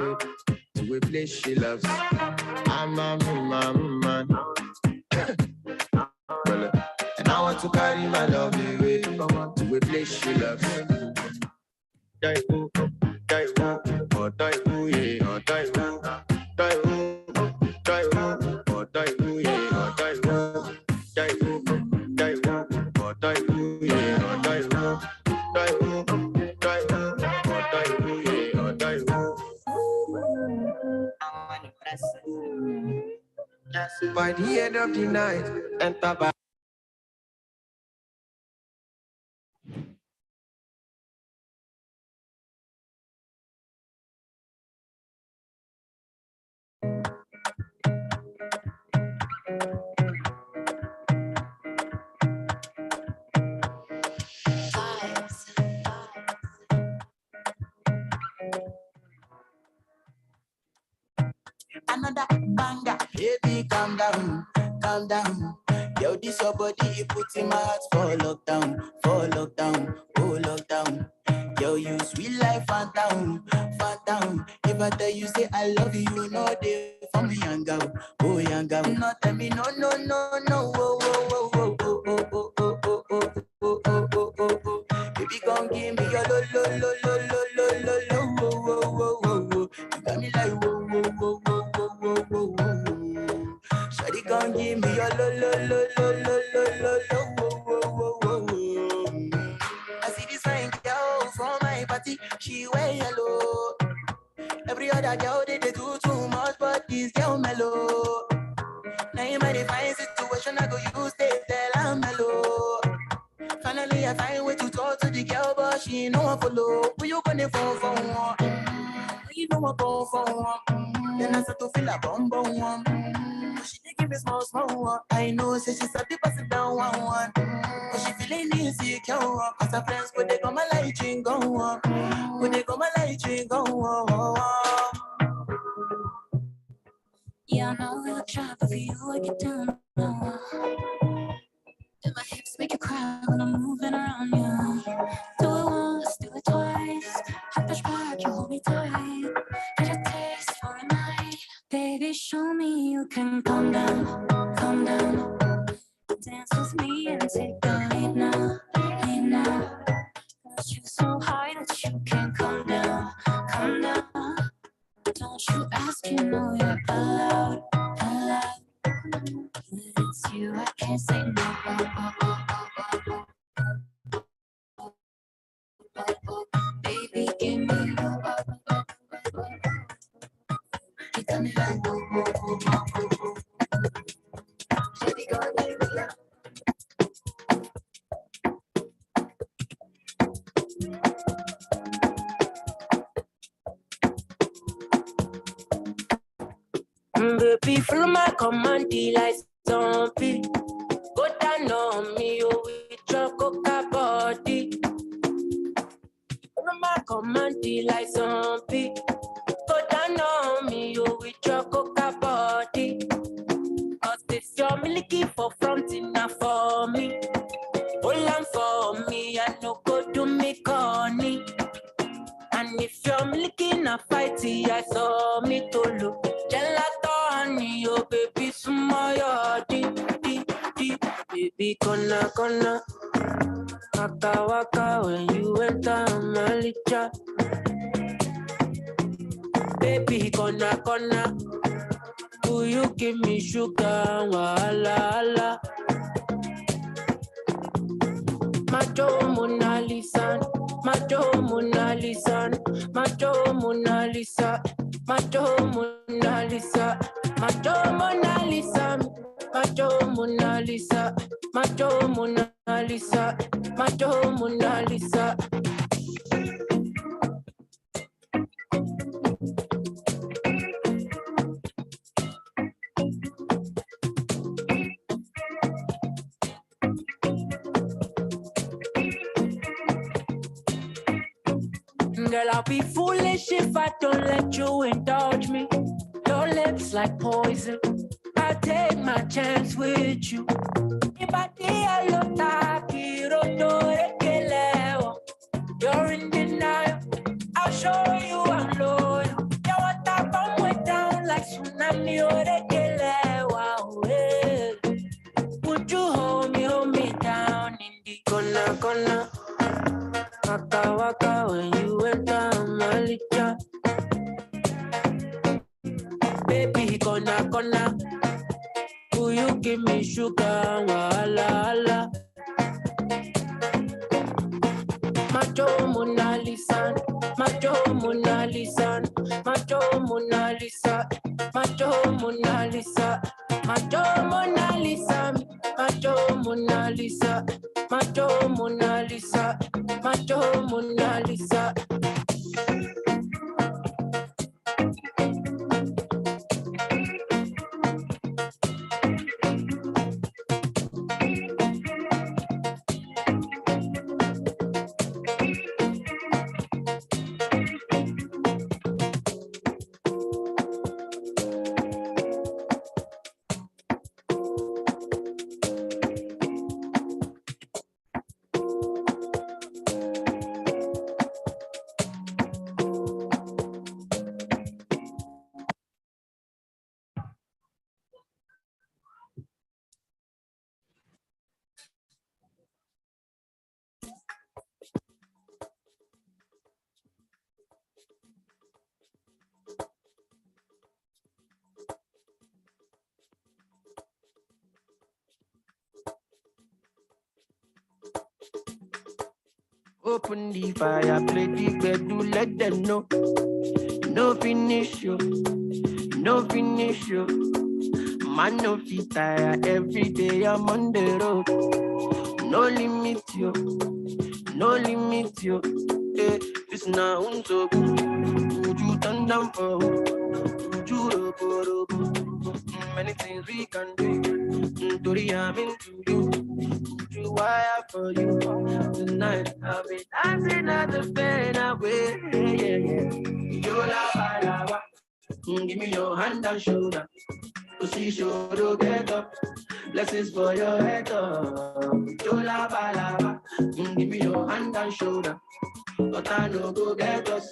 to a place she loves. I'm a man. And I want to carry my love away to a place she loves. Daiwu, Daiwu, oh Daiwu, yeah, oh Daiwu, Daiwu, Daiwu, oh Daiwu, yeah, oh Daiwu, Daiwu, Daiwu, oh Daiwu, yeah, oh Daiwu, Daiwu, Daiwu, oh Daiwu, yeah, oh Daiwu. By the end of the night, enter back. Another banger, baby, calm down, calm down. Yo, this your body, you put in my heart for lockdown, oh lockdown. Yo, you sweet life, phantom. If I tell you say I love you, you know they for me young girl, oh young girl. No tell me no, oh, oh, oh, oh, oh, oh, oh, oh, oh, oh, oh, oh, oh, oh. Baby, come give me your lo, oh, oh, oh, oh, oh. You got me like whoa. Shawty, come give me your lo, whoa. I see this fine girl from my party, she wear yellow. Every other girl they do too much, but this girl mellow. Now in my divine situation, I go use they tell I'm mellow. Finally, I find way to talk to the girl, but she ain't no one follow. Who you gonna phone for one? You know I go for one. Then I start to feel a bum one. She dey give me small one. I know, say she's a pass it down one. But she feeling insecure, cause her friends could they come my light ring go on. Could they come my light ring go on. Yeah, I know we look shy, but for you I get down. And my hips make you cry when I'm moving around you. Do it once, do it twice. I push back, you hold me tight. Get a taste for a night. Baby, show me you can calm down. Dance with me and take the lead now. Got you so high that you can't come down. Don't you ask, you know you're allowed. When it's you, I can't say no. Baby, give me you got me like Baby, go let me out. Baby, follow my command, like zombie. Go down on me, oh, with your coca body. Follow my command, like zombie. Go down on me, oh, with your coca body. Cause if you're milky for front enough for me, hold on for me, I no go do me corny. And if you're milky na fighty, I saw me to look. Gelato honey, oh baby, sumoyo deep. Baby, gonna waka when you enter my licha. Baby, gonna do you give me sugar, wala. Macho Mona Lisa, Macho Mona Lisa, Macho Mona Lisa, Macho Mona Lisa, Macho Mona Lisa, Macho Mona Lisa, Macho Mona Lisa, Macho Mona Lisa. Girl, I'll be foolish if I don't let you indulge me. Your lips like poison. I'll take my chance with you. You're in denial. I'll show you I'm mi orekele wow. Would you hold me down in the corner? Waka waka when you enter Malicha. Baby, corner. Will you give me sugar? Wala. Macho Mona Lisa, Macho Mona Lisa, Macho Mona Lisa, Macho Mona Lisa, Macho Mona Lisa, Macho Mona Lisa, Macho Mona Lisa, Macho Mona Lisa. Open the fire, play the bedroom, let them know. No finish you, no finish you. Man, no fit tire, every day I'm on the road. No limit you, no limit you. It's now so good. Would you turn down for? Would you robo? Many things we can do. Tori, I'm into you. Would you wire for you? Tonight I'll be dancing at the fade away. You lava. Give me your hand and shoulder. To see shoulder get up. Blessings for your head up. You lava. Give me your hand and shoulder. But I know go get us.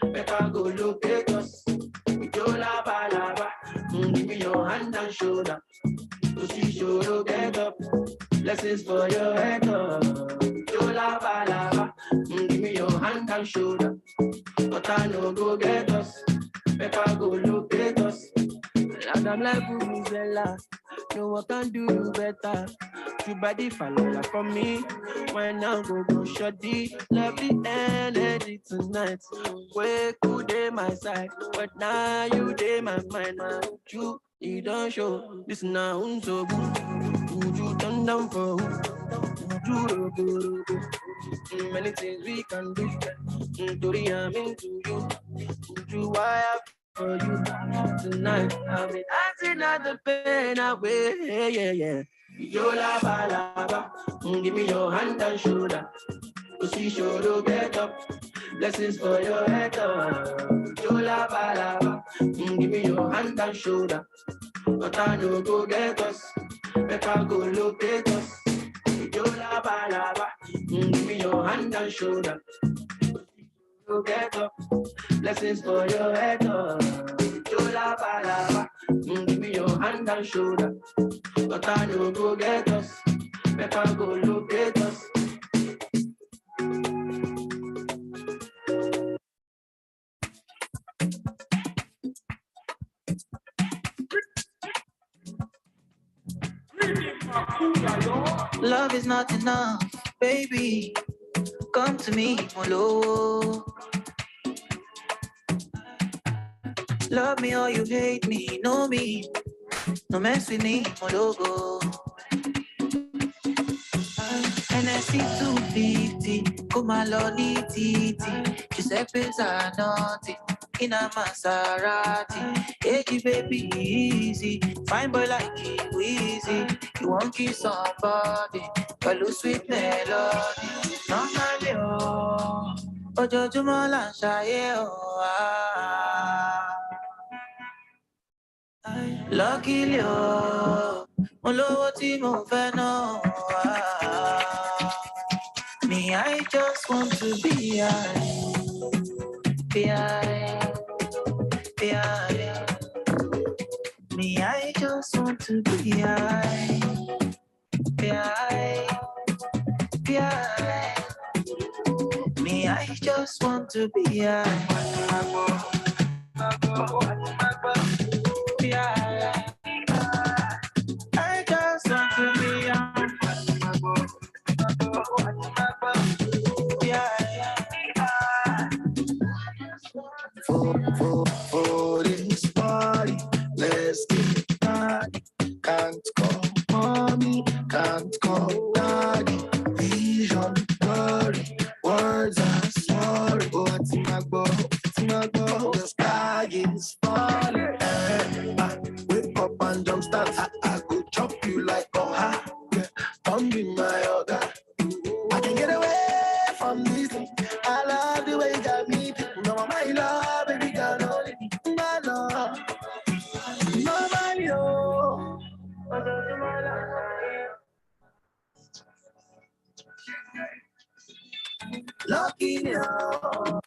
Better go look at us. You lava. Give me your hand and shoulder. To see shoulder get up. Blessings for your head up. You lava. Give me your hand and shoulder. But I know go get us. Better go look at us. And I'm like Vuvuzela. No one can do better. You body follow for me. Why now go shoddy? Lovely energy tonight. Where could they my side? But now you day my mind. You don't show this now so good. Would you turn down for? Would you robo? Many things we can do. Tori, I'm into you. Would you wire for you? Tonight I'll be dancing at the pain away. You lava. Give me your hand and shoulder. To see shoulder get up. Blessings for your head up. You lava. Give me your hand and shoulder. But I know go get us. Better go look at us. You lava. Give me your hand and shoulder. To get up. Blessings for your head up. You lava. Give me your hand and shoulder. But I know go get us. Better go look at us. Love is not enough, baby. Come to me, Molo. Love me or you hate me, know me. No mess with me, Mologo. NSC 250, Kumaloni Titi. Giuseppe's are naughty, in a Maserati. Hey, baby, easy. Fine boy like it, Wheezy. You won't kiss somebody, but lose sweet melody. Normally, oh, Ojo Mola Shaye, oh, luckily, oh, Molo Timo Feno. Me, I just want to be high. Be high. Be high. want to be high. Me, I just want to be high. I just want to be high. For this party, let's get party. Can't call mommy, can't call daddy. Vision blurry, words are sorry. Oh, it's my boy, the sky is falling. Wake up and jump start. I could chop you like a yeah. Come be my other. I can get away from this thing. I love the way you got me. No, my love, baby girl, only my love. No, my love. Lucky now.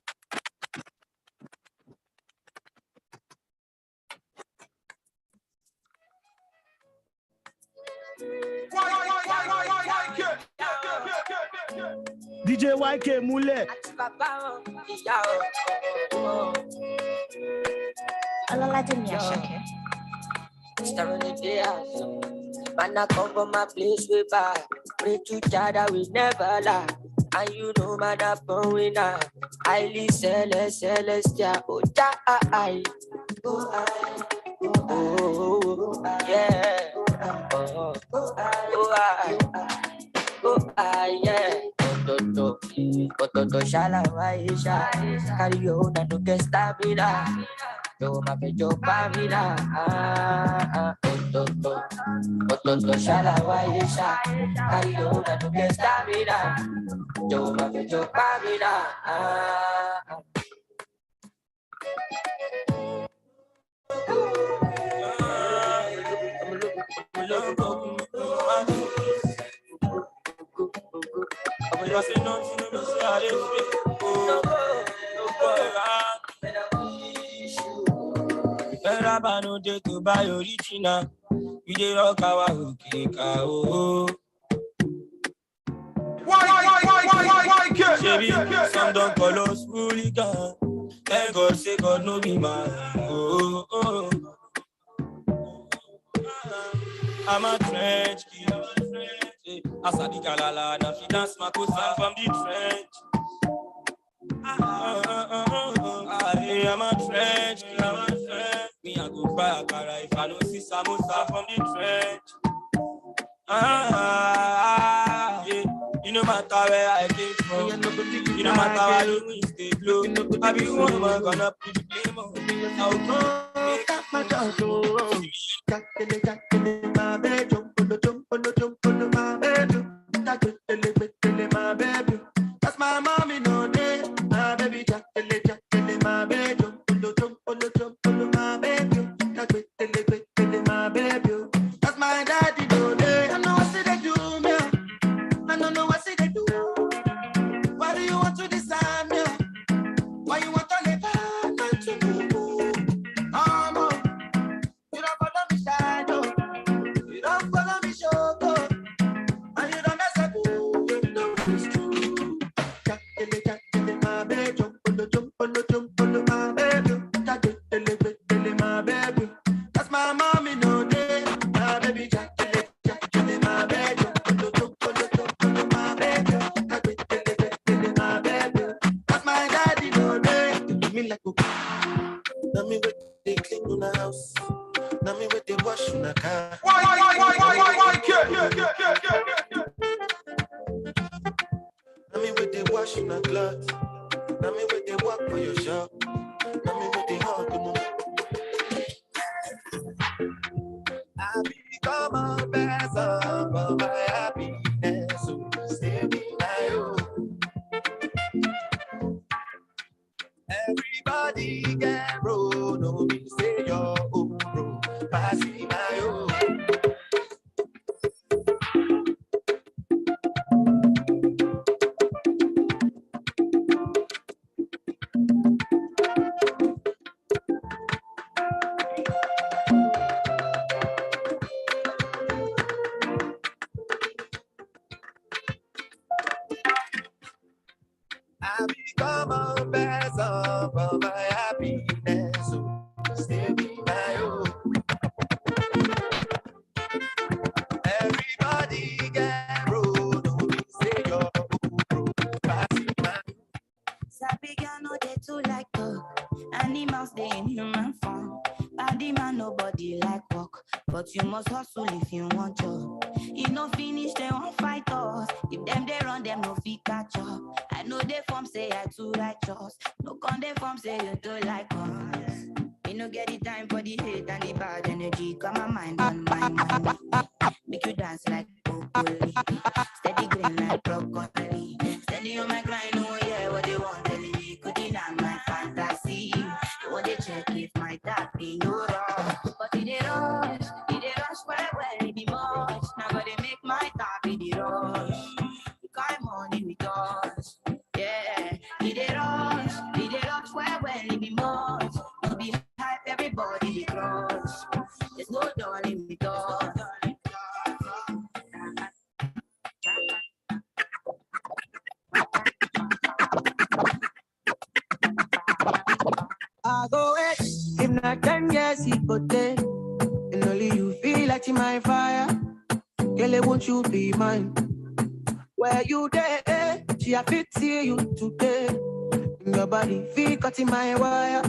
DJ YK Mule. Man, I come from my place way back. Pray to God that we never lie. And you know, man, I'm born winner. Highly celestial. Oh, die. Oh, yeah. Yeah. Ototo shala waisha. Carry your own and don't get stamina. Yo, my pecho pamina. Ototo shala waisha. Carry your own and don't get stamina. Yo, my pecho pamina. Rabano de to buy original. We dey rock our okay cow. Why? Some don't call us hooligan. Thank God, say God no be man. Oh. I'm a trench kid. Asadi Kalala, now she dance my cousin from the trench. I'm a trench kid. Me I go buy a car if I don't see samosa from the trench. Yeah. You no matter where I came from, you no matter where the wind stay blow. I be one man gonna put the blame on. I'll come my dog. Jack in my bedroom, jump on my bedroom. My baby, that's my mommy no day. My baby Jack in my bedroom, jump on my bedroom. My baby, that's my daddy no day. I know what they do me. I don't know what they do. Why do you want to decide me? Why you want to live back to me? You don't follow me shadow. You don't follow me show. And you don't mess up. You know it's true. Jack in my bedroom. Jump on my bedroom. Jack in my bedroom. That's my mommy no day. My baby Jack in my bedroom. Jump on my bedroom. Jack in my bedroom. That's my daddy no day. They do me like a now me with they clean on the house. Now me with they wash on the car. Why? Now me with they wash on the clothes. Now me with they walk for your shop. Now me with they hug them. I become a vessel for my happiness. So stay me now. Everybody can roll, no me say your own roll. Pass me my own. top of my happiness. So stay be my own. Everybody get road, don't be say you're Sabi girl no dey too like talk. Animals they in human form. Body man nobody like walk, but you must hustle if you want job. You no finish they won't fight us. If them they run them no fit catch up. I know they form say I too righteous. No con they form say you too like us. You no get the time for the hate and the bad energy. Come on mind on mind. Make you dance like broccoli. Steady green like broccoli. Steady on my grind, oh yeah, what they want telling me. Could deny my fantasy. You want to check if my tap be no wrong. But it they rush where it be much. Now gotta make my tap be the rush. You got money with us. Yeah, it they rush where it be much. You be hype, everybody be crush. There's no darling with us. I go wait, if not 10 years, it go take. And only you feel like in my fire. Girl, won't you be mine? Where you there? She I fit see you today. Your body feel cut in my wire.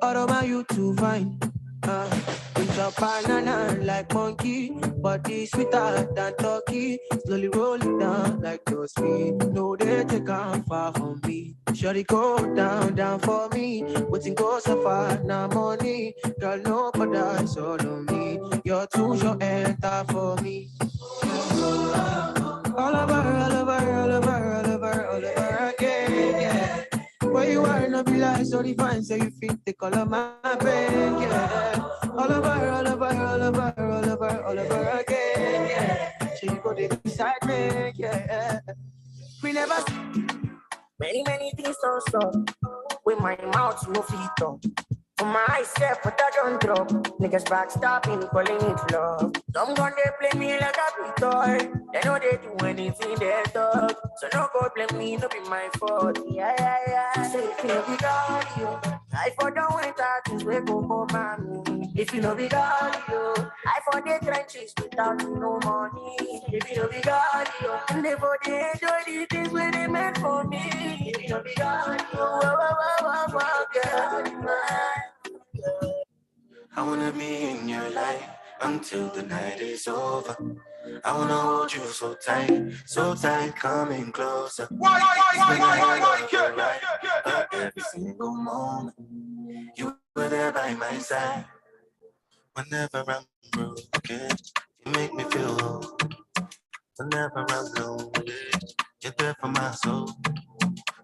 All over you to find. With your banana like monkey, body sweeter than turkey. Slowly roll it down like your speed. No, they take on far from me. Shorty go down for me. Waiting go so far, now money. Girl, no but it's all on me. You're too short enter for me. All over again, yeah. Where you are, no be like so define, so you fit the color my brain, yeah. All over again, yeah. So you go there beside me, yeah. We never many things don't stop. With my mouth, no feet up. For my eyes, step, but I don't drop. Niggas backstabbing, calling it love. Some gun they play me like a big toy. They know they do anything they talk. So no go blame me, no be my fault. Yeah. Say if you know we got you, I for the winter things we go for mommy. If you know we got you, I for the trenches without no money. If you know we got you, and they for the enjoy the things when they meant for me. If you know we got you, yeah. I wanna be in your life until the night is over. I wanna hold you so tight, coming closer. Every single moment, you were there by my side. Whenever I'm broken, you make me feel whole. Whenever I'm lonely, you're there for my soul.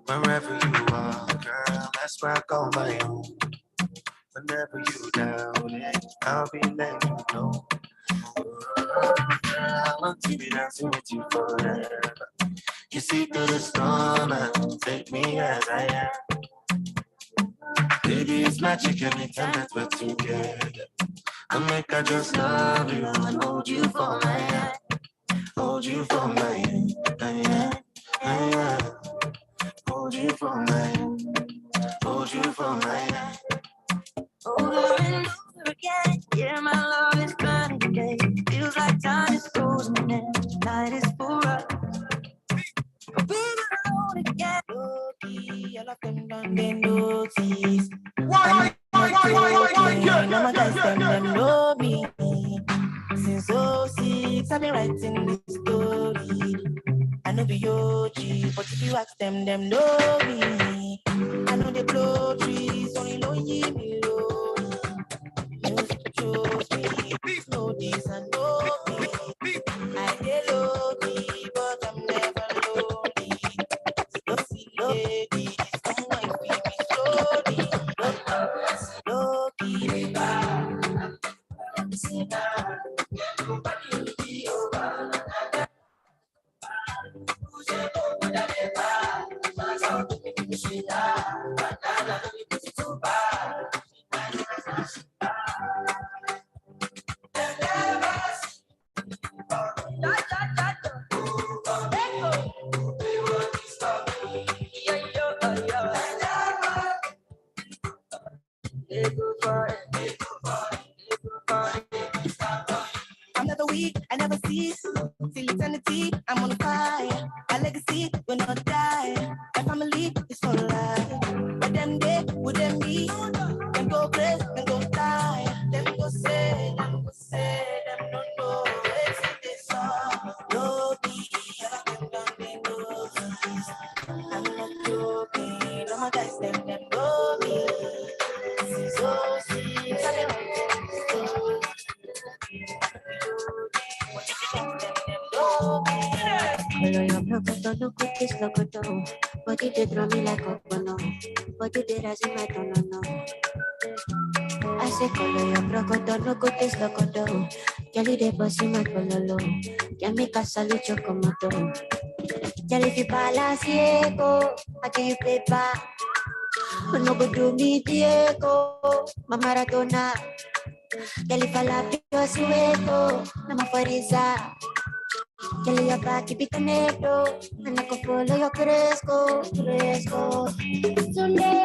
Wherever you are, girl, that's where I call my own. Whenever you doubt it, I'll be letting you know. I want to be dancing with you forever. You see through the storm and take me as I am. Baby, it's magic anytime that we're together. I make I just love you and hold you for my hand. Hold you for my hand. Hold you for my hand. Hold you for my hand. Over and over again, yeah, my love is burning today. Feels like time is frozen and night is for us. Being alone again, okay, all of them done they notice. Why? No one guys them know me. Since 06, I've been writing this story. I know be OG, but if you ask them know me. I know they blow trees, only know ye me low. Music chose me, please know this and know me. I get low key, but I'm never lonely. So see ladies, come on, feel me slowly. Low key, I'm never weak, I never cease. Till eternity, I'm on fire. My legacy will not die. My family is for life. But them day, would them be? Them go crazy, them go die. Them go say, them don't know. It's in this song. No be, I'm not joking. All my guys, them know me. This is so sweet. Body they throw me like a bono. Body they rise in my no. I say color your crocodile, no good is locodo. Kelly de bossy my pololo. Can make a salute your comodo. Kelly fi palaciego, I give you paper. No go do me Diego, my Maradona. Kelly falapio sueco, na mafariza. Kelly your back, keep it negro. And I can follow your cresco. Sunday,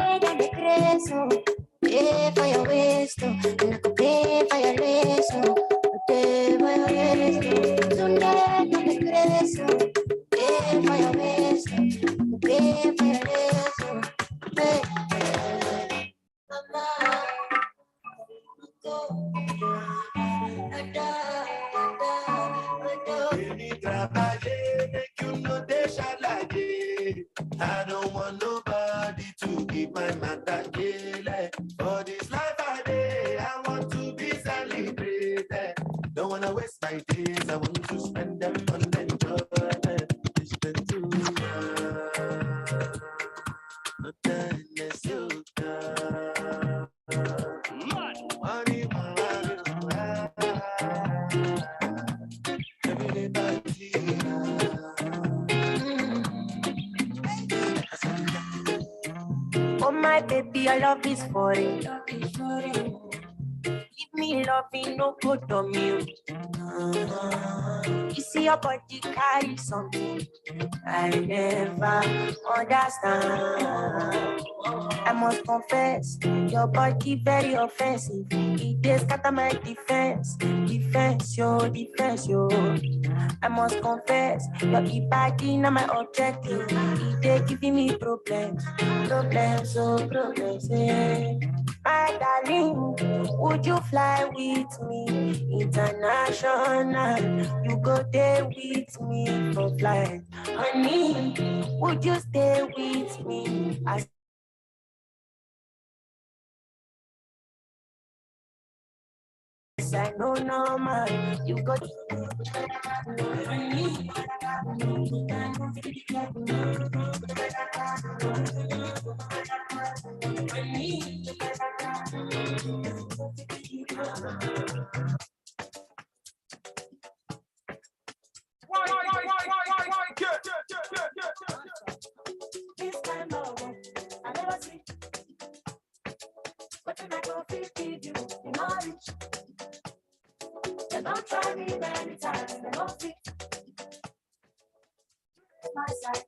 I me creso. Pay for your waist, and I can pay for your lace. Pay for your waist, Sunday, I me creso. Pay for your waist, pay for your lace. Pay. I don't want nobody to keep my matter. For this life I day, I want to be celebrated. Don't wanna waste my days, I want to spend them on enjoyment. It's been too long. No time is you gone. Money, Oh my baby, your love is foreign. Give me loving, no good on you. You see your body carry something I never understand. I must confess, your body very offensive. It is scatter my defense, yo. I must confess, your body not my objective. It is giving me problems, yeah. My darling, would you fly with me international? You go there with me for flight, honey. Would you stay with me? I know normal, you got this kind of love, I never see. But when I go 50, you know rich. They don't try me many times, they don't fit. My side,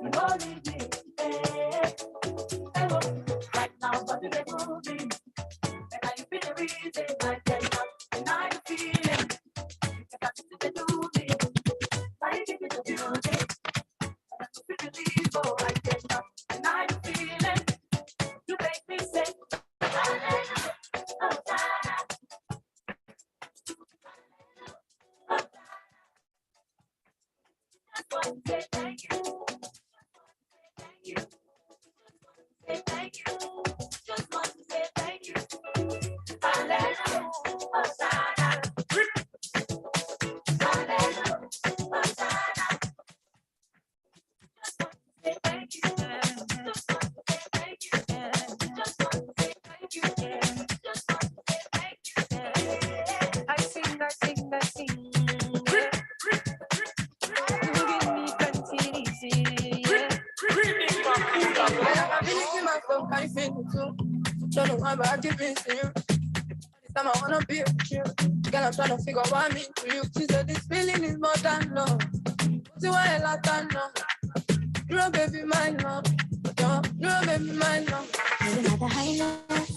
you don't leave me. Hey, right now, but they prove me. And now you feel the reason I cannot deny the feeling. You got to do me. I give you the beauty. And I feel the leave, oh, I cannot deny the feeling. You make me say, thank you. Thank you. Just want to say thank you. Hallelujah. Hosanna. Hallelujah. Hosanna. Just want to say thank you. Just want to say thank you. Just want to say thank you. Just want to say thank you. I sing. You give me continuity. I'm feeling myself, I feel it too. Don't know why, but I keep missing you. This time I wanna be with you. Girl, I'm trying to figure out what I mean to you. She said this feeling is more than love. What's the way I like that now? You're a baby, my love. You're a baby, my love. Another highness,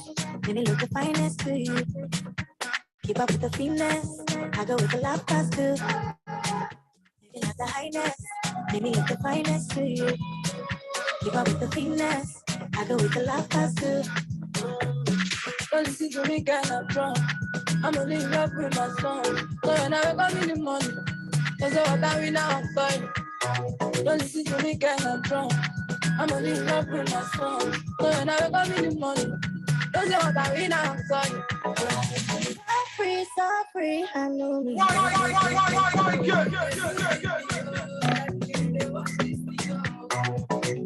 Let me look the finest to you. Keep up with the finesse. I go with the love past too. You can have the highness. Let me look the finest to you. Keep up with the finesse. I go with the love past too. Don't listen to me, girl, I'm drunk. I'm only in love with my song. So when I wake up in the morning, that's what I mean now I'm fine. Don't listen to me, girl, I'm drunk. I'm only in love with my song. So when I wake up in the morning, that's what I mean now I'm sorry. So free, I know me.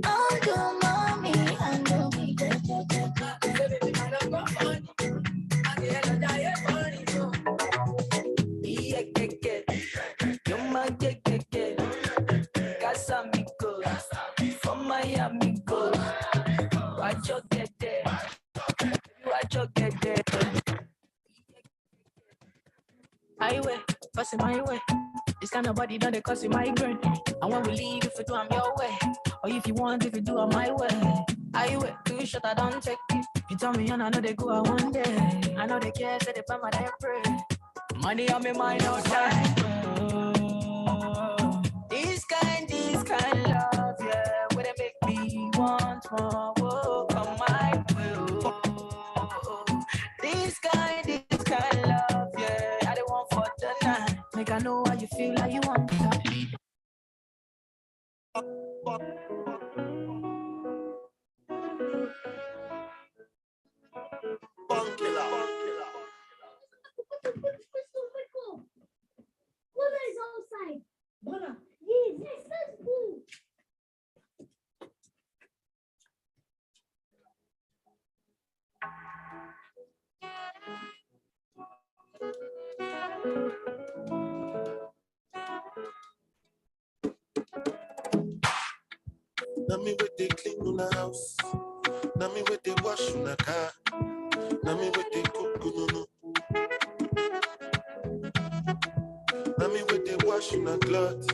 Oh, good mommy, I know me. Highway, passing my way. This kind of body done they cause you migraine. And when we leave, if you do, I'm your way. Or if you want, if you do, I'm my way. Highway, too short, I don't take it. You tell me, and I know they go out one day. I know they care, say they plan my day, pray. Money on me mind all time. This kind love, yeah, where they make me want more. Whoa, come my way. This kind love, yeah, I don't want for the night. Make I know how you feel, like you want to. What is outside? Mona. Yes, let's go. Now me with the clean on the house. Now me with the wash on the car. Now me with the cook no no. Now me with the wash on the cloth.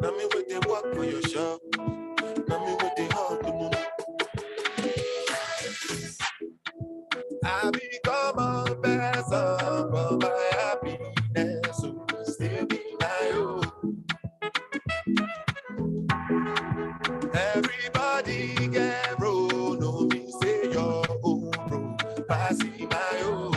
Now me with the walk for your shop. Now me with the hug no no. I become a vessel for my happiness. So still be my own. Everybody get roll, no me say your own bro, passing my own.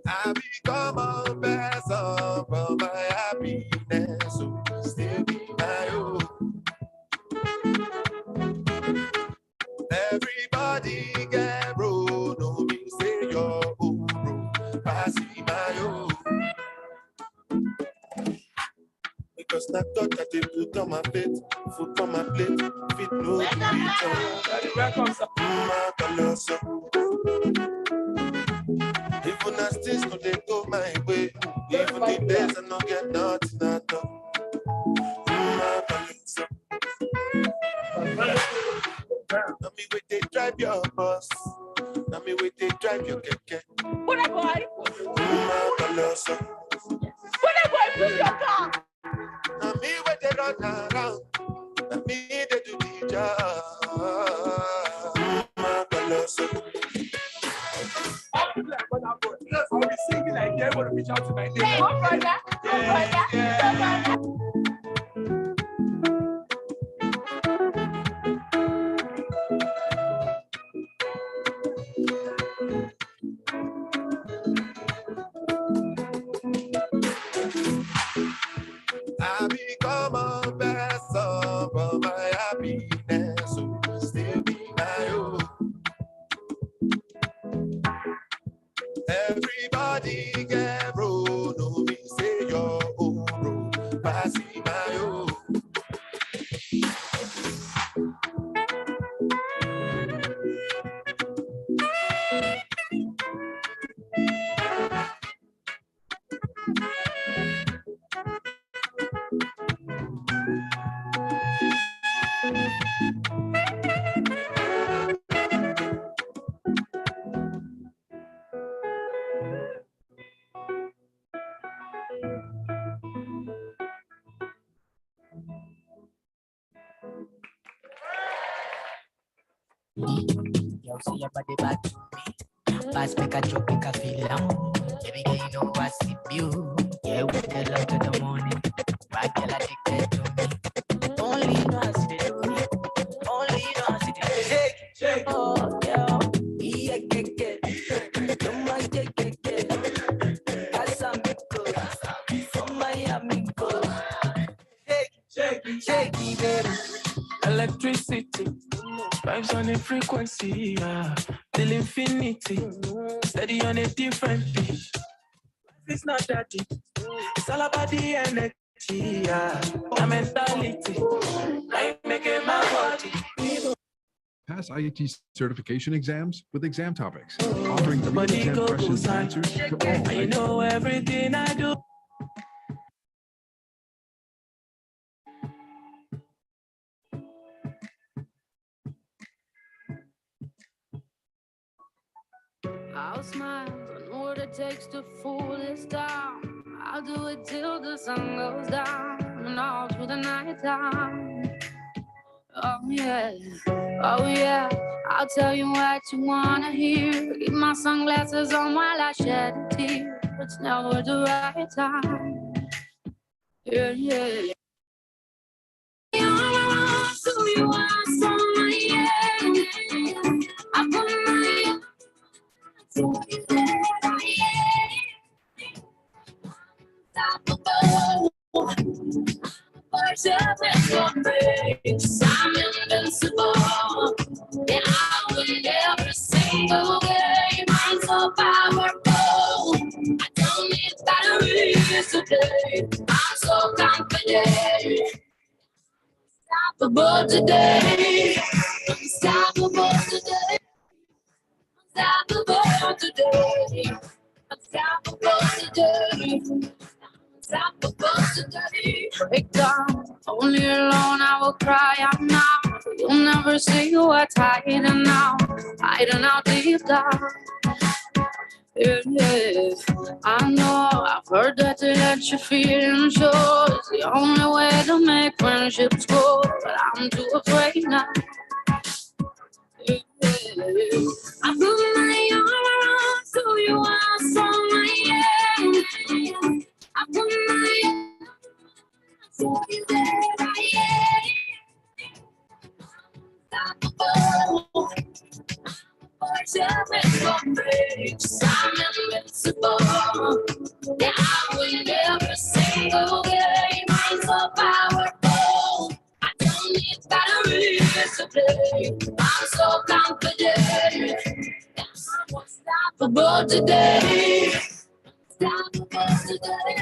I become a vessel for my happiness, so still be my own. Everybody get roll, no me say your own bro, passing my own. Because that thought that they put on my plate, food on my plate, fit no return. My colossal. Even as things no they go my way, even the days I don't get nothing at all. My colossal. Now me wait they drive your bus, now me wait they drive your keke. What boy? My colossal. What boy? Push your car. Now me wait they run around, now me they do the job. My colossal. I'll be singing like they want to reach out to my name. Hey, oh brother, oh brother. I become a vessel for my happiness, so still be my own. Everybody get roll, no me say your own bro, passing my own. Yo, see your body back to me. Pass make a joke, make a feel long. Baby girl, you know I sleep you. Yeah, we the love to the morning. Bad girl addicted to me. Only you know I see the do me. Only you know I see the shake, shake. Oh, yeah. Yeah, get. Don't mind, get. Casamico. From Miami, go. Shake, baby. Electricity. Vibes on a frequency, yeah. Till infinity. Steady on a different pitch. It's not that deep. It's all about the energy, yeah. The mentality. I make it my body. Pass IET certification exams with exam topics, offering real exam questions and answers for all. I know everything I do. I'll smile, I know what it takes to fool this town. I'll do it till the sun goes down and all through the night time. Oh yeah, I'll tell you what you wanna hear. Keep my sunglasses on while I shed a tear. It's never the right time. Yeah. So you are so yeah. I put my so you I'm invincible. Yeah, I win every single game. I'm so powerful. I don't need batteries today. I'm so confident. Unstoppable today. Unstoppable today. Unstoppable today. Unstoppable today. Unstoppable today. Break down. Only alone I will cry out now. You'll never see what's hiding out. Hiding out deep down. Yeah. I know, I've heard that to let your feelings show is the only way to make friendships grow. But I'm too afraid now. Yeah. I put my arm around so you are so yeah. I put my arm so you there I am. I'm invincible. Yeah, I win every single game. I'm so powerful. I don't need batteries to play. I'm so confident. Yeah, I'm unstoppable today. Unstoppable today.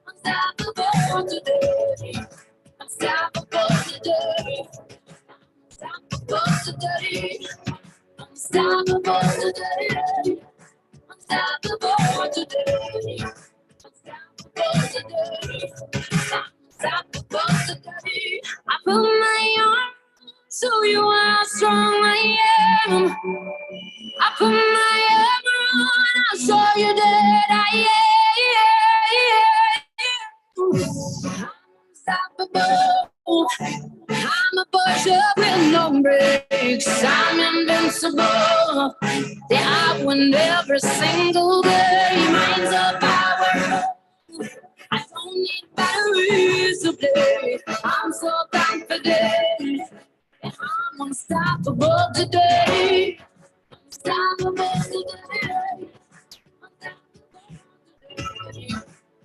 Unstoppable today. Unstoppable today. Unstoppable today. Unstoppable today. Unstoppable today. Unstoppable today. Unstoppable today. I put my arm so you are strong. I am. I put my arm on. I saw you dead. I am. Unstoppable. I'm a pusher with no brakes. I'm invincible. Yeah, I win every single game. I'm so powerful. I don't need batteries to play. I'm so confident. Yeah, I'm unstoppable today. Unstoppable today.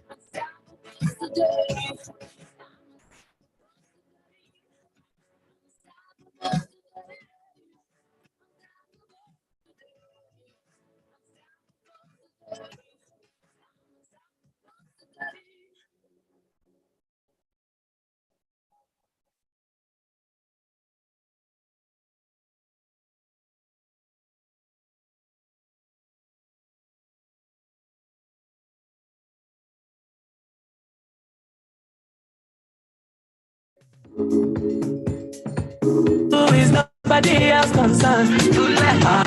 Unstoppable today. Who is nobody else concerned? To let her.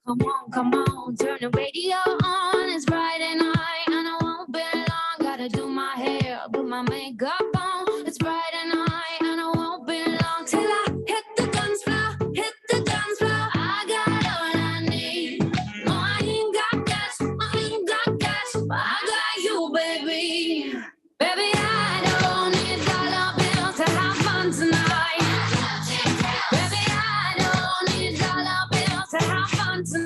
Come on, turn the radio on. It's Friday night and I won't be long. Gotta do my hair, put my makeup on. It's Friday night and I won't be long till I hit the dance floor, hit the dance floor. I got all I need. No, I ain't got cash, I ain't got cash, but I got you, baby. Baby, I don't need dollar bills to have fun tonight. Baby, I don't need dollar bills to have fun tonight.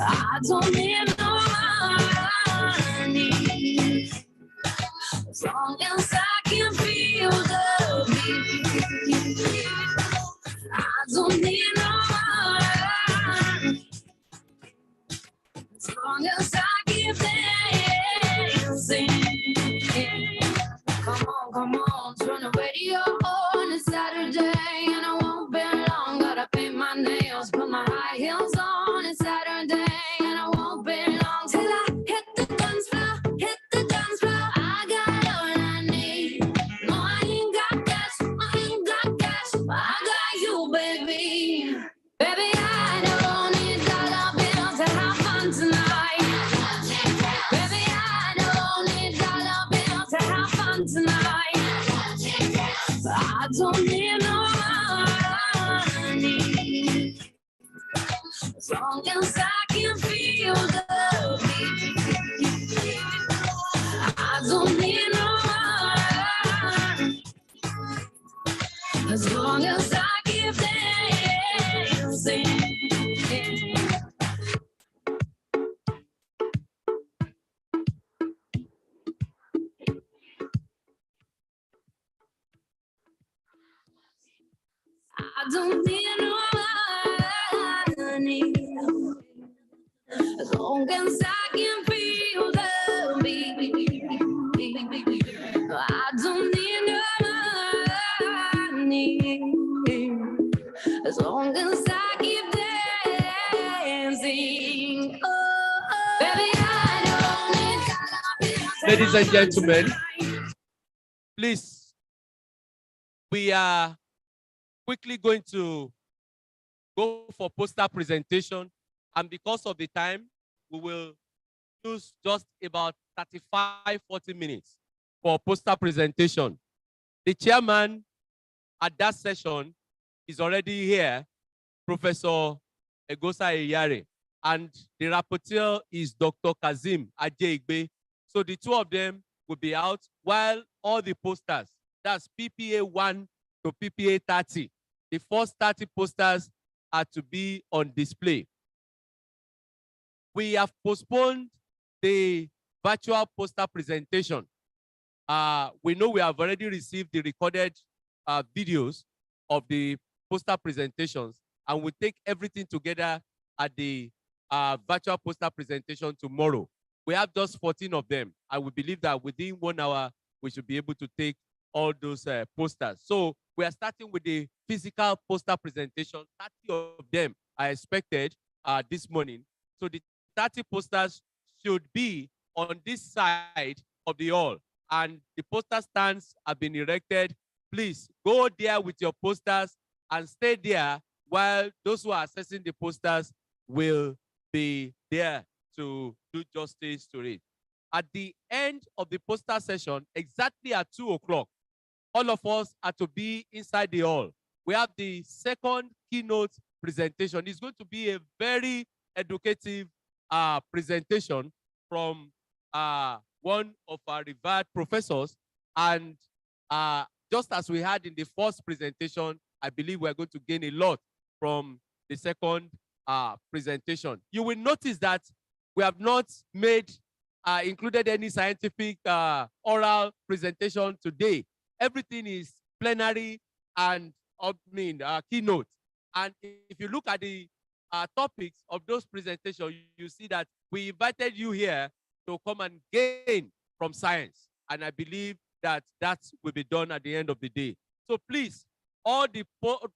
I don't need no money as long as I can feel the beat. I don't need no money as long as I keep dancing. Come on, turn the radio on. It's Saturday and I won't be long. Gotta paint my nails, put my high heels on. It's Saturday and I won't be long till I hit the dance floor, hit the dance floor. I got all I need. No, I ain't got cash, I ain't got cash, but I got you, baby. Baby, I don't need dollar bills to have fun tonight. Baby, I don't need dollar bills to have fun tonight. I don't need no money as long as I can feel the beat. I don't need no money as long as I keep dancing. I don't need no money as long as I can feel the beat. I don't need no money as long as I keep dancing. Oh, baby, I don't need. Ladies and gentlemen, please, we are quickly going to go for poster presentation, and because of the time, we will use just about 35-40 minutes for poster presentation. The chairman at that session is already here, Professor Egosa Iyare, and the rapporteur is Dr. Kazim Ajeigbe. So the two of them will be out while all the posters, that's PPA 1 to PPA 30, the first 30 posters are to be on display. We have postponed the virtual poster presentation. We know we have already received the recorded videos of the poster presentations, and we'll take everything together at the virtual poster presentation tomorrow. We have just 14 of them, and we believe that within 1 hour, we should be able to take all those posters. So we are starting with the physical poster presentation. 30 of them are expected this morning. So the 30 posters should be on this side of the hall, and the poster stands have been erected. Please go there with your posters and stay there while those who are accessing the posters will be there to do justice to it. At the end of the poster session, exactly at 2 o'clock, all of us are to be inside the hall. We have the second keynote presentation. It's going to be a very educative presentation from one of our revered professors. And just as we had in the first presentation, I believe we're going to gain a lot from the second presentation. You will notice that we have not included any scientific oral presentation today. Everything is plenary and keynote. And if you look at the topics of those presentations, you see that we invited you here to come and gain from science. And I believe that that will be done at the end of the day. So please, all the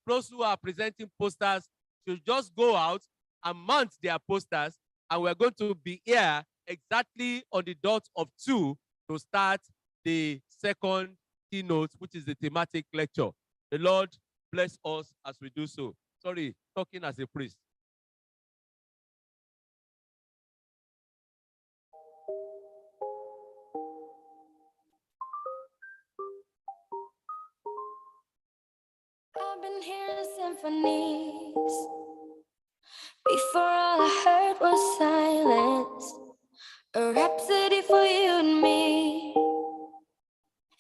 those who are presenting posters should just go out and mount their posters, and we're going to be here exactly on the dot of 2 to start the second keynote, which is the thematic lecture. The Lord bless us as we do so. Sorry, talking as a priest. I've been hearing symphonies. Before all I heard was silence. A rhapsody for you and me.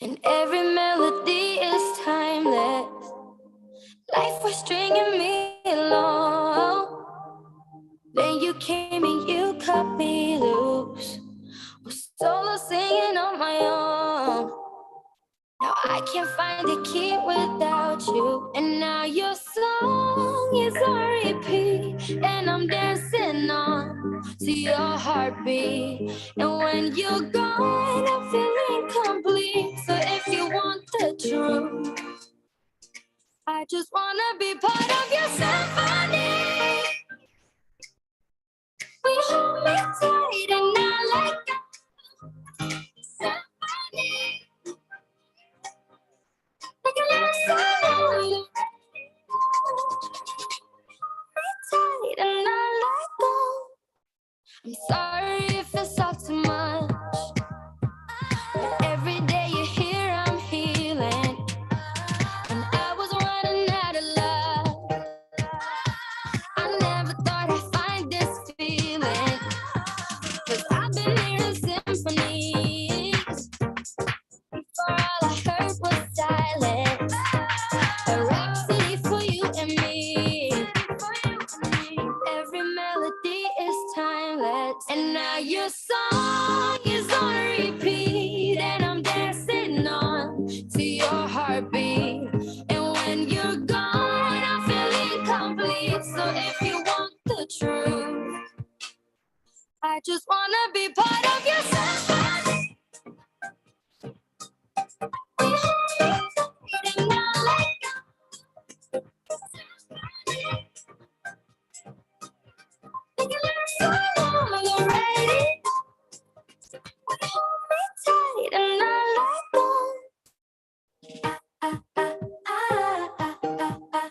And every melody is timeless. Life was stringing me along. Then you came and you cut me loose. Was solo singing on my own. Now I can't find a key without you. And now your song is on repeat. And I'm dancing on to your heartbeat. And when you're gone, I feel incomplete. So if you want the truth, I just wanna be part of your symphony. We hold me tight and not let go. Symphony. Like a love song. Tight and not let go. I'm sorry if it's all too much. But every day you're here, I'm healing. And I was running out of love. I never thought I'd find this feeling. 'Cause I've been hearing symphonies. Before all I heard was silence. A rhapsody for you and me. Every melody is timeless. And now your song is on repeat. And I'm dancing on to your heartbeat. And when you're gone, I feel incomplete. So if you want the truth, I just wanna be part of your symphony. We hold me tight and not let go. Like a love song on the radio. We hold me tight and not let go. Ah, ah, ah, ah, ah, ah.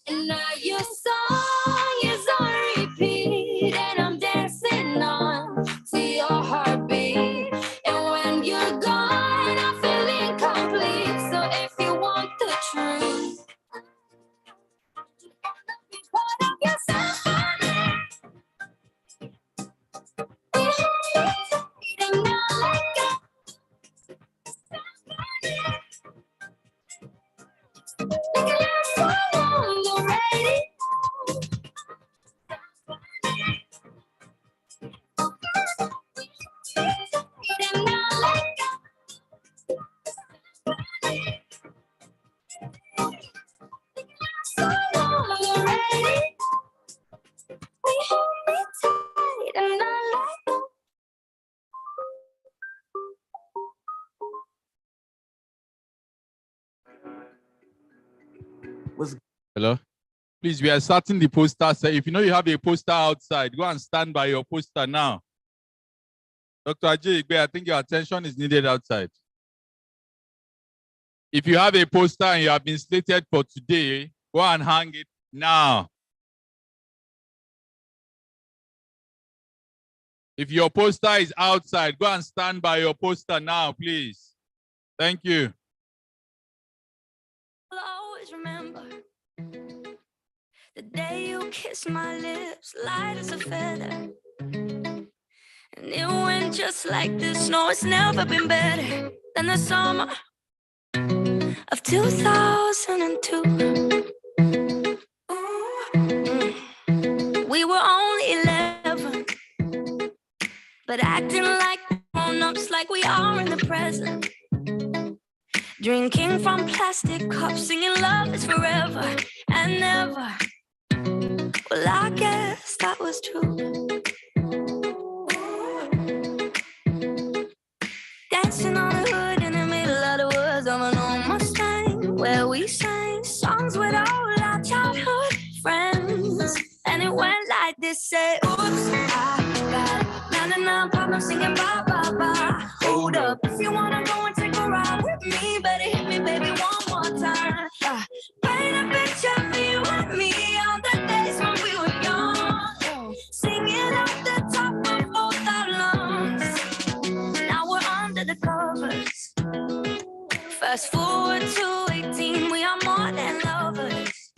And now your song is on repeat. And I'm dancing on to your heartbeat. And when you're gone, I feel incomplete. So if you want the truth, be part of your symphony. We hold me tight and not let go. Like a love song on the radio. Tight and not let go. Song on the radio. We hold me tight and not let go. Hello? Please, we are starting the poster. So if you know you have a poster outside, go and stand by your poster now. Dr. Ajay Igbe, I think your attention is needed outside. If you have a poster and you have been slated for today, go and hang it now. If your poster is outside, go and stand by your poster now, please. Thank you. I'll always remember the day you kissed my lips, light as a feather. And it went just like this. No, it's never been better than the summer of 2002. We were only 11, but acting like grown-ups, like we are in the present. Drinking from plastic cups, singing love is forever and never. Well, I guess that was true. Dancing on the hood in the middle of the woods of an old Mustang, where we sang songs with all our childhood friends. And it went like this, say, oops, I got na-na-na problem singing ba-ba-ba. Hold up, if you wanna go and take a ride with me, better Fast forward to 18, we are more than lovers.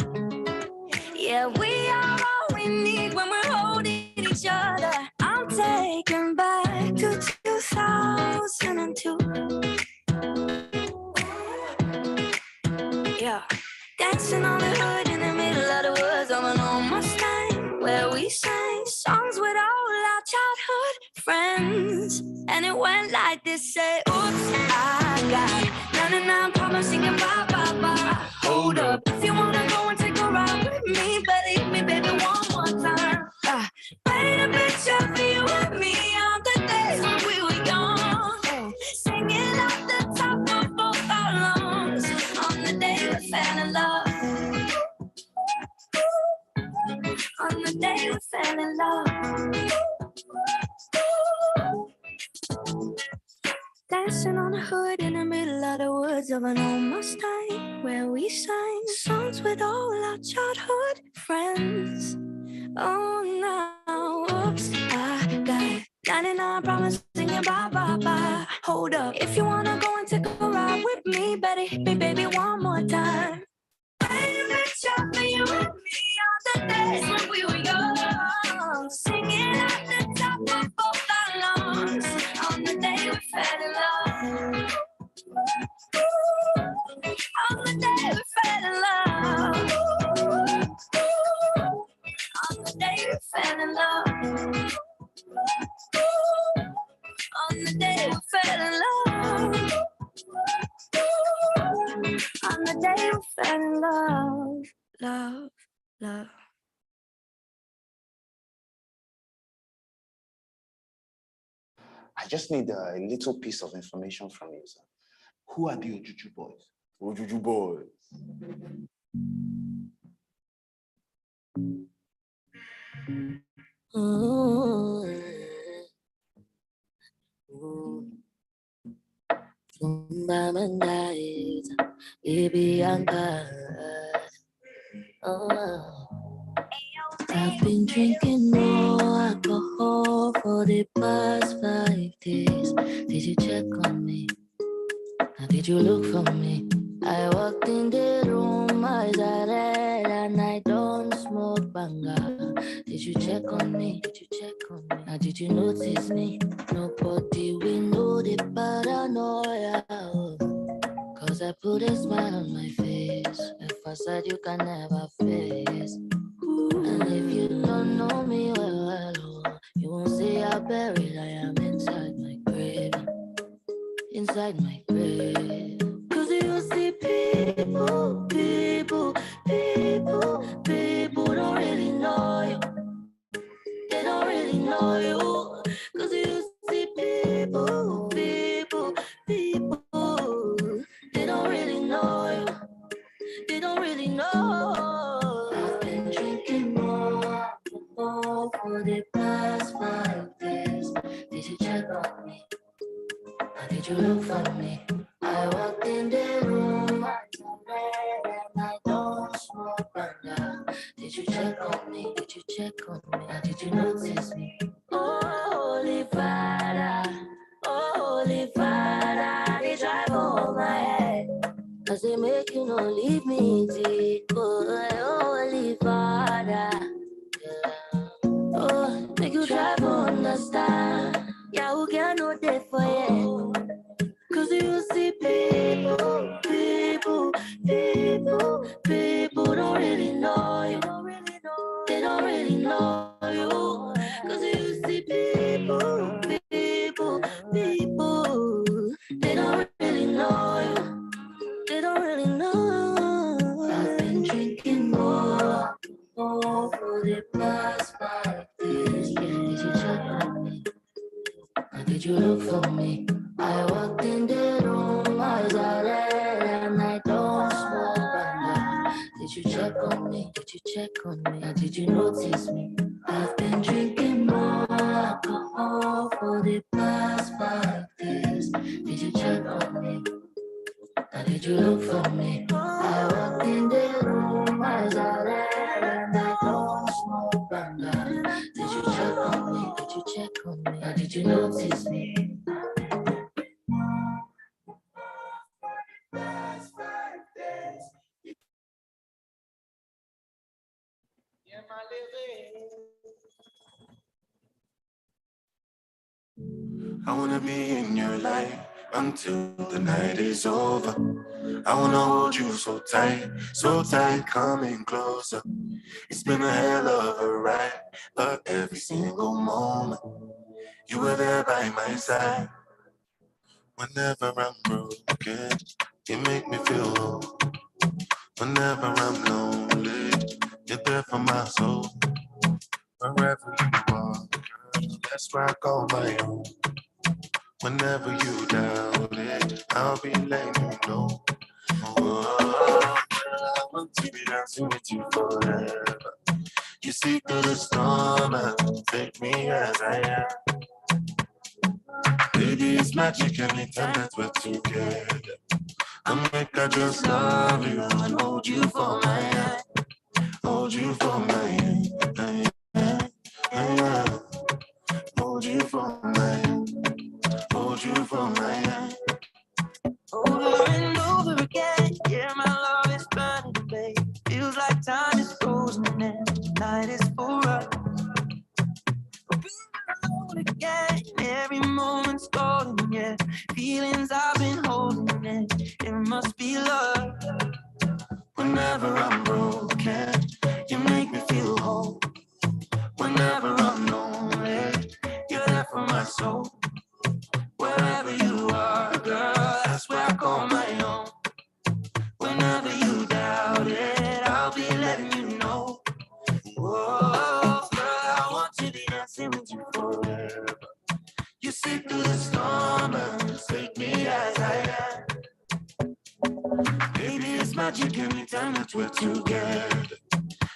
Yeah, we are all we need when we're holding each other. I'm taken back to 2002. Yeah, dancing on the hood in the middle of the woods of an old Mustang, where we sang songs with all our childhood friends. And it went like this, say, oops, I got 99 problems singing bye, bye, bye. Hold up, if you wanna go and take a ride with me, better hit me, baby, one more time. Paint a picture for you and me on the days when we were young, singing off the top of both our lungs on the day we fell in love. On the day we fell in love. Dancing on the hood in the middle of the woods of an old Mustang, where we sang songs with all our childhood friends. Oh, now, whoops, I got 99 promises singing bye, bye, bye. Hold up, if you wanna go and take a ride with me, better hit me, baby, one more time. Paint a picture for you and me on the days when we were young, singing at the top of both our lungs on the day we fell in love. On the day we fell in love. On the day we fell in love. On the day we fell in love. On the day we fell in love. Love, love. I just need a little piece of information from you, sir. Who are the Ojuju boys? Ojuju boys. I've been drinking more alcohol for the past 5 days. Did you check on me? Or did you look for me? I walked in the room, eyes are red, and I don't smoke banga. Did you check on me? Did you check on me? Now did you notice me? Nobody will know the paranoia. Cause I put a smile on my face, a facade you can never face. And if you don't know me well, you won't see how buried I am inside my grave. Inside my grave. Cause you see people don't really know you. They don't really know you. Cause you see people, they don't really know you. They don't really know. I've been drinking more alcohol for the past 5 days. Did you check on me? Or did you look for me? I walked in the room, I and I don't smoke banga. Did you check on me? Did you check on me? Or did you notice me? Holy Father, they drive over my head. Cause they make you not leave me, deep. Holy Father, oh, make you try to understand. Yeah, who can know that for you? Cause you see people don't really know you. They don't really know you. Cause you see people, they don't really know you. They don't really know. I've been drinking more for the past 5 days. Did you check on me? Or did you look for me? I walked in the room, eyes are red, and I don't smoke banga. Did you check on me? Did you check on me? Or did you notice me? I've been drinking more alcohol for the past 5 days. Did you check on me? Or did you look for me? I walked in the room, eyes are red, and I don't smoke banga. Did you check on me? Did you check on me? Or did you notice me? I wanna be in your life until the night is over. I wanna hold you so tight, coming closer. It's been a hell of a ride, but every single moment you were there by my side. Whenever I'm broken, you make me feel whole. Whenever I'm lonely, you're there for my soul. Wherever you are, girl, that's where I call my own. Whenever you doubt it, I'll be letting you know. Oh, girl, I want to be dancing with you forever. You see through the storm and take me as I am. Baby, it's magic anytime that we're together. I make I just love you and hold you for my hand. Hold you for my hand. Hold you for my hand. Hold you for my hand. Over and over again, yeah, my love is burning, babe. Feels like time is frozen and night is for us. Alone again, every moment's golden, yeah. Feelings I've been holding, and it must be love. Whenever I'm broken, you make me feel whole. Whenever I'm lonely, you're there for my soul. Wherever you are, girl, that's where I call my own. Whenever you doubt it, I'll be letting you know. Oh, girl, I want to be dancing with you forever. You see through the storm and take me as I am. Baby, it's magic anytime that we're together.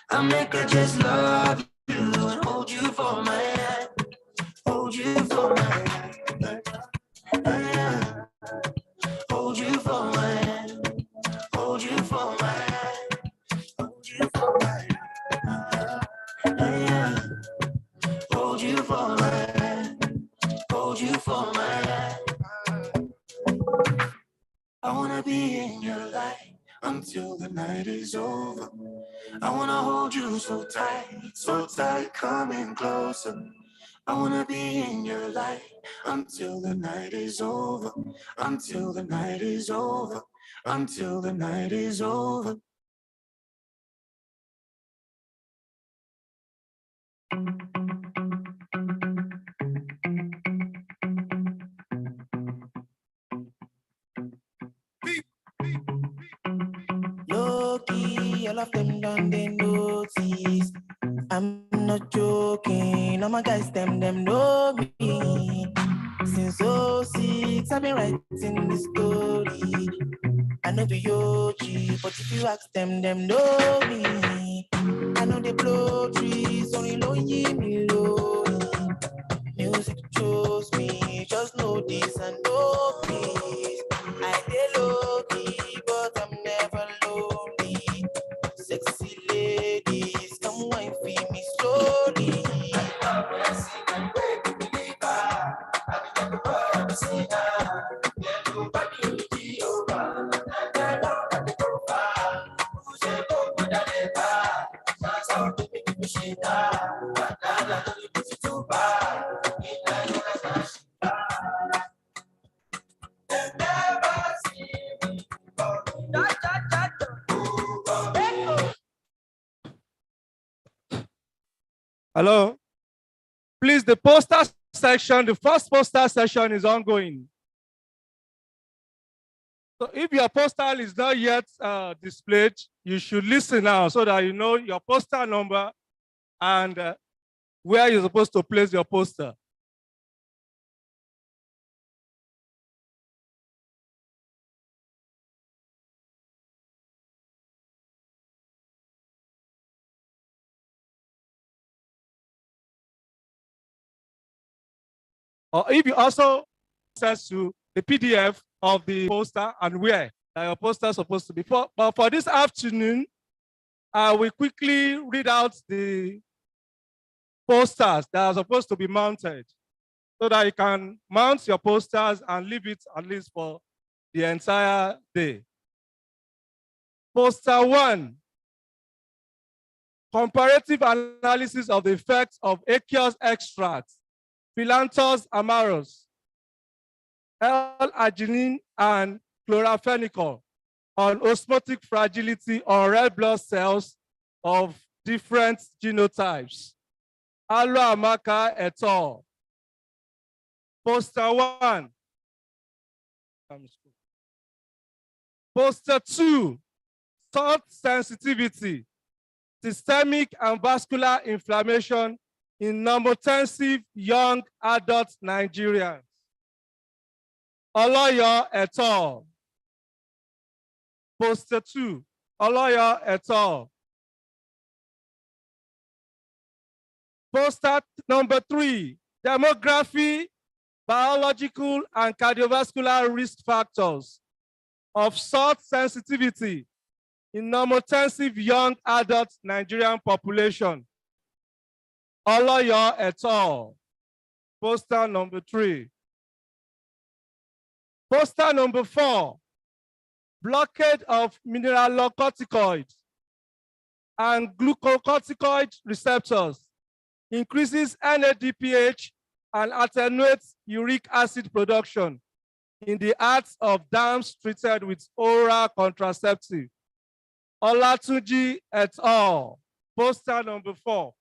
I make her just love you and hold you for my hand. Hold you for my hand. Hold you for my hand. Hold you for my hand. Hold you for my hand. Hold you for my hand. Hold you for my hand. I wanna be in your light until the night is over. I wanna hold you so tight, coming closer. I wanna be in your light until the night is over, until the night is over, until the night is over. Low-key, all of them done they notice. I'm not joking, all my guys, them know me. Since '06, I've been writing the story. I know the OG, but if you ask them know me. I know they blow trees, only low me low. Music chose me, just know this and know please. I dey low-key, but I'm never lonely. Sexy ladies, come wine for me slowly. Hello? Please, the poster section, the first poster session is ongoing. So if your poster is not yet displayed, you should listen now so that you know your poster number and where you're supposed to place your poster. Or if you also access to the PDF of the poster and where your poster is supposed to be. But for this afternoon, we quickly read out the posters that are supposed to be mounted so that you can mount your posters and leave it at least for the entire day. Poster 1, comparative analysis of the effects of aqueous extracts, Philanthus amarus, L-arginine, and chloramphenicol on osmotic fragility on red blood cells of different genotypes. Alo Amaka et al. Poster 1. Poster 2. Salt sensitivity, systemic and vascular inflammation in normotensive young adult Nigerians. Oloyo et al. Poster 2. Oloyo et al. Poster number 3. Demography, biological and cardiovascular risk factors of salt sensitivity in normotensive young adult Nigerian population. Oloyo et al. Poster number 3. Poster number 4. Blockade of mineralocorticoid and glucocorticoid receptors increases NADPH and attenuates uric acid production in the acts of dams treated with oral contraceptive. Olatunji et al. Poster number 4.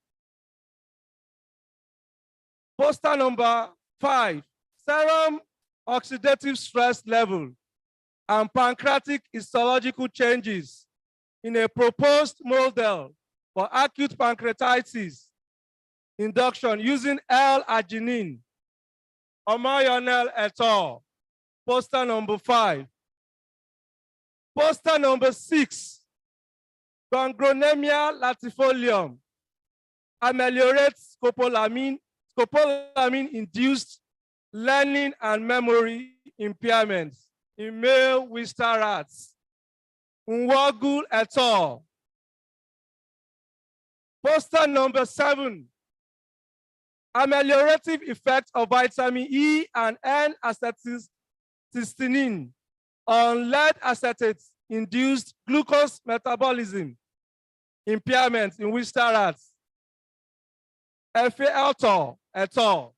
Poster number 5. Serum oxidative stress level and pancreatic histological changes in a proposed model for acute pancreatitis induction using L-arginine. Omayonel et al. Poster number 5. Poster number 6. Gangronemia latifolium ameliorates scopolamine-induced learning and memory impairments in male Wistar rats. Nwogu et al. Poster number 7. Ameliorative effect of vitamin E and N-acetylcysteine on lead acetate-induced glucose metabolism impairment in Wistar rats. Efe Altor et al.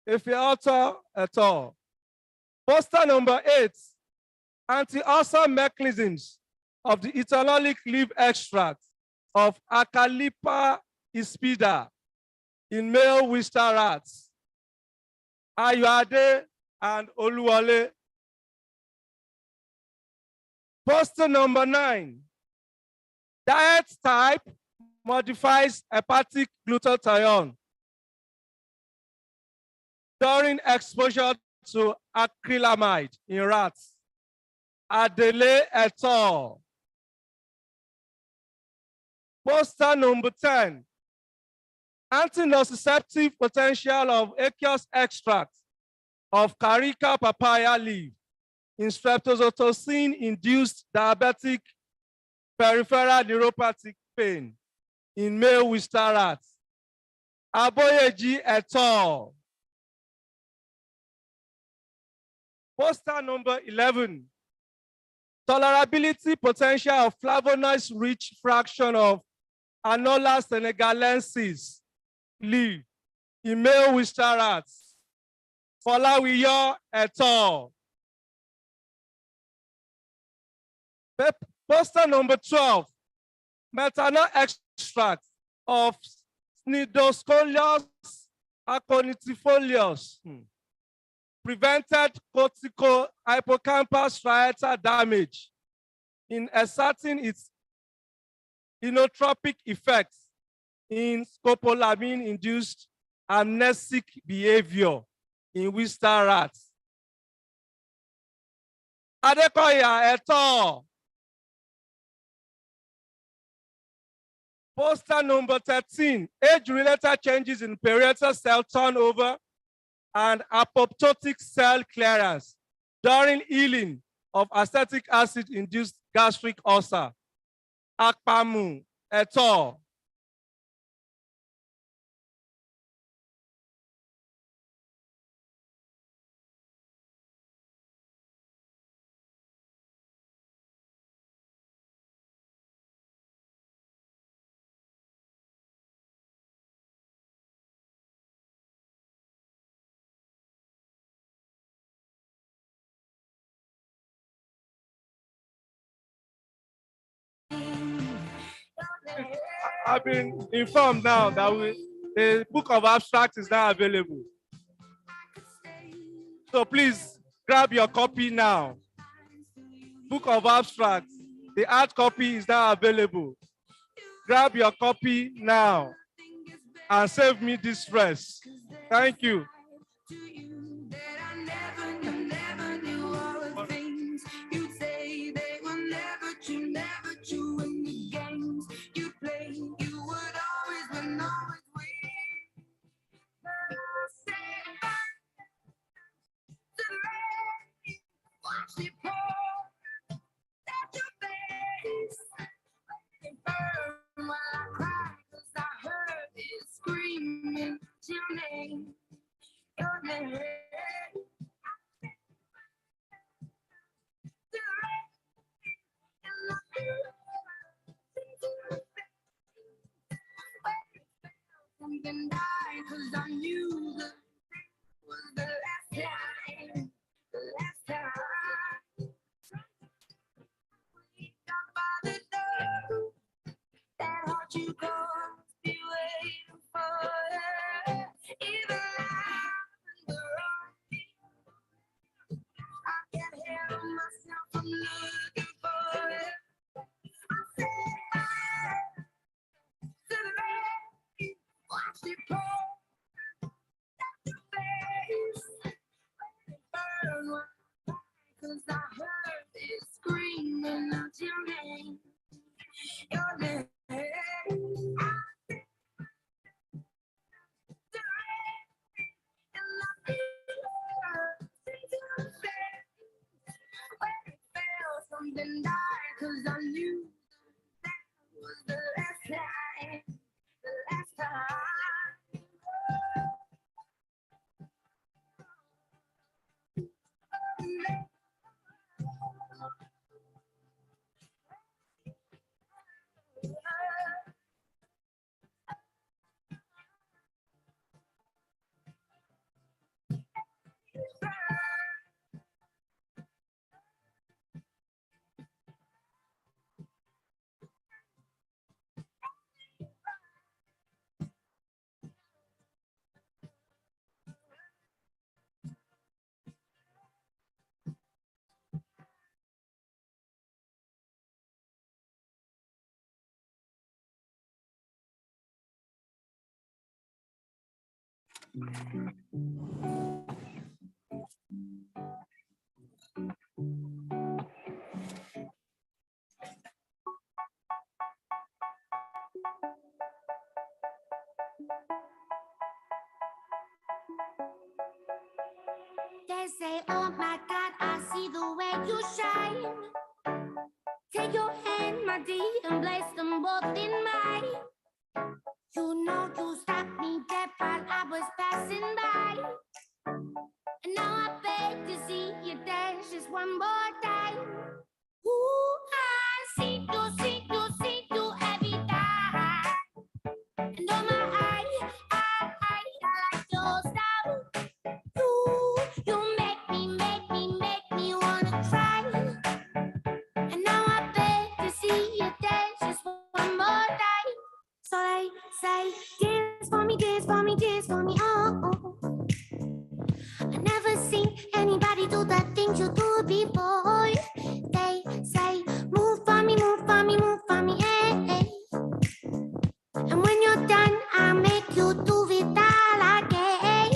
Efe Altor et al. Poster number 8. Anti-ulcer mechanisms of the ethanolic leaf extract of Acalypha ispida in male Wistar rats. Ayuade and Oluwole. Poster number 9. Diet type modifies hepatic glutathione during exposure to acrylamide in rats. Adele et al. Poster number 10. Antinociceptive potential of aqueous extract of Carica papaya leaf in streptozotocin-induced diabetic peripheral neuropathic pain in male Wistar rats. Aboyeji et al. Poster number 11. Tolerability potential of flavonoid-rich fraction of Anola senegalensis leaf in male Wistar rats. Folawiyo et al. Poster number 12. Methanol extract of Snidoscolius aconitifolius prevented cortico-hippocampal striatal damage in asserting its inotropic effects in scopolamine-induced amnesic behavior in Wistar rats. Adekoya et al. Poster number 13. Age-related changes in parietal cell turnover and apoptotic cell clearance during healing of acetic acid-induced gastric ulcer. Akpamu et al. I've been informed now that the book of abstracts is now available. So please grab your copy now. Book of abstracts, the hard copy is now available. Grab your copy now and save me this stress. Thank you. They say, oh my God, I see the way you shine. Take your hand, my dear, and place them both in mine. You know you stopped me dead while I was passing by. And now I beg to see you dance just one more time. Ooh, I see you every time. And oh my, I like your style. You make me wanna try. And now I beg to see you dance just one more time. So they say, dance for me, dance for me, dance for me, oh. I never seen anybody do the things you do before. They say, move for me, move for me, move for me, eh. And when you're done, I'll make you do it all again.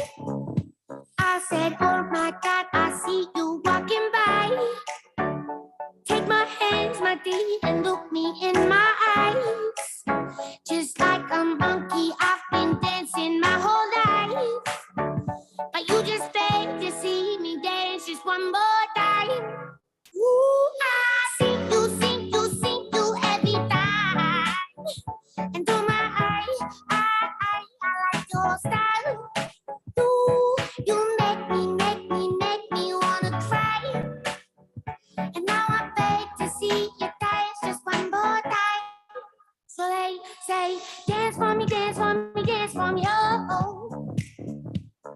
I said, oh my God, I see you walking by. Take my hands, my dear, and look me in my eyes. Just like a monkey, I've been dancing my whole life. But you just beg to see me dance just one more time. Ooh, I see you every time. And oh my, I like your style. Ooh, you make me wanna cry. And now I beg to see you dance just one more time. So they say, dance for me, dance for me, dance for me, oh.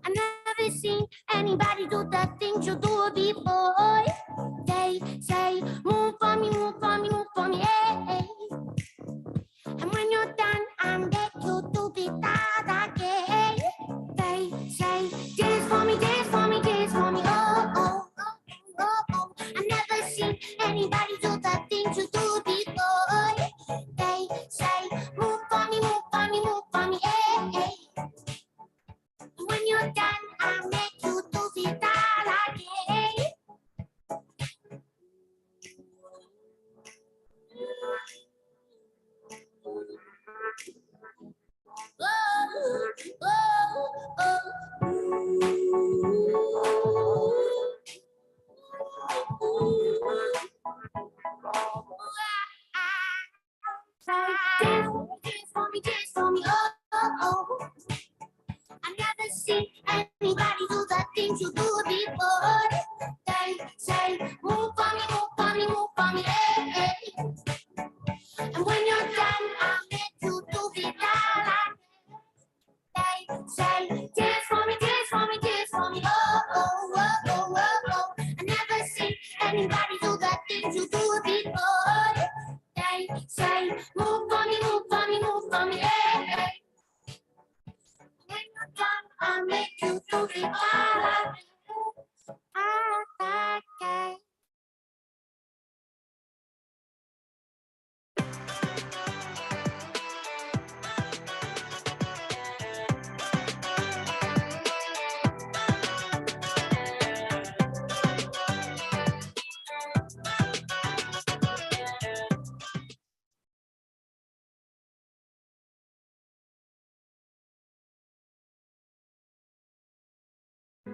I've never seen anybody do the things you do before. They say, move for me, move for me, move for me, eh. And when you're done, Anybody do the things you do before? They say, move for me, move for me, move for me, hey, hey. When you're done, I'll make you do it all.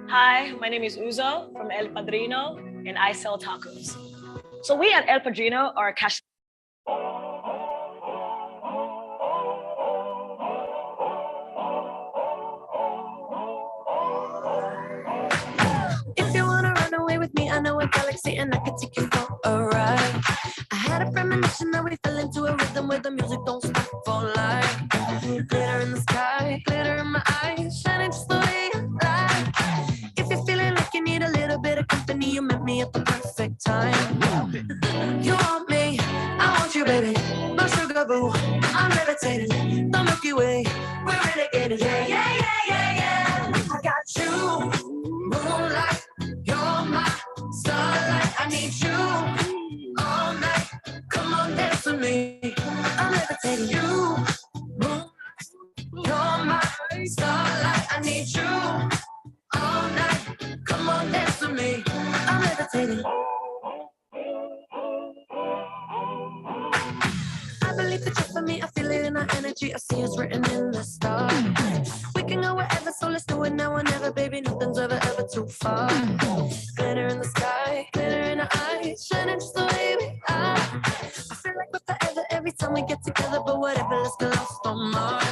Hi, my name is Uzo from El Padrino, and I sell tacos. So we at El Padrino are cash. If you wanna run away with me, I know a galaxy and I can take you for a ride. I had a premonition that we fell into a rhythm where the music don't stop for life. Glitter in the sky, glitter in my eyes, shining just the way you like. If you're feeling like you need a little bit of company, you met me at the perfect time. You want me, I want you, baby. My sugar boo, I'm levitating. The Milky Way, we're renegading. Yeah, yeah, yeah, yeah, yeah. I got you, moonlight. You're my starlight. I need you all night. Come on, dance with me. I'm levitating. You, moonlight. You're my starlight. I need you all night. Come on, dance with me. I'm levitating. I believe that you're for me. I feel it in our energy. I see it's written in the stars. We can go wherever, so let's do it now or never, baby. Nothing's ever too far. Glitter in the sky, glitter in our eyes, shining just the way we are. I feel like we're forever every time we get together, but whatever, let's get lost on Mars.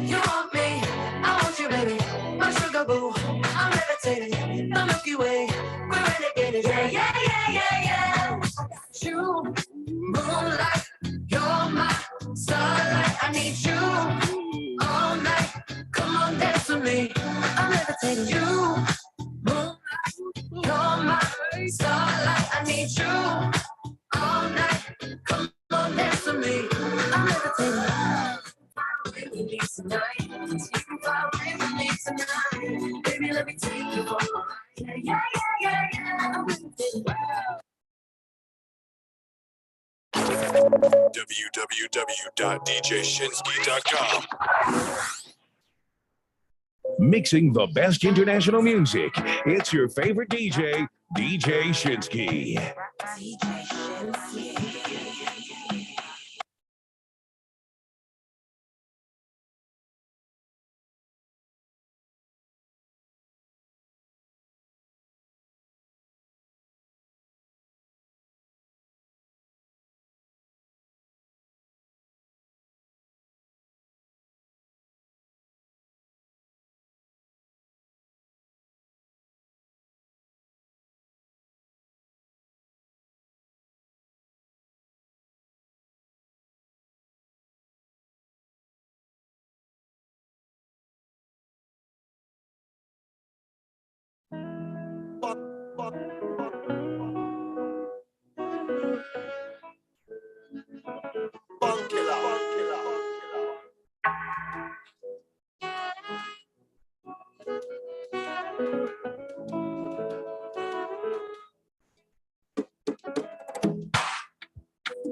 You want me, I want you, baby. My sugar boo, I'm levitating. The Milky Way, we're renegading. Yeah, yeah, yeah, yeah, yeah. I got you, moonlight. You're my starlight. I need you all night. Come on, dance with me. I'm levitating. You, moonlight. You're my starlight. I need you all night. Come on, dance with me. I'm levitating. With me tonight. You can fly away with me tonight. Baby, let me take you for a ride. Yeah, yeah, yeah, yeah, yeah. I'm levitating. www.djshinsky.com. Mixing the best international music. It's your favorite DJ, DJ Shinsky. DJ Shinsky.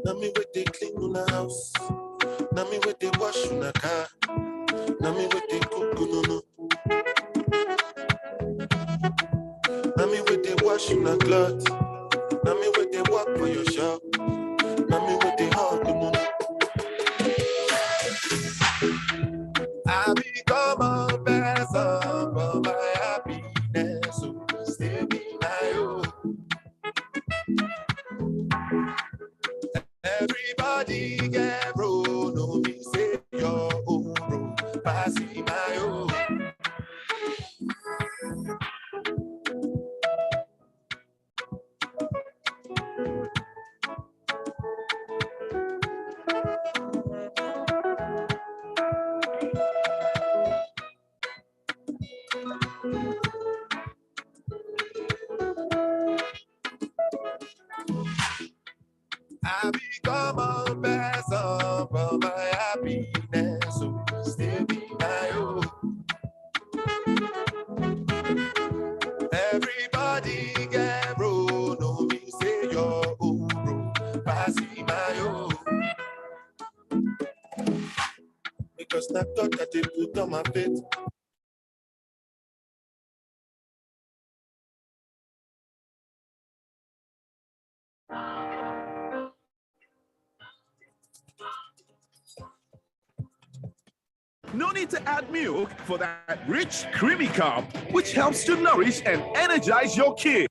Now me with they clean on the house. Now me with they wash on the car. Now me with they cook no no. Now me with they wash on the clothes. Now me with they walk for your shop. Now me with they hug no no. I become a vessel for my happiness. So stay be my own. Everybody get bro, no me say your own bro, pass my own. I become a person for my happiness. So stay be my own. Everybody get bro, no me say your own bro, pass me my own. Because that thought that they put on my faith. No need to add milk for that rich, creamy cup, which helps to nourish and energize your kid.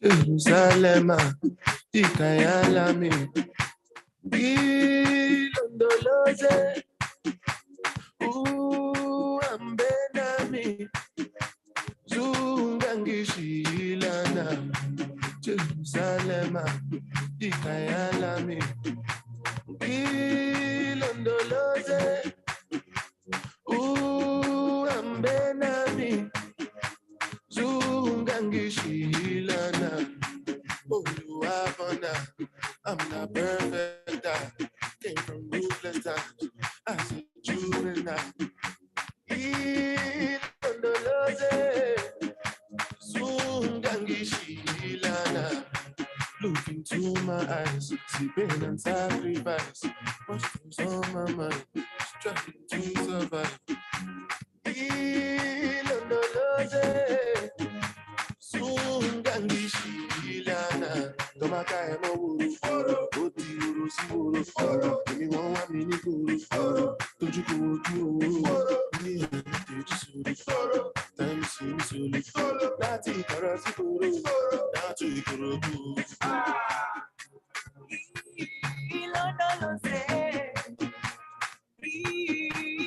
Jerusalem, Ikayalami, Ilondoloze, Ambenami, Zungangishilana, Jerusalem, Ikayalami, Ilondoloze, Ambenami, Zungangishilana. Oh, you are gonna, I'm not perfect. I came from ruthless times. As a juvenile. Ilondoloze, Zungangishilana. Look into my eyes, see pain and sacrifice. What's on my mind? Struggling to survive. Ilondoloze, Zungangishilana. Tomaka emo wuru, oti wuru si wuru. Emi won wa mi ni guru, toju ko oju owuru. Ni teji suru, time si mi sulu. Lati ikoro si koro, lati ikorodu. Ilondoloze,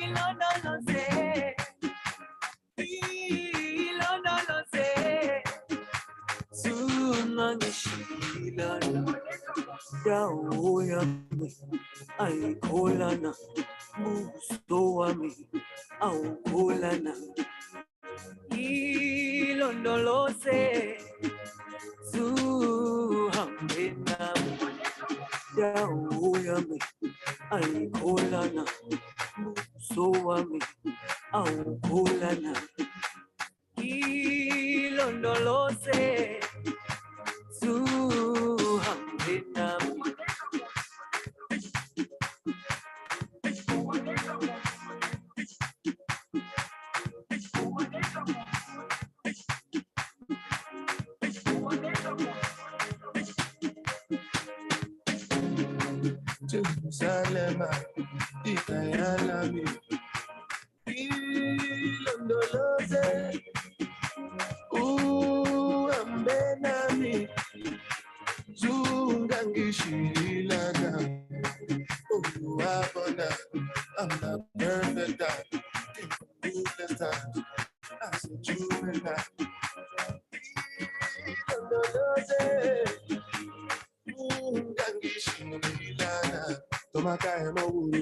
Ilondoloze, Ilondoloze, Zungangishilana, Yaoyami, Aikolana, Mustoami, Aukolana, Ilondoloze, Zuhambenami, Yaoyami, Aikolana, Mustoami, Aukolana, Ilondoloze, Zuhambenami. Jerusalem, Ikayalami, Ilondoloze, Ambenami, Zungangishilana. Oh, Abona, I'm not perfect. I came from ruthless times. As a juvenile. Ilondoloze, Zungangishilana. Tomaka emo wuru,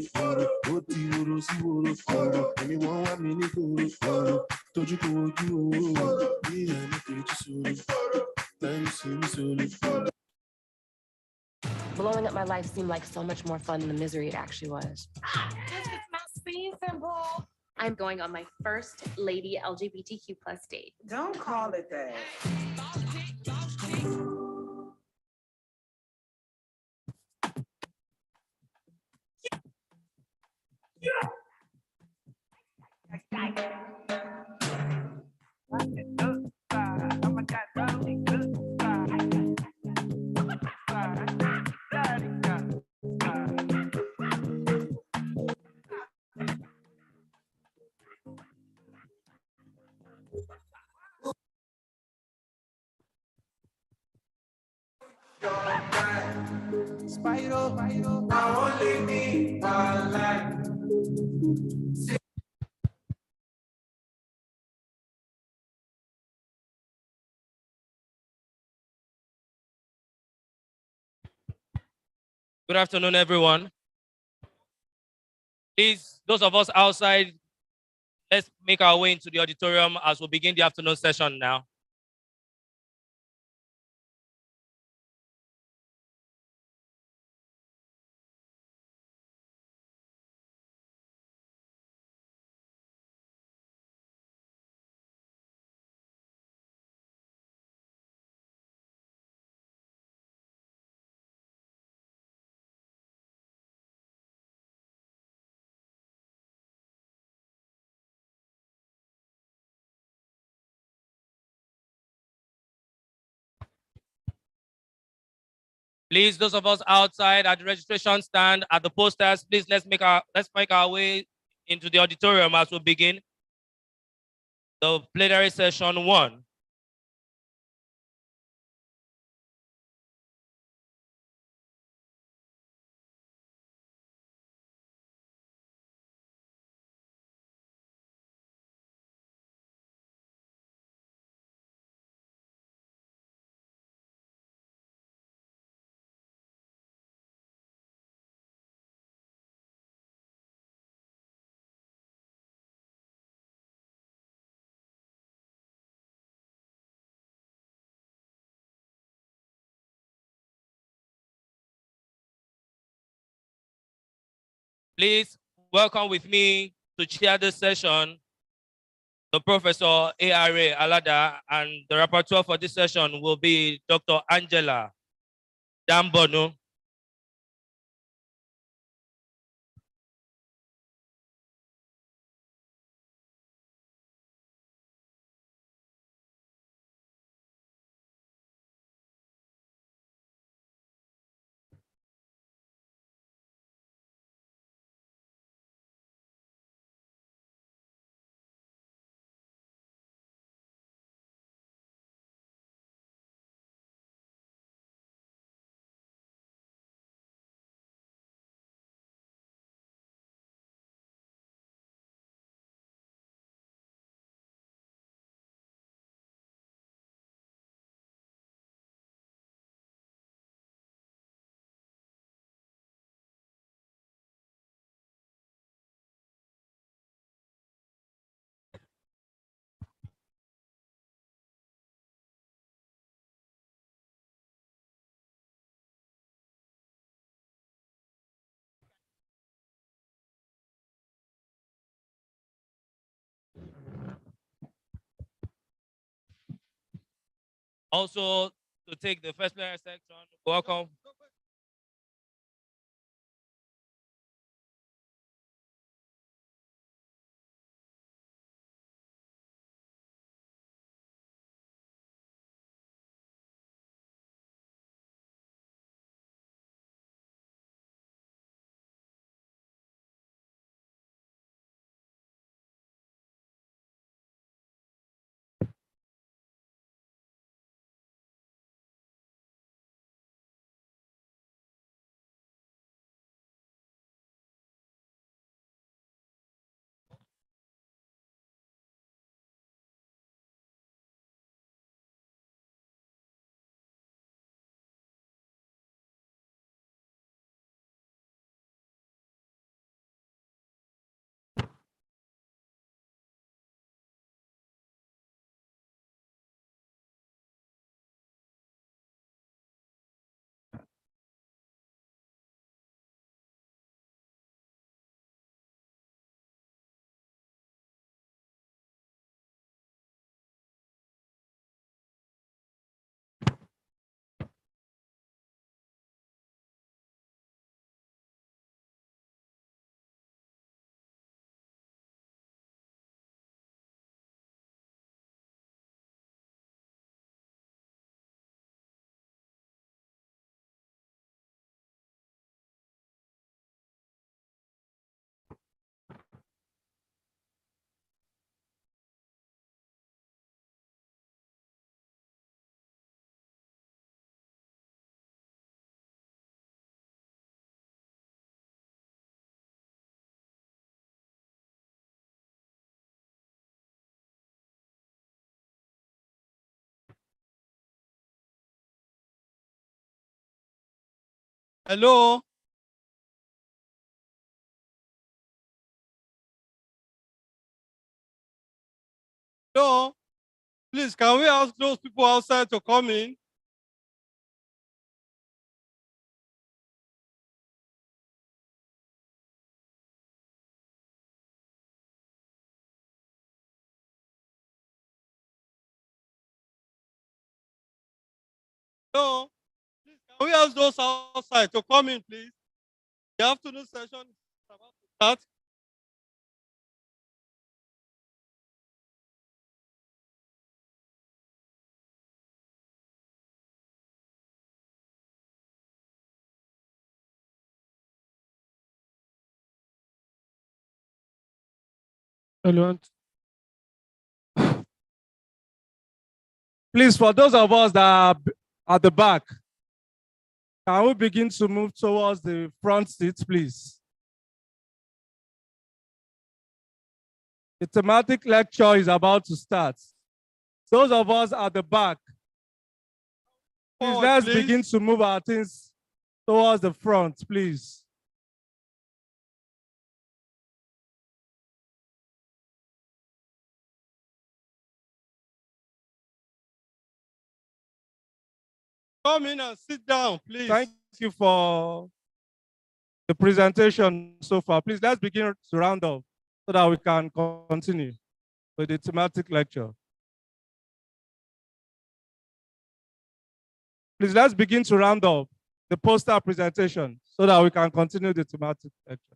oti wuru si wuru. Emi won wa mi ni guru, toju ko oju owuru. Ni eni teji suru, time si mi sulu. Blowing up my life seemed like so much more fun than the misery it actually was. This is my season, bro. I'm going on my first lady LGBTQ plus date. Don't call it that. Spyro, I only need one life. Good afternoon, everyone. Please, those of us outside, let's make our way into the auditorium as we begin the afternoon session now. Please, those of us outside at the registration stand, at the posters, please let's make our way into the auditorium as we begin the plenary session 1. Please welcome with me to chair this session the Professor A.R.A. Alada, and the rapporteur for this session will be Dr. Angela Dambono. Also, to take the first plenary section, welcome. Hello. Please, can we ask those people outside to come in? No. Please, can we ask those outside to come in, please? The afternoon session is about to start. Hello. Please, for those of us that are at the back, can we begin to move towards the front seats, please? The thematic lecture is about to start. Those of us at the back, please, let's begin to move our things towards the front, please. Come in and sit down, please. Thank you for the presentation so far. Please, let's begin to round up so that we can continue with the thematic lecture. Please, let's begin to round up the poster presentation so that we can continue the thematic lecture.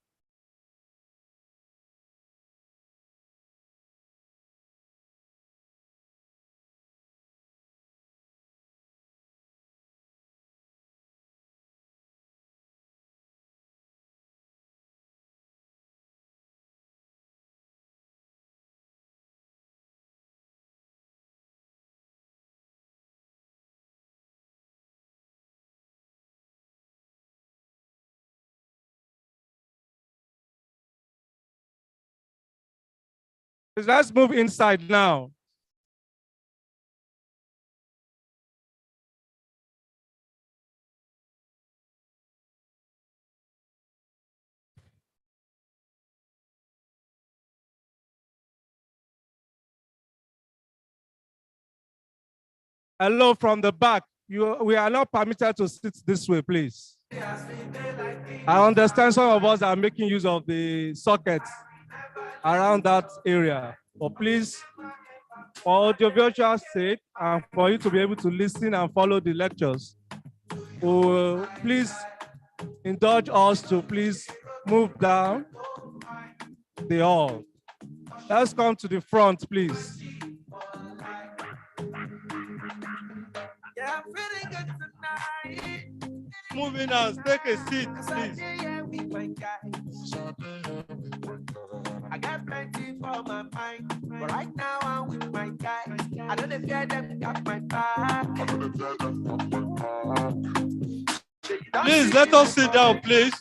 Please, let's move inside now. Hello from the back. We are not permitted to sit this way, please. I understand some of us are making use of the sockets around that area. But please, for audiovisual sake and for you to be able to listen and follow the lectures, please indulge us to please move down the hall. Let's come to the front, please. Move in and take a seat, please. I got plenty for my mind, but right now I'm with my guy. I don't fear them, got my back. Please, let us sit down, please.